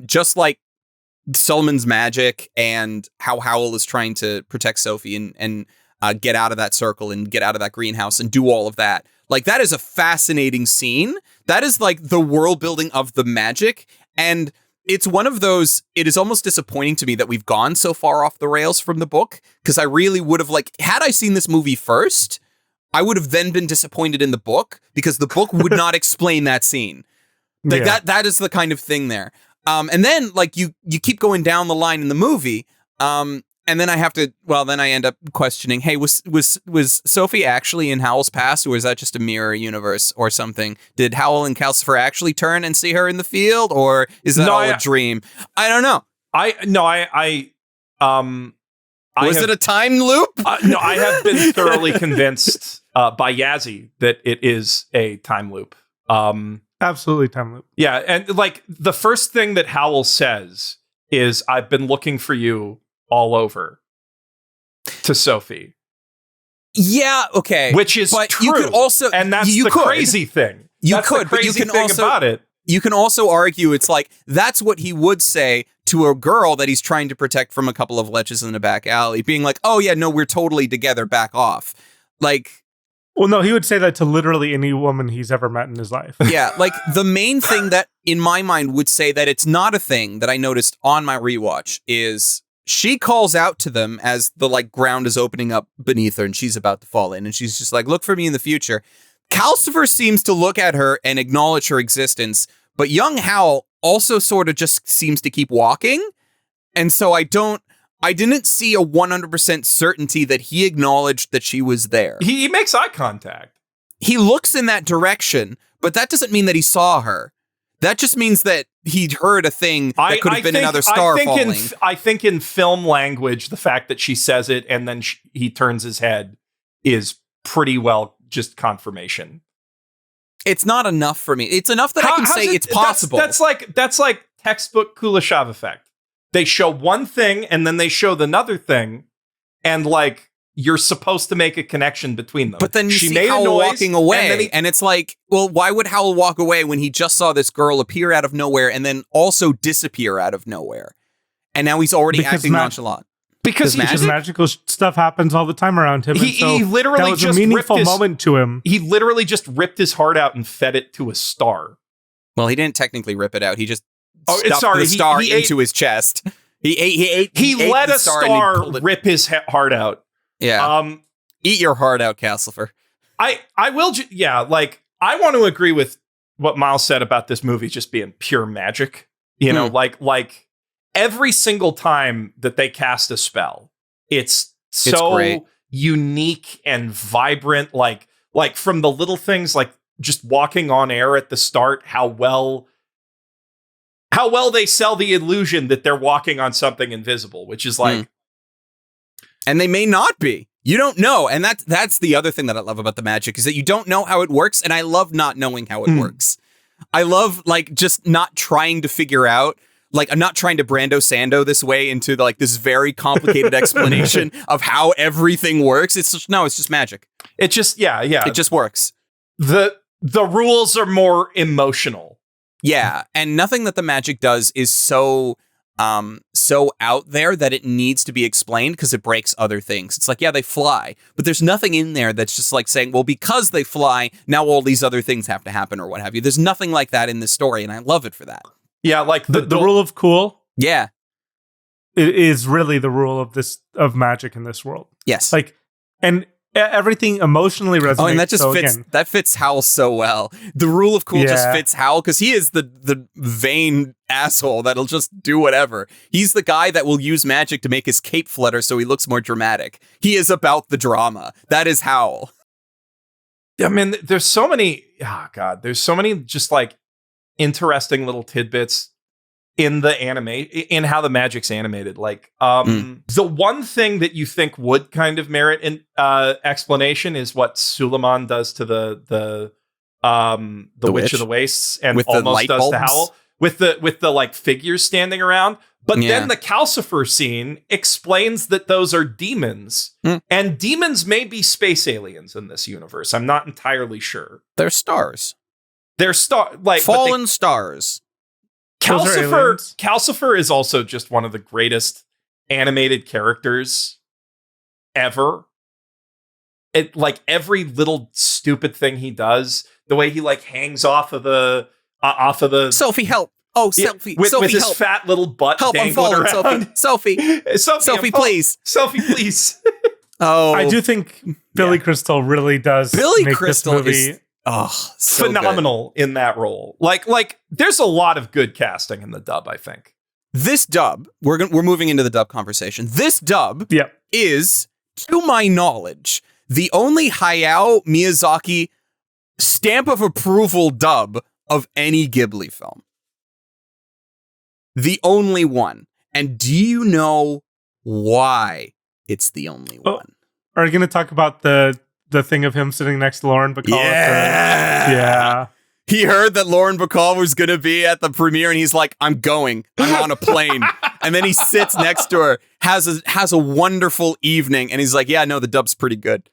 Speaker 3: Just like Solomon's magic and how Howl is trying to protect Sophie and get out of that circle and get out of that greenhouse and do all of that. Like, that is a fascinating scene. That is like the world building of the magic. And it's one of those, it is almost disappointing to me that we've gone so far off the rails from the book, because I really would have, like, had I seen this movie first, I would have then been disappointed in the book, because the book would not explain that scene. Like, that is the kind of thing there. And then, like, you keep going down the line in the movie, and then I end up questioning, hey, was Sophie actually in Howl's past, or was that just a mirror universe or something? Did Howl and Calcifer actually turn and see her in the field, or is that a dream? I don't know. Was it a time loop?
Speaker 2: No, I have been thoroughly convinced by Yazy that it is a time loop.
Speaker 1: Absolutely time loop.
Speaker 2: Yeah, and like the first thing that Howl says is, "I've been looking for you all over," to Sophie.
Speaker 3: Yeah, okay.
Speaker 2: Which is
Speaker 3: but
Speaker 2: true.
Speaker 3: You could also,
Speaker 2: and that's
Speaker 3: you
Speaker 2: the
Speaker 3: could.
Speaker 2: crazy thing.
Speaker 3: You
Speaker 2: that's
Speaker 3: could,
Speaker 2: the crazy
Speaker 3: but you can
Speaker 2: thing
Speaker 3: also,
Speaker 2: about it.
Speaker 3: You can also argue it's like, that's what he would say to a girl that he's trying to protect from a couple of leches in a back alley, being like, oh yeah, no, we're totally together, back off. Like...
Speaker 1: Well, no, he would say that to literally any woman he's ever met in his life.
Speaker 3: Yeah, like the main thing that in my mind would say that it's not a thing that I noticed on my rewatch is she calls out to them as the like ground is opening up beneath her and she's about to fall in. And she's just like, look for me in the future. Calcifer seems to look at her and acknowledge her existence, but young Howl also sort of just seems to keep walking. And so I didn't see a 100% certainty that he acknowledged that she was there.
Speaker 2: He makes eye contact.
Speaker 3: He looks in that direction, but that doesn't mean that he saw her. That just means that he'd heard a thing that could have been another star falling.
Speaker 2: I think in film language, the fact that she says it and then he turns his head is pretty well just confirmation.
Speaker 3: It's not enough for me. It's enough that I can say it's possible.
Speaker 2: That's like textbook Kuleshov effect. They show one thing and then they show another thing, and like you're supposed to make a connection between them.
Speaker 3: But then you see Howl walking away, and it's like, well, why would Howl walk away when he just saw this girl appear out of nowhere and then also disappear out of nowhere? And now he's already acting nonchalant.
Speaker 1: Because magical stuff happens all the time around him.
Speaker 2: He literally
Speaker 1: that was
Speaker 2: just
Speaker 1: a meaningful
Speaker 2: ripped
Speaker 1: moment to him.
Speaker 2: He literally just ripped his heart out and fed it to a star.
Speaker 3: Well, he didn't technically rip it out. He just stuffed the
Speaker 2: he
Speaker 3: star
Speaker 2: ate,
Speaker 3: into his chest.
Speaker 2: He let a star rip his heart out.
Speaker 3: Yeah. Eat your heart out, Castlefer.
Speaker 2: I will. I want to agree with what Miles said about this movie just being pure magic. You know, like every single time that they cast a spell, it's so unique and vibrant. Like from the little things, like just walking on air at the start, how well they sell the illusion that they're walking on something invisible, which is like,
Speaker 3: and they may not be. You don't know, and that's the other thing that I love about the magic is that you don't know how it works, and I love not knowing how it works. I love like just not trying to figure out. Like, I'm not trying to Brando Sando this way into like this very complicated explanation of how everything works. It's just magic.
Speaker 2: It just
Speaker 3: It just works.
Speaker 2: The rules are more emotional.
Speaker 3: Yeah, and nothing that the magic does is so out there that it needs to be explained because it breaks other things. It's like, yeah, they fly, but there's nothing in there that's just like saying, well, because they fly, now all these other things have to happen or what have you. There's nothing like that in this story, and I love it for that.
Speaker 2: Yeah, like
Speaker 1: the rule of cool.
Speaker 3: Yeah,
Speaker 1: it is really the rule of magic in this world.
Speaker 3: Yes,
Speaker 1: like, and everything emotionally resonates. Oh,
Speaker 3: and that just fits. Again, that fits Howl so well. The rule of cool just fits Howl because he is the vain asshole that'll just do whatever. He's the guy that will use magic to make his cape flutter so he looks more dramatic. He is about the drama. That is Howl.
Speaker 2: I mean, there's so many. Oh God, there's so many just like interesting little tidbits in the anime, in how the magic's animated. Like, the one thing that you think would kind of merit an explanation is what Suleiman does to the Witch of the Wastes, and
Speaker 3: with
Speaker 2: almost does to Howl with the like figures standing around. But then the Calcifer scene explains that those are demons, and demons may be space aliens in this universe. I'm not entirely sure.
Speaker 3: They're stars.
Speaker 2: They're
Speaker 3: fallen stars.
Speaker 2: Calcifer is also just one of the greatest animated characters ever. It like every little stupid thing he does, the way he like hangs off of the
Speaker 3: Sophie, help! Oh, Sophie,
Speaker 2: with
Speaker 3: Sophie,
Speaker 2: his
Speaker 3: help.
Speaker 2: Fat little butt.
Speaker 3: Help! I'm falling,
Speaker 2: around.
Speaker 3: Sophie, please,
Speaker 2: Sophie, please.
Speaker 3: Oh,
Speaker 1: I do think Billy Crystal really does.
Speaker 3: Billy
Speaker 1: make
Speaker 3: Crystal
Speaker 1: this movie
Speaker 3: so
Speaker 2: phenomenal in that role. Like there's a lot of good casting in the dub, I think.
Speaker 3: This dub, we're moving into the dub conversation. This dub is, to my knowledge, the only Hayao Miyazaki stamp of approval dub of any Ghibli film. The only one. And do you know why it's the only one?
Speaker 1: Are you going to talk about the thing of him sitting next to Lauren Bacall?
Speaker 3: Yeah. He heard that Lauren Bacall was going to be at the premiere, and he's like, I'm going. I'm on a plane. And then he sits next to her, has a wonderful evening, and he's like, yeah, no, the dub's pretty good.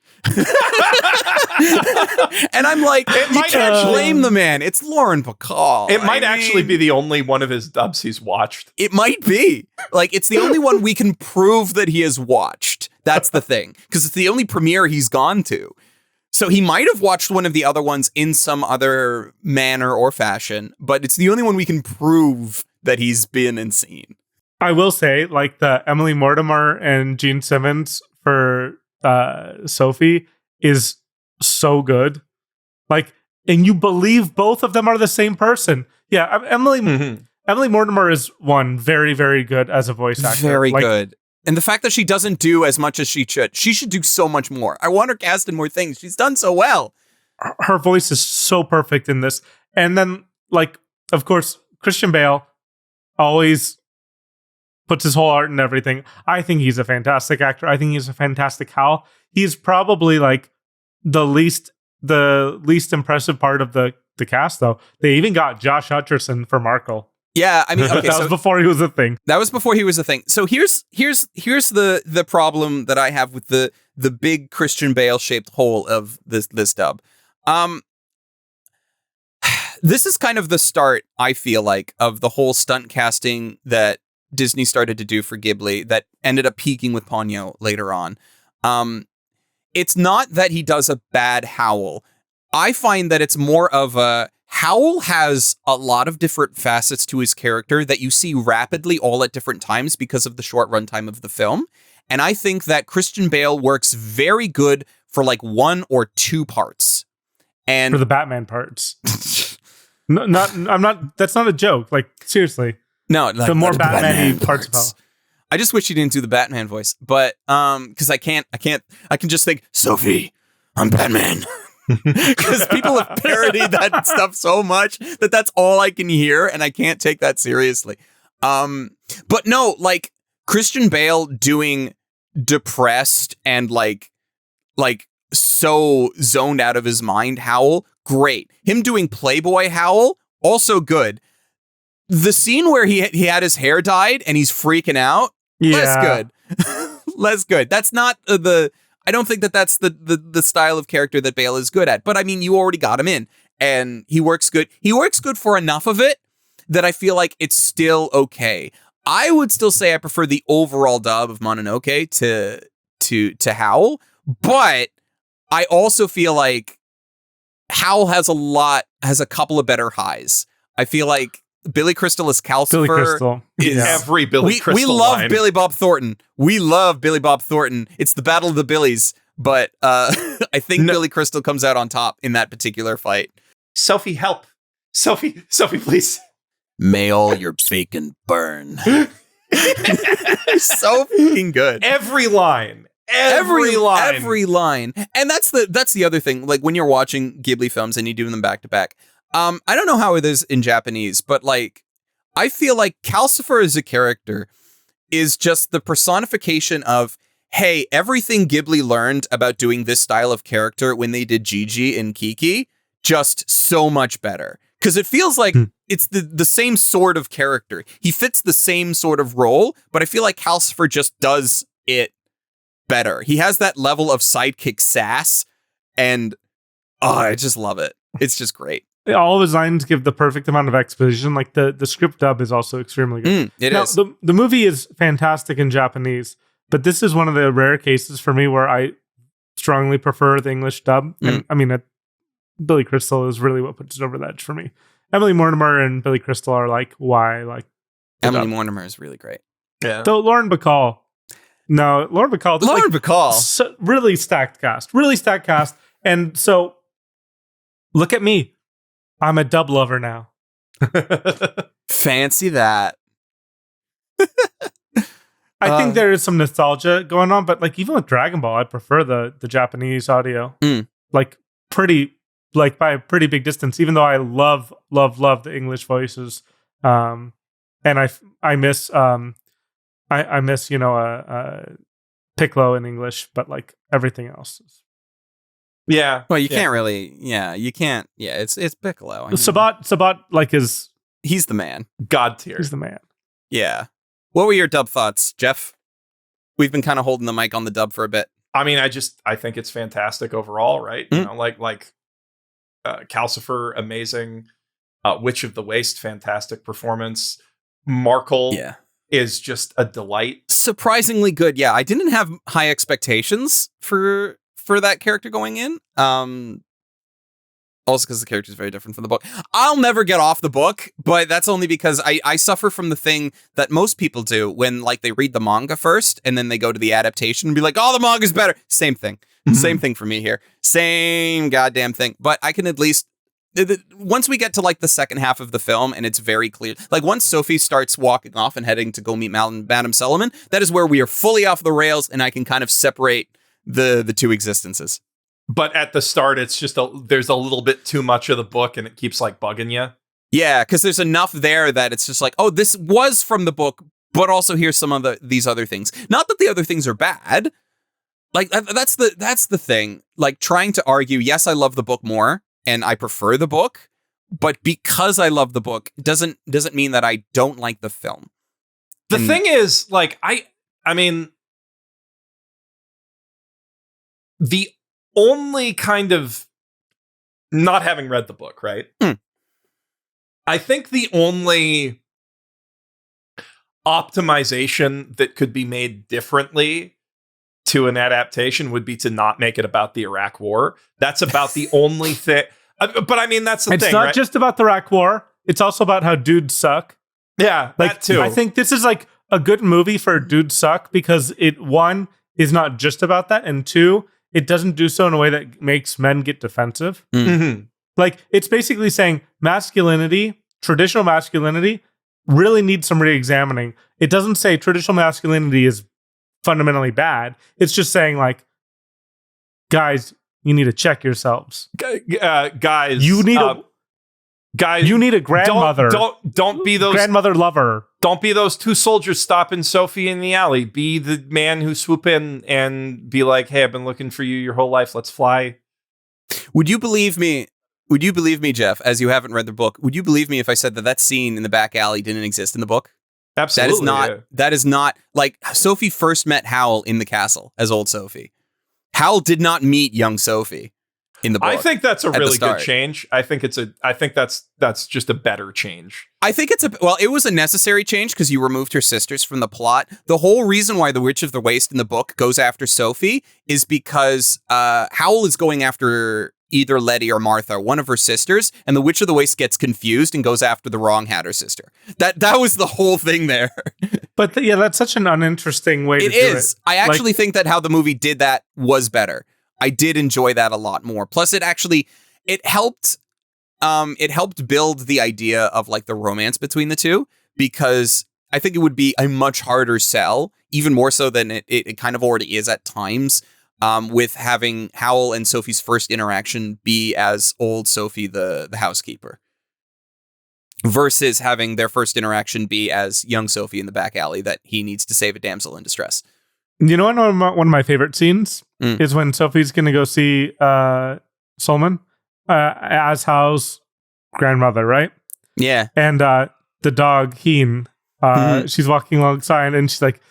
Speaker 3: And I'm like, you can't blame the man. It's Lauren Bacall.
Speaker 2: It might actually be the only one of his dubs he's watched.
Speaker 3: It might be. Like, it's the only one we can prove that he has watched. That's the thing. Because it's the only premiere he's gone to. So he might have watched one of the other ones in some other manner or fashion, but it's the only one we can prove that he's been and seen.
Speaker 1: I will say, like, the Emily Mortimer and Gene Simmons for Sophie is so good. Like, and you believe both of them are the same person. Yeah, Emily Mortimer is one very, very good as a voice actor.
Speaker 3: Very good. And the fact that she doesn't do as much as she should do so much more. I want her cast in more things. She's done so well.
Speaker 1: Her voice is so perfect in this. And then, like, of course, Christian Bale always puts his whole art in everything. I think he's a fantastic actor. I think he's a fantastic Howl. He's probably like the least impressive part of the cast, though. They even got Josh Hutcherson for Markle.
Speaker 3: Yeah, I mean, okay,
Speaker 1: that was before he was a thing.
Speaker 3: That was before he was a thing. So here's the problem that I have with the big Christian Bale shaped hole of this dub. This is kind of the start, I feel like, of the whole stunt casting that Disney started to do for Ghibli that ended up peaking with Ponyo later on. It's not that he does a bad Howl. I find that it's more of a Howl has a lot of different facets to his character that you see rapidly all at different times because of the short runtime of the film. And I think that Christian Bale works very good for like one or two parts. And
Speaker 1: for the Batman parts. That's not a joke. Like, seriously.
Speaker 3: No, like,
Speaker 1: the more Batman-y parts of Howl.
Speaker 3: I just wish he didn't do the Batman voice, but because I can just think, Sophie, I'm Batman. Because people have parodied that stuff so much that that's all I can hear, and I can't take that seriously. But no, like Christian Bale doing depressed and like so zoned out of his mind Howl, great. Him doing Playboy Howl, also good. The scene where he had his hair dyed and he's freaking out, less good. Less good. That's not I don't think that's the style of character that Bale is good at. But I mean, you already got him in, and he works good. He works good for enough of it that I feel like it's still okay. I would still say I prefer the overall dub of Mononoke to Howl, but I also feel like Howl has a couple of better highs. I feel like Billy Crystal is Calcifer.
Speaker 1: Billy Crystal.
Speaker 2: Every Billy Crystal
Speaker 3: We love
Speaker 2: line.
Speaker 3: Billy Bob Thornton. We love Billy Bob Thornton. It's the battle of the Billies, but I think Billy Crystal comes out on top in that particular fight.
Speaker 2: Sophie, help. Sophie, please.
Speaker 4: May all your bacon burn.
Speaker 3: So fucking good.
Speaker 2: Every line. Every line.
Speaker 3: And that's the other thing. Like when you're watching Ghibli films and you do them back to back. I don't know how it is in Japanese, but like I feel like Calcifer as a character is just the personification of, hey, everything Ghibli learned about doing this style of character when they did Gigi and Kiki, just so much better. Because it feels like it's the same sort of character. He fits the same sort of role, but I feel like Calcifer just does it better. He has that level of sidekick sass, and I just love it. It's just great.
Speaker 1: All of his lines give the perfect amount of exposition. Like the script dub is also extremely good.
Speaker 3: It is.
Speaker 1: The movie is fantastic in Japanese, but this is one of the rare cases for me where I strongly prefer the English dub. And I mean, Billy Crystal is really what puts it over the edge for me. Emily Mortimer and Billy Crystal are like why like
Speaker 3: Emily Mortimer is really great.
Speaker 2: Yeah.
Speaker 1: Though Lauren Bacall.
Speaker 3: Bacall.
Speaker 1: Really stacked cast. And so look at me. I'm a dub lover now.
Speaker 3: Fancy that.
Speaker 1: I think there is some nostalgia going on, but like even with Dragon Ball, I prefer the Japanese audio. Like by a pretty big distance, even though I love the English voices. And I miss Piccolo in English, but like everything else is.
Speaker 2: Yeah.
Speaker 3: Well, you can't really. Yeah, you can't. Yeah, it's Piccolo. I mean,
Speaker 1: Sabat like is
Speaker 3: he's the man.
Speaker 2: God tier.
Speaker 1: He's the man.
Speaker 3: Yeah. What were your dub thoughts, Geoff? We've been kind of holding the mic on the dub for a bit.
Speaker 2: I mean, I think it's fantastic overall, right? You know, like Calcifer, amazing. Witch of the Waste, fantastic performance. Markle is just a delight.
Speaker 3: Surprisingly good. Yeah, I didn't have high expectations for that character going in. Also because the character is very different from the book. I'll never get off the book, but that's only because I suffer from the thing that most people do when like they read the manga first and then they go to the adaptation and be like, oh, the manga's better. Same thing. Same thing for me here. Same goddamn thing. But I can at least, once we get to like the second half of the film and it's very clear, like once Sophie starts walking off and heading to go meet Madame Solomon, that is where we are fully off the rails and I can kind of separate the two existences.
Speaker 2: But at the start, it's just there's a little bit too much of the book and it keeps like bugging you.
Speaker 3: Yeah, because there's enough there that it's just like, oh, this was from the book, but also here's some of these other things. Not that the other things are bad. Like that's the thing. Like trying to argue, yes, I love the book more and I prefer the book, but because I love the book doesn't mean that I don't like the film.
Speaker 2: The thing is, like, I mean, the only kind of, not having read the book, right? I think the only optimization that could be made differently to an adaptation would be to not make it about the Iraq War. That's about the only thing. But I mean, that's the thing.
Speaker 1: It's not
Speaker 2: right?
Speaker 1: just about the Iraq War. It's also about how dudes suck.
Speaker 2: Yeah,
Speaker 1: like,
Speaker 2: that too.
Speaker 1: I think this is like a good movie for dudes suck because it, one, is not just about that, and two, it doesn't do so in a way that makes men get defensive.
Speaker 2: Mm-hmm.
Speaker 1: Like, it's basically saying masculinity, traditional masculinity, really needs some re-examining. It doesn't say traditional masculinity is fundamentally bad. It's just saying, like, guys, you need to check yourselves.
Speaker 2: Guys,
Speaker 1: you need you need a grandmother.
Speaker 2: Don't be those
Speaker 1: grandmother lover.
Speaker 2: Don't be those two soldiers stopping Sophie in the alley. Be the man who swoop in and be like, "Hey, I've been looking for you your whole life. Let's fly."
Speaker 3: Would you believe me? Would you believe me, Geoff? As you haven't read the book, would you believe me if I said that scene in the back alley didn't exist in the book?
Speaker 2: Absolutely.
Speaker 3: That is not like Sophie first met Howl in the castle as old Sophie. Howl did not meet young Sophie in the book.
Speaker 2: I think that's a really good change. I think that's just a better change.
Speaker 3: I think it was a necessary change because you removed her sisters from the plot. The whole reason why the Witch of the Waste in the book goes after Sophie is because Howl is going after either Letty or Martha, one of her sisters, and the Witch of the Waste gets confused and goes after the wrong Hatter sister. That was the whole thing there.
Speaker 1: But yeah, that's such an uninteresting way to do it.
Speaker 3: It is. I actually think that how the movie did that was better. I did enjoy that a lot more. Plus, it helped build the idea of like the romance between the two, because I think it would be a much harder sell, even more so than it kind of already is at times, with having Howl and Sophie's first interaction be as old Sophie, the housekeeper, versus having their first interaction be as young Sophie in the back alley that he needs to save a damsel in distress.
Speaker 1: You know, one of my favorite scenes is when Sophie's going to go see Solomon as Howl's grandmother, right?
Speaker 3: Yeah.
Speaker 1: And the dog, Heen, she's walking alongside and she's like,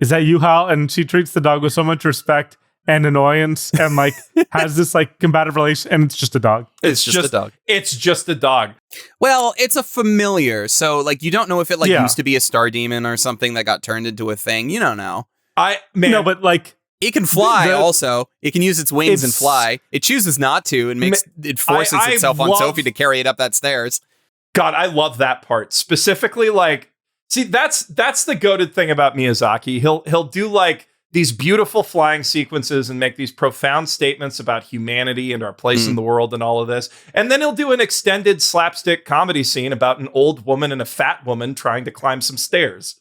Speaker 1: "Is that you, Howl?" And she treats the dog with so much respect and annoyance and like has this like combative relation, and it's just a dog.
Speaker 3: It's just a dog.
Speaker 2: It's just a dog.
Speaker 3: Well, it's a familiar, so like you don't know if it used to be a star demon or something that got turned into a thing. You don't know.
Speaker 1: No, but like
Speaker 3: it can fly. Also, it can use its wings and fly. It chooses not to, and it forces itself on Sophie to carry it up that stairs.
Speaker 2: God, I love that part specifically. Like, see, that's the goated thing about Miyazaki. He'll do like these beautiful flying sequences and make these profound statements about humanity and our place in the world and all of this. And then he'll do an extended slapstick comedy scene about an old woman and a fat woman trying to climb some stairs.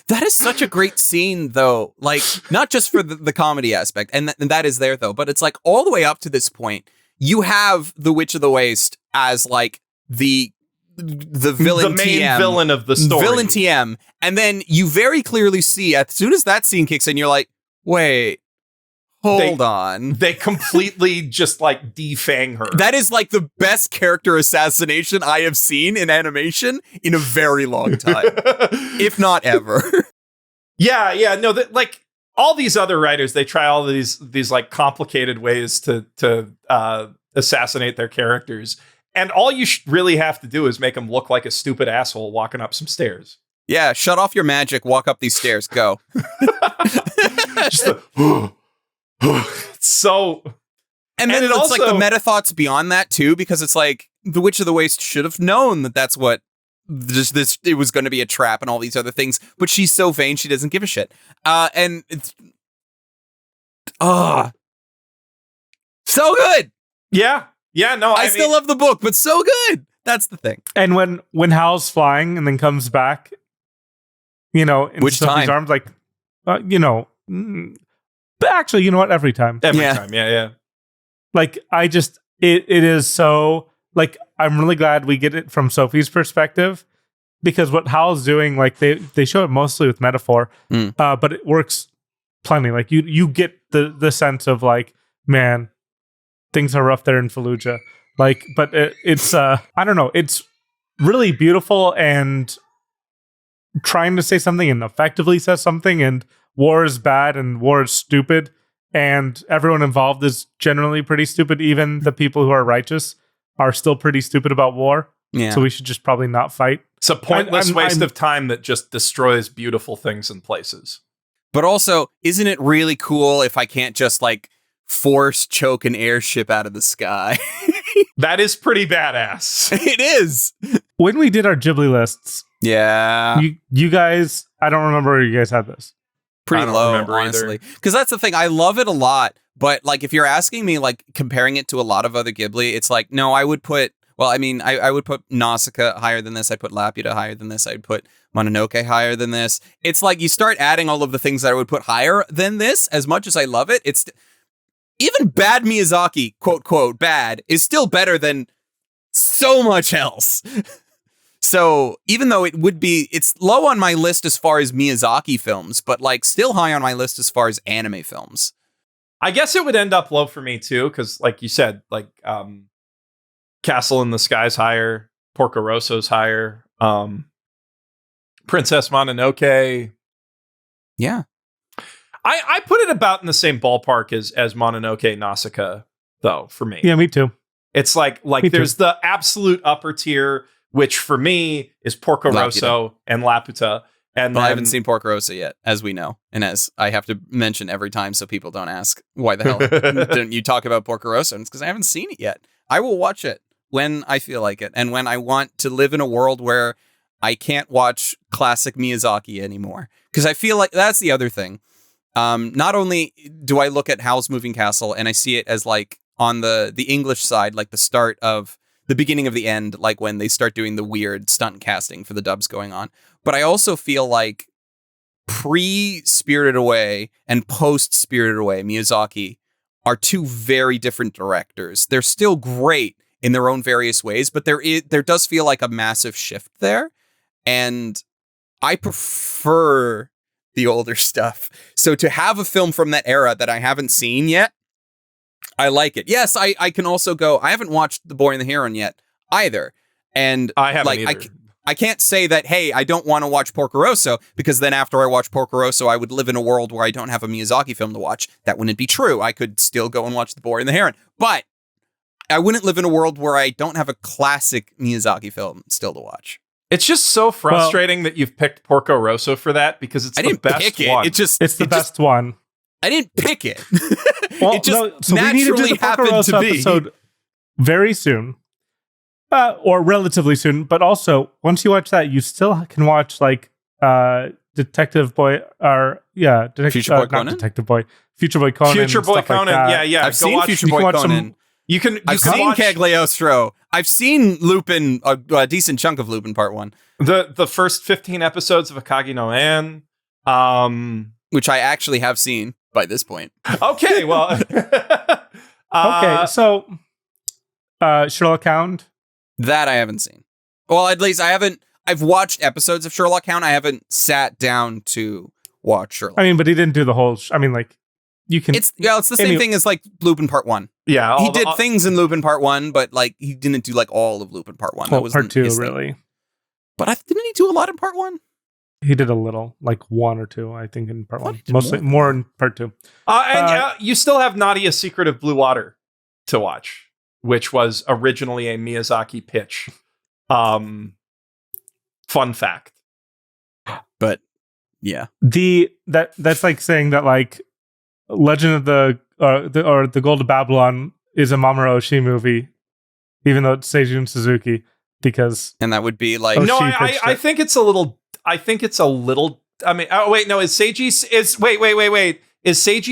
Speaker 3: That is such a great scene, though. Like, not just for the comedy aspect, and that is there, though, but it's like all the way up to this point, you have the Witch of the Waste as like the villain,
Speaker 2: the main
Speaker 3: TM,
Speaker 2: villain of the story.
Speaker 3: Villain TM. And then you very clearly see, as soon as that scene kicks in, you're like, wait, Hold on.
Speaker 2: They completely just like defang her.
Speaker 3: That is like the best character assassination I have seen in animation in a very long time, if not ever.
Speaker 2: Yeah. No, like all these other writers, they try all these like complicated ways to assassinate their characters, and all you really have to do is make them look like a stupid asshole walking up some stairs.
Speaker 3: Yeah, shut off your magic. Walk up these stairs. Go.
Speaker 2: Just it's so.
Speaker 3: And then
Speaker 2: it
Speaker 3: it's
Speaker 2: also,
Speaker 3: like the meta thoughts beyond that too, because it's like the Witch of the Waste should have known that that's what this it was going to be a trap and all these other things. But she's so vain, she doesn't give a shit. And it's so good.
Speaker 2: Yeah. No,
Speaker 3: I still love the book, but so good. That's the thing.
Speaker 1: And when Howl's flying and then comes back, in
Speaker 3: Which
Speaker 1: Sophie's
Speaker 3: time?
Speaker 1: arms, like, but actually, you know what? Every time.
Speaker 2: Every time. Yeah.
Speaker 1: Like, it is so, like, I'm really glad we get it from Sophie's perspective, because what Howl's doing, like, they show it mostly with metaphor, but it works plenty. Like, you get the sense of, like, man, things are rough there in Fallujah. Like, but it's, I don't know, it's really beautiful and trying to say something and effectively says something, and war is bad and war is stupid, and everyone involved is generally pretty stupid. Even the people who are righteous are still pretty stupid about war.
Speaker 3: Yeah.
Speaker 1: So we should just probably not fight.
Speaker 2: It's a pointless waste of time that just destroys beautiful things and places.
Speaker 3: But also, isn't it really cool if I can't just like force choke an airship out of the sky?
Speaker 2: That is pretty badass.
Speaker 3: It is.
Speaker 1: When we did our Ghibli lists,
Speaker 3: Yeah.
Speaker 1: you guys, I don't remember you guys had this.
Speaker 3: Pretty
Speaker 2: I don't
Speaker 3: low,
Speaker 2: remember
Speaker 3: honestly. Because that's the thing. I love it a lot. But like, if you're asking me, like, comparing it to a lot of other Ghibli, it's like, no, I would put, well, I mean, I would put Nausicaa higher than this. I'd put Laputa higher than this. I'd put Mononoke higher than this. It's like you start adding all of the things that I would put higher than this. As much as I love it, it's even bad Miyazaki, quote, quote, bad, is still better than so much else. So even though it's low on my list as far as Miyazaki films, but like still high on my list as far as anime films.
Speaker 2: I guess it would end up low for me too, because like you said, like Castle in the Sky's higher, Porco Rosso's higher, Princess Mononoke.
Speaker 3: Yeah.
Speaker 2: I put it about in the same ballpark as Mononoke Nausicaa, though, for me.
Speaker 1: Yeah, me too.
Speaker 2: It's like there's the absolute upper tier, which for me is Porco Rosso and Laputa. And
Speaker 3: I haven't seen Porco Rosso yet, as we know. And as I have to mention every time so people don't ask, why the hell didn't you talk about Porco Rosso? And it's because I haven't seen it yet. I will watch it when I feel like it. And when I want to live in a world where I can't watch classic Miyazaki anymore. Because I feel like that's the other thing. Not only do I look at Howl's Moving Castle and I see it as like on the English side, like the start of the beginning of the end, like when they start doing the weird stunt casting for the dubs going on. But I also feel like pre-Spirited Away and post-Spirited Away, Miyazaki are two very different directors. They're still great in their own various ways, but there does feel like a massive shift there. And I prefer the older stuff. So to have a film from that era that I haven't seen yet, I like it. Yes, I can also go, I haven't watched The Boy and the Heron yet either. And
Speaker 2: I haven't either.
Speaker 3: I can't say that, hey, I don't want to watch Porco Rosso, because then after I watch Porco Rosso, I would live in a world where I don't have a Miyazaki film to watch. That wouldn't be true. I could still go and watch The Boy and the Heron. But I wouldn't live in a world where I don't have a classic Miyazaki film still to watch.
Speaker 2: It's just so frustrating that you've picked Porco Rosso for that, because it's the best one.
Speaker 1: It's the best one.
Speaker 3: I didn't pick it.
Speaker 1: Well,
Speaker 3: it just
Speaker 1: so we need to do the Porco
Speaker 3: happened
Speaker 1: Rosso
Speaker 3: to be.
Speaker 1: episode very soon, or relatively soon. But also, once you watch that, you still can watch like Detective Boy, or
Speaker 3: Future Boy Conan?
Speaker 1: Detective Boy, Future Boy Conan,
Speaker 2: Future Boy Conan.
Speaker 1: Like
Speaker 2: yeah.
Speaker 3: I've seen Future Boy Conan.
Speaker 2: I've
Speaker 3: seen Cagliostro. I've seen Lupin, a decent chunk of Lupin Part 1.
Speaker 2: The first 15 episodes of Akagi no An.
Speaker 3: Which I actually have seen by this point.
Speaker 2: Okay, well.
Speaker 1: Okay, so Sherlock Hound.
Speaker 3: That I haven't seen. Well, at least I've watched episodes of Sherlock Hound. I haven't sat down to watch Sherlock.
Speaker 1: I mean, but he didn't do the whole. you can.
Speaker 3: It's the same thing as like Lupin Part 1.
Speaker 2: Yeah,
Speaker 3: He did things in Lupin Part 1, but like he didn't do like all of Lupin Part 1.
Speaker 1: Well,
Speaker 3: That was
Speaker 1: Part 2,
Speaker 3: his
Speaker 1: really.
Speaker 3: thing. But didn't he do a lot in Part 1?
Speaker 1: He did a little, like 1 or 2, I think, in Part 1.
Speaker 3: He did
Speaker 1: Mostly more in Part 2.
Speaker 2: You still have Nadia Secret of Blue Water to watch, which was originally a Miyazaki pitch. Fun fact.
Speaker 3: But yeah.
Speaker 1: That's like saying that like Legend of the Gold of Babylon is a Mamoru Oshii movie, even though it's Seijun Suzuki,
Speaker 3: and that would be like
Speaker 2: I think it's a little. I mean, oh wait, no, is Seiji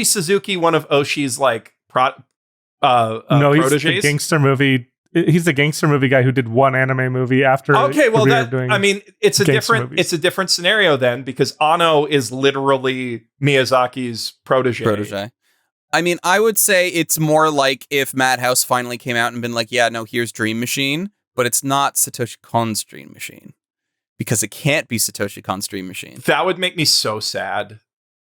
Speaker 2: Suzuki one of Oshii's like
Speaker 1: no, he's
Speaker 2: proteges?
Speaker 1: the gangster movie. He's the gangster movie guy who did one anime movie after.
Speaker 2: Okay, well, it's a different
Speaker 1: movies.
Speaker 2: scenario then, because Anno is literally Miyazaki's protege.
Speaker 3: I mean, I would say it's more like if Madhouse finally came out and been like, yeah, no, here's Dream Machine, but it's not Satoshi Kon's Dream Machine. Because it can't be Satoshi Kon's Dream Machine.
Speaker 2: That would make me so sad.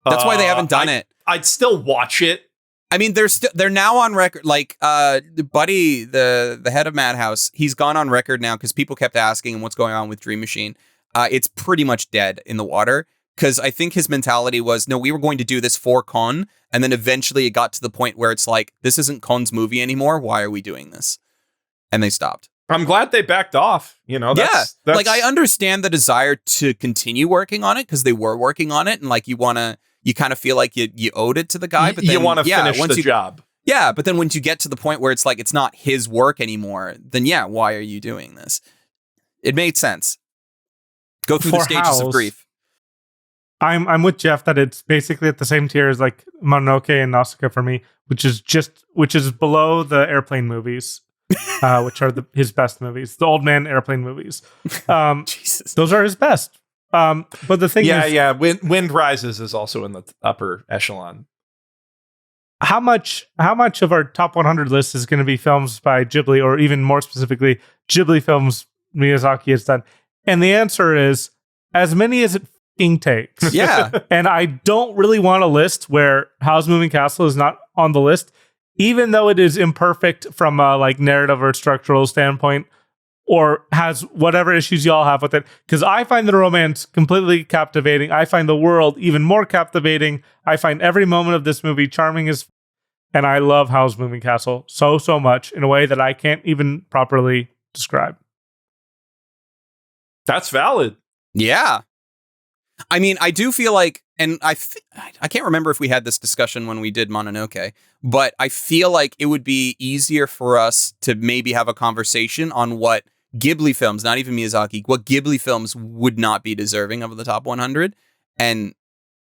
Speaker 3: That's why they haven't done it.
Speaker 2: I'd still watch it.
Speaker 3: I mean, they're now on record. Like, Buddy, the head of Madhouse, he's gone on record now because people kept asking him what's going on with Dream Machine. It's pretty much dead in the water. Because I think his mentality was, no, we were going to do this for Kon, and then eventually it got to the point where it's like, this isn't Kon's movie anymore. Why are we doing this? And they stopped.
Speaker 2: I'm glad they backed off. You know, that's
Speaker 3: like I understand the desire to continue working on it because they were working on it, and like you kind of feel like you owed it to the guy, but then,
Speaker 2: you want to finish the job.
Speaker 3: Yeah, but then once you get to the point where it's like it's not his work anymore, then why are you doing this? It made sense. Go through the stages of grief.
Speaker 1: I'm with Geoff that it's basically at the same tier as like Mononoke and Nausicaa for me, which is below the airplane movies. Which are his best movies, the Old Man Airplane movies.
Speaker 3: Jesus,
Speaker 1: those are his best. But the thing is,
Speaker 2: Wind Rises is also in the upper echelon.
Speaker 1: How much of our top 100 list is going to be films by Ghibli, or even more specifically, Ghibli films Miyazaki has done? And the answer is as many as it f***ing takes.
Speaker 3: Yeah,
Speaker 1: and I don't really want a list where Howl's Moving Castle is not on the list. Even though it is imperfect from a like narrative or structural standpoint, or has whatever issues y'all have with it, because I find the romance completely captivating. I find the world even more captivating. I find every moment of this movie charming and I love Howl's Moving Castle so much in a way that I can't even properly describe.
Speaker 2: That's valid.
Speaker 3: Yeah. I mean, I do feel like, and I can't remember if we had this discussion when we did Mononoke, but I feel like it would be easier for us to maybe have a conversation on what Ghibli films, not even Miyazaki, what Ghibli films would not be deserving of the top 100. And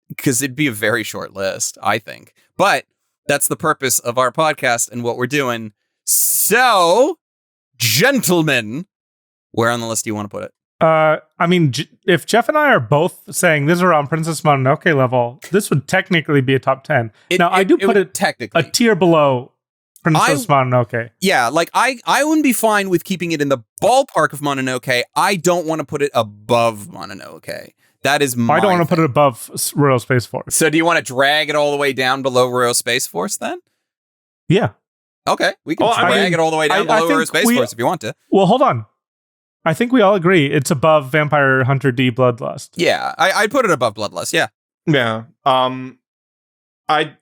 Speaker 3: because it'd be a very short list, I think. But that's the purpose of our podcast and what we're doing. So, gentlemen, where on the list do you want to put it?
Speaker 1: I mean, if Geoff and I are both saying this is around Princess Mononoke level, this would technically be a top 10. I do put it technically a tier below Princess Mononoke.
Speaker 3: Yeah, like I wouldn't be fine with keeping it in the ballpark of Mononoke. I don't want to put it above Mononoke. That is my
Speaker 1: I don't want to put it above Royal Space Force.
Speaker 3: So do you want to drag it all the way down below Royal Space Force then?
Speaker 1: Yeah.
Speaker 3: Okay, we can drag it all the way down below Royal Space Force if you want to.
Speaker 1: Well, hold on. I think we all agree it's above Vampire Hunter D Bloodlust.
Speaker 3: Yeah, I'd put it above Bloodlust. Yeah.
Speaker 2: Yeah. I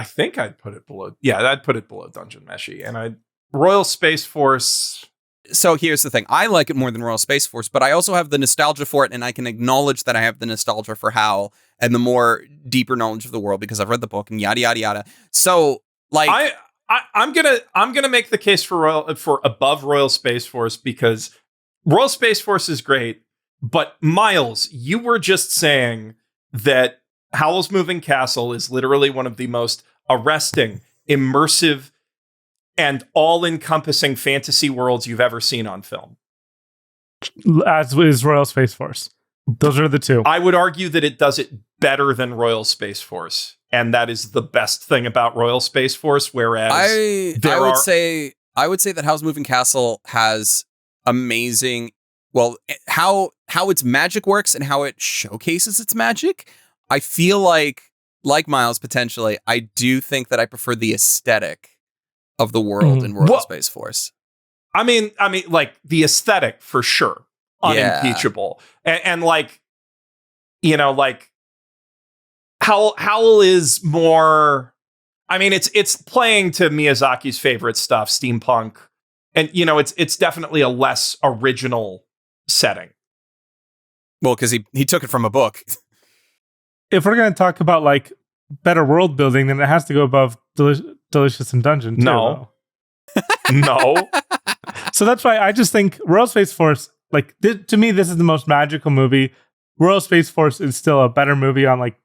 Speaker 2: think I'd put it below. Yeah, I'd put it below Dungeon Meshi, and Royal Space Force.
Speaker 3: So here's the thing: I like it more than Royal Space Force, but I also have the nostalgia for it, and I can acknowledge that I have the nostalgia for Howl and the more deeper knowledge of the world because I've read the book and yada yada yada. So like.
Speaker 2: I'm gonna make the case for above Royal Space Force because Royal Space Force is great, but Miles, you were just saying that Howl's Moving Castle is literally one of the most arresting, immersive, and all-encompassing fantasy worlds you've ever seen on film.
Speaker 1: As is Royal Space Force. Those are the two.
Speaker 2: I would argue that it does it better than Royal Space Force. And that is the best thing about Royal Space Force, whereas
Speaker 3: I would say that Howl's Moving Castle has amazing, well, how its magic works and how it showcases its magic. I feel like like Miles, potentially, I do think that I prefer the aesthetic of the world in Royal Space Force.
Speaker 2: I mean, like the aesthetic for sure, unimpeachable, and like, you know, like Howl is more. I mean, it's playing to Miyazaki's favorite stuff, steampunk, and you know, it's definitely a less original setting.
Speaker 3: Well, because he took it from a book.
Speaker 1: If we're going to talk about like better world building, then it has to go above Delicious in Dungeon. Too,
Speaker 2: no. No.
Speaker 1: So that's why I just think Royal Space Force, like to me, this is the most magical movie. Royal Space Force is still a better movie on like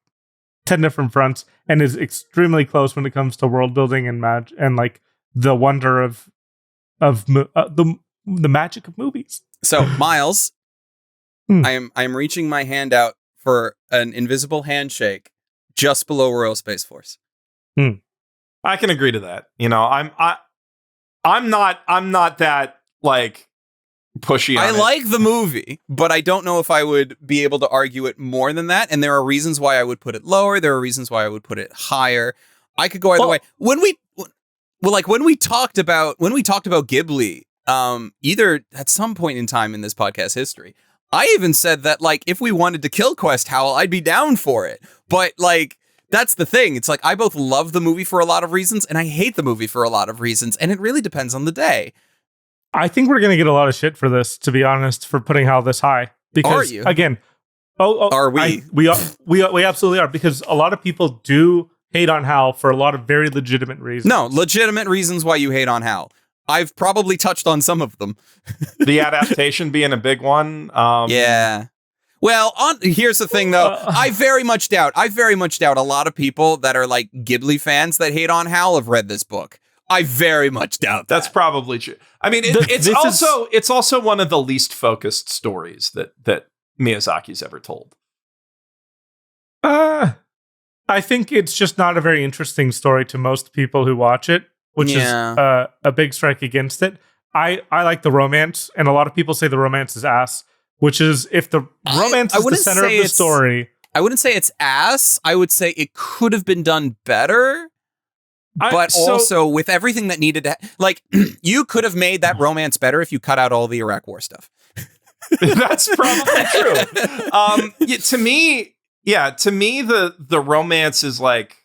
Speaker 1: 10 different fronts and is extremely close when it comes to world building and and like the wonder of the magic of movies.
Speaker 3: So Miles, I am reaching my hand out for an invisible handshake just below Royal Space Force.
Speaker 2: I can agree to that. You know, I'm not that like pushy on
Speaker 3: I like the movie, but I don't know if I would be able to argue it more than that. And there are reasons why I would put it lower. There are reasons why I would put it higher. I could go either way. When we talked about Ghibli, either at some point in time in this podcast history, I even said that like if we wanted to kill Quest Howl, I'd be down for it. But like that's the thing. It's like I both love the movie for a lot of reasons and I hate the movie for a lot of reasons, and it really depends on the day.
Speaker 1: I think we're going to get a lot of shit for this, to be honest, for putting Howl this high. Because
Speaker 3: are you?
Speaker 1: Again,
Speaker 3: are we?
Speaker 1: We absolutely are, because a lot of people do hate on Howl for a lot of very legitimate reasons.
Speaker 3: No, legitimate reasons why you hate on Howl. I've probably touched on some of them.
Speaker 2: The adaptation being a big one.
Speaker 3: Yeah. Well, here's the thing, though. I very much doubt a lot of people that are like Ghibli fans that hate on Howl have read this book. I very much doubt that.
Speaker 2: That's probably true. I mean, it's also one of the least focused stories that Miyazaki's ever told.
Speaker 1: I think it's just not a very interesting story to most people who watch it, which is a big strike against it. I like the romance, and a lot of people say the romance is ass, which is if the romance is the center of the story.
Speaker 3: I wouldn't say it's ass. I would say it could have been done better. But also with everything that needed to, like, you could have made that romance better if you cut out all the Iraq War stuff.
Speaker 2: That's probably true. To me, the romance is like,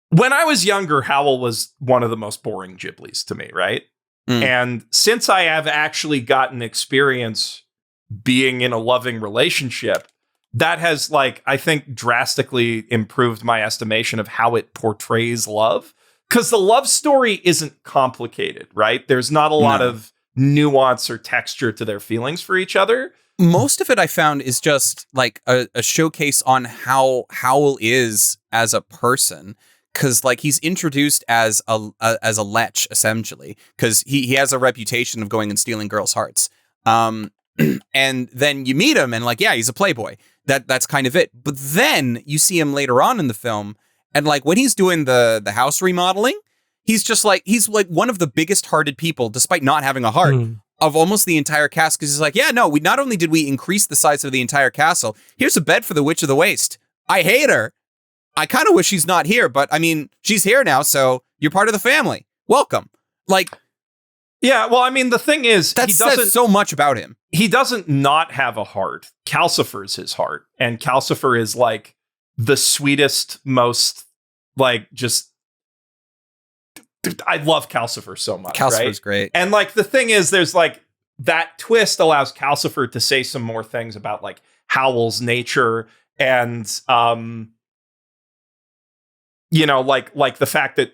Speaker 2: when I was younger, Howl was one of the most boring Ghiblis to me, right? And since I have actually gotten experience being in a loving relationship, that has, like, I think drastically improved my estimation of how it portrays love. Because the love story isn't complicated, right? There's not a lot of nuance or texture to their feelings for each other.
Speaker 3: Most of it I found is just like a showcase on how Howl is as a person. Because like he's introduced as a lech, essentially, because he has a reputation of going and stealing girls' hearts. And then you meet him and like, yeah, he's a playboy. That's kind of it. But then you see him later on in the film, and like when he's doing the house remodeling, he's like one of the biggest hearted people, despite not having a heart, of almost the entire cast. Because he's like, yeah, no, we not only did we increase the size of the entire castle, here's a bed for the Witch of the Waste. I hate her. I kind of wish she's not here, but I mean, she's here now, so you're part of the family. Welcome. Like,
Speaker 2: yeah, well, I mean, the thing is,
Speaker 3: that says so much about him.
Speaker 2: He doesn't not have a heart. Calcifer's his heart. And Calcifer is like the sweetest, most like just. I love Calcifer so much.
Speaker 3: Calcifer's great.
Speaker 2: And like the thing is, there's like that twist allows Calcifer to say some more things about like Howl's nature and you know, like the fact that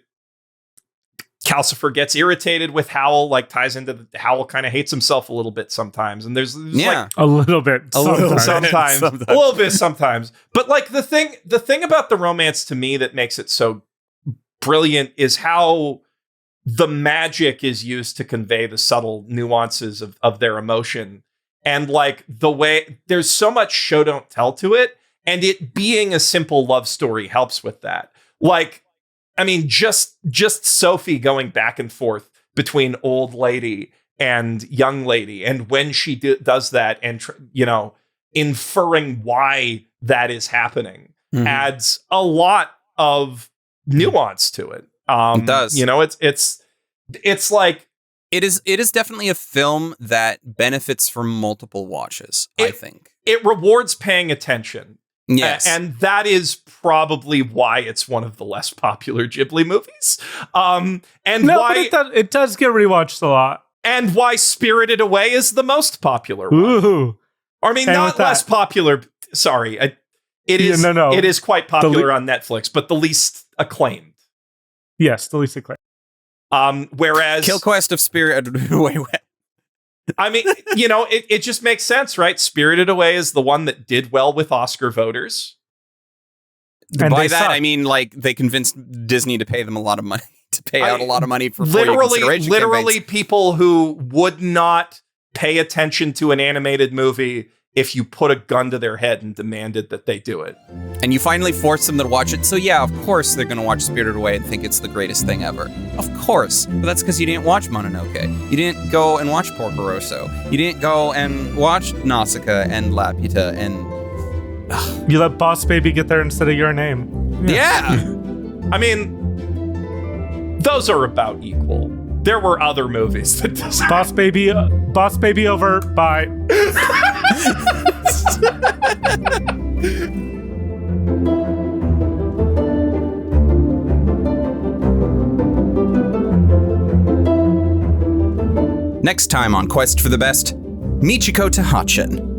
Speaker 2: Calcifer gets irritated with Howl, like ties into the Howl kind of hates himself a little bit sometimes. And there's like
Speaker 1: a little bit
Speaker 2: sometimes. A little bit sometimes. But like the thing about the romance to me that makes it so brilliant is how the magic is used to convey the subtle nuances of their emotion. And like the way there's so much show don't tell to it, and it being a simple love story helps with that. Like, I mean, just Sophie going back and forth between old lady and young lady, and when she does that, and you know, inferring why that is happening, adds a lot of nuance to it.
Speaker 3: It does.
Speaker 2: You know, it's like
Speaker 3: It is definitely a film that benefits from multiple watches, I think.
Speaker 2: it rewards paying attention.
Speaker 3: Yes.
Speaker 2: And that is probably why it's one of the less popular Ghibli movies. And why
Speaker 1: but it does get rewatched a lot.
Speaker 2: and why Spirited Away is the most popular one.
Speaker 1: Ooh.
Speaker 2: I mean,
Speaker 1: And
Speaker 2: not
Speaker 1: with that-
Speaker 2: less popular. Sorry. It is it is quite popular on Netflix, but the least acclaimed.
Speaker 1: Yes, the least acclaimed.
Speaker 2: Whereas
Speaker 3: Kill Quest of Spirited Away.
Speaker 2: I mean, you know, it just makes sense, right? Spirited Away is the one that did well with Oscar voters.
Speaker 1: And
Speaker 3: By
Speaker 1: they
Speaker 3: that,
Speaker 1: suck.
Speaker 3: I mean, like, they convinced Disney to pay them a lot of money, to pay out a lot of money for
Speaker 2: Literally
Speaker 3: campaigns.
Speaker 2: people who would not pay attention to an animated movie if you put a gun to their head and demanded that they do it.
Speaker 3: And you finally force them to watch it. So yeah, of course they're going to watch Spirited Away and think it's the greatest thing ever. Of course. But that's because you didn't watch Mononoke. You didn't go and watch Porco Rosso. You didn't go and watch Nausicaa and Laputa and...
Speaker 1: You let Boss Baby get there instead of Your Name.
Speaker 3: Yeah!
Speaker 2: I mean, those are about equal. There were other movies that doesn't.
Speaker 1: Boss Baby over. Bye.
Speaker 3: Next time on Quest for the Best, Michiko Tahachin.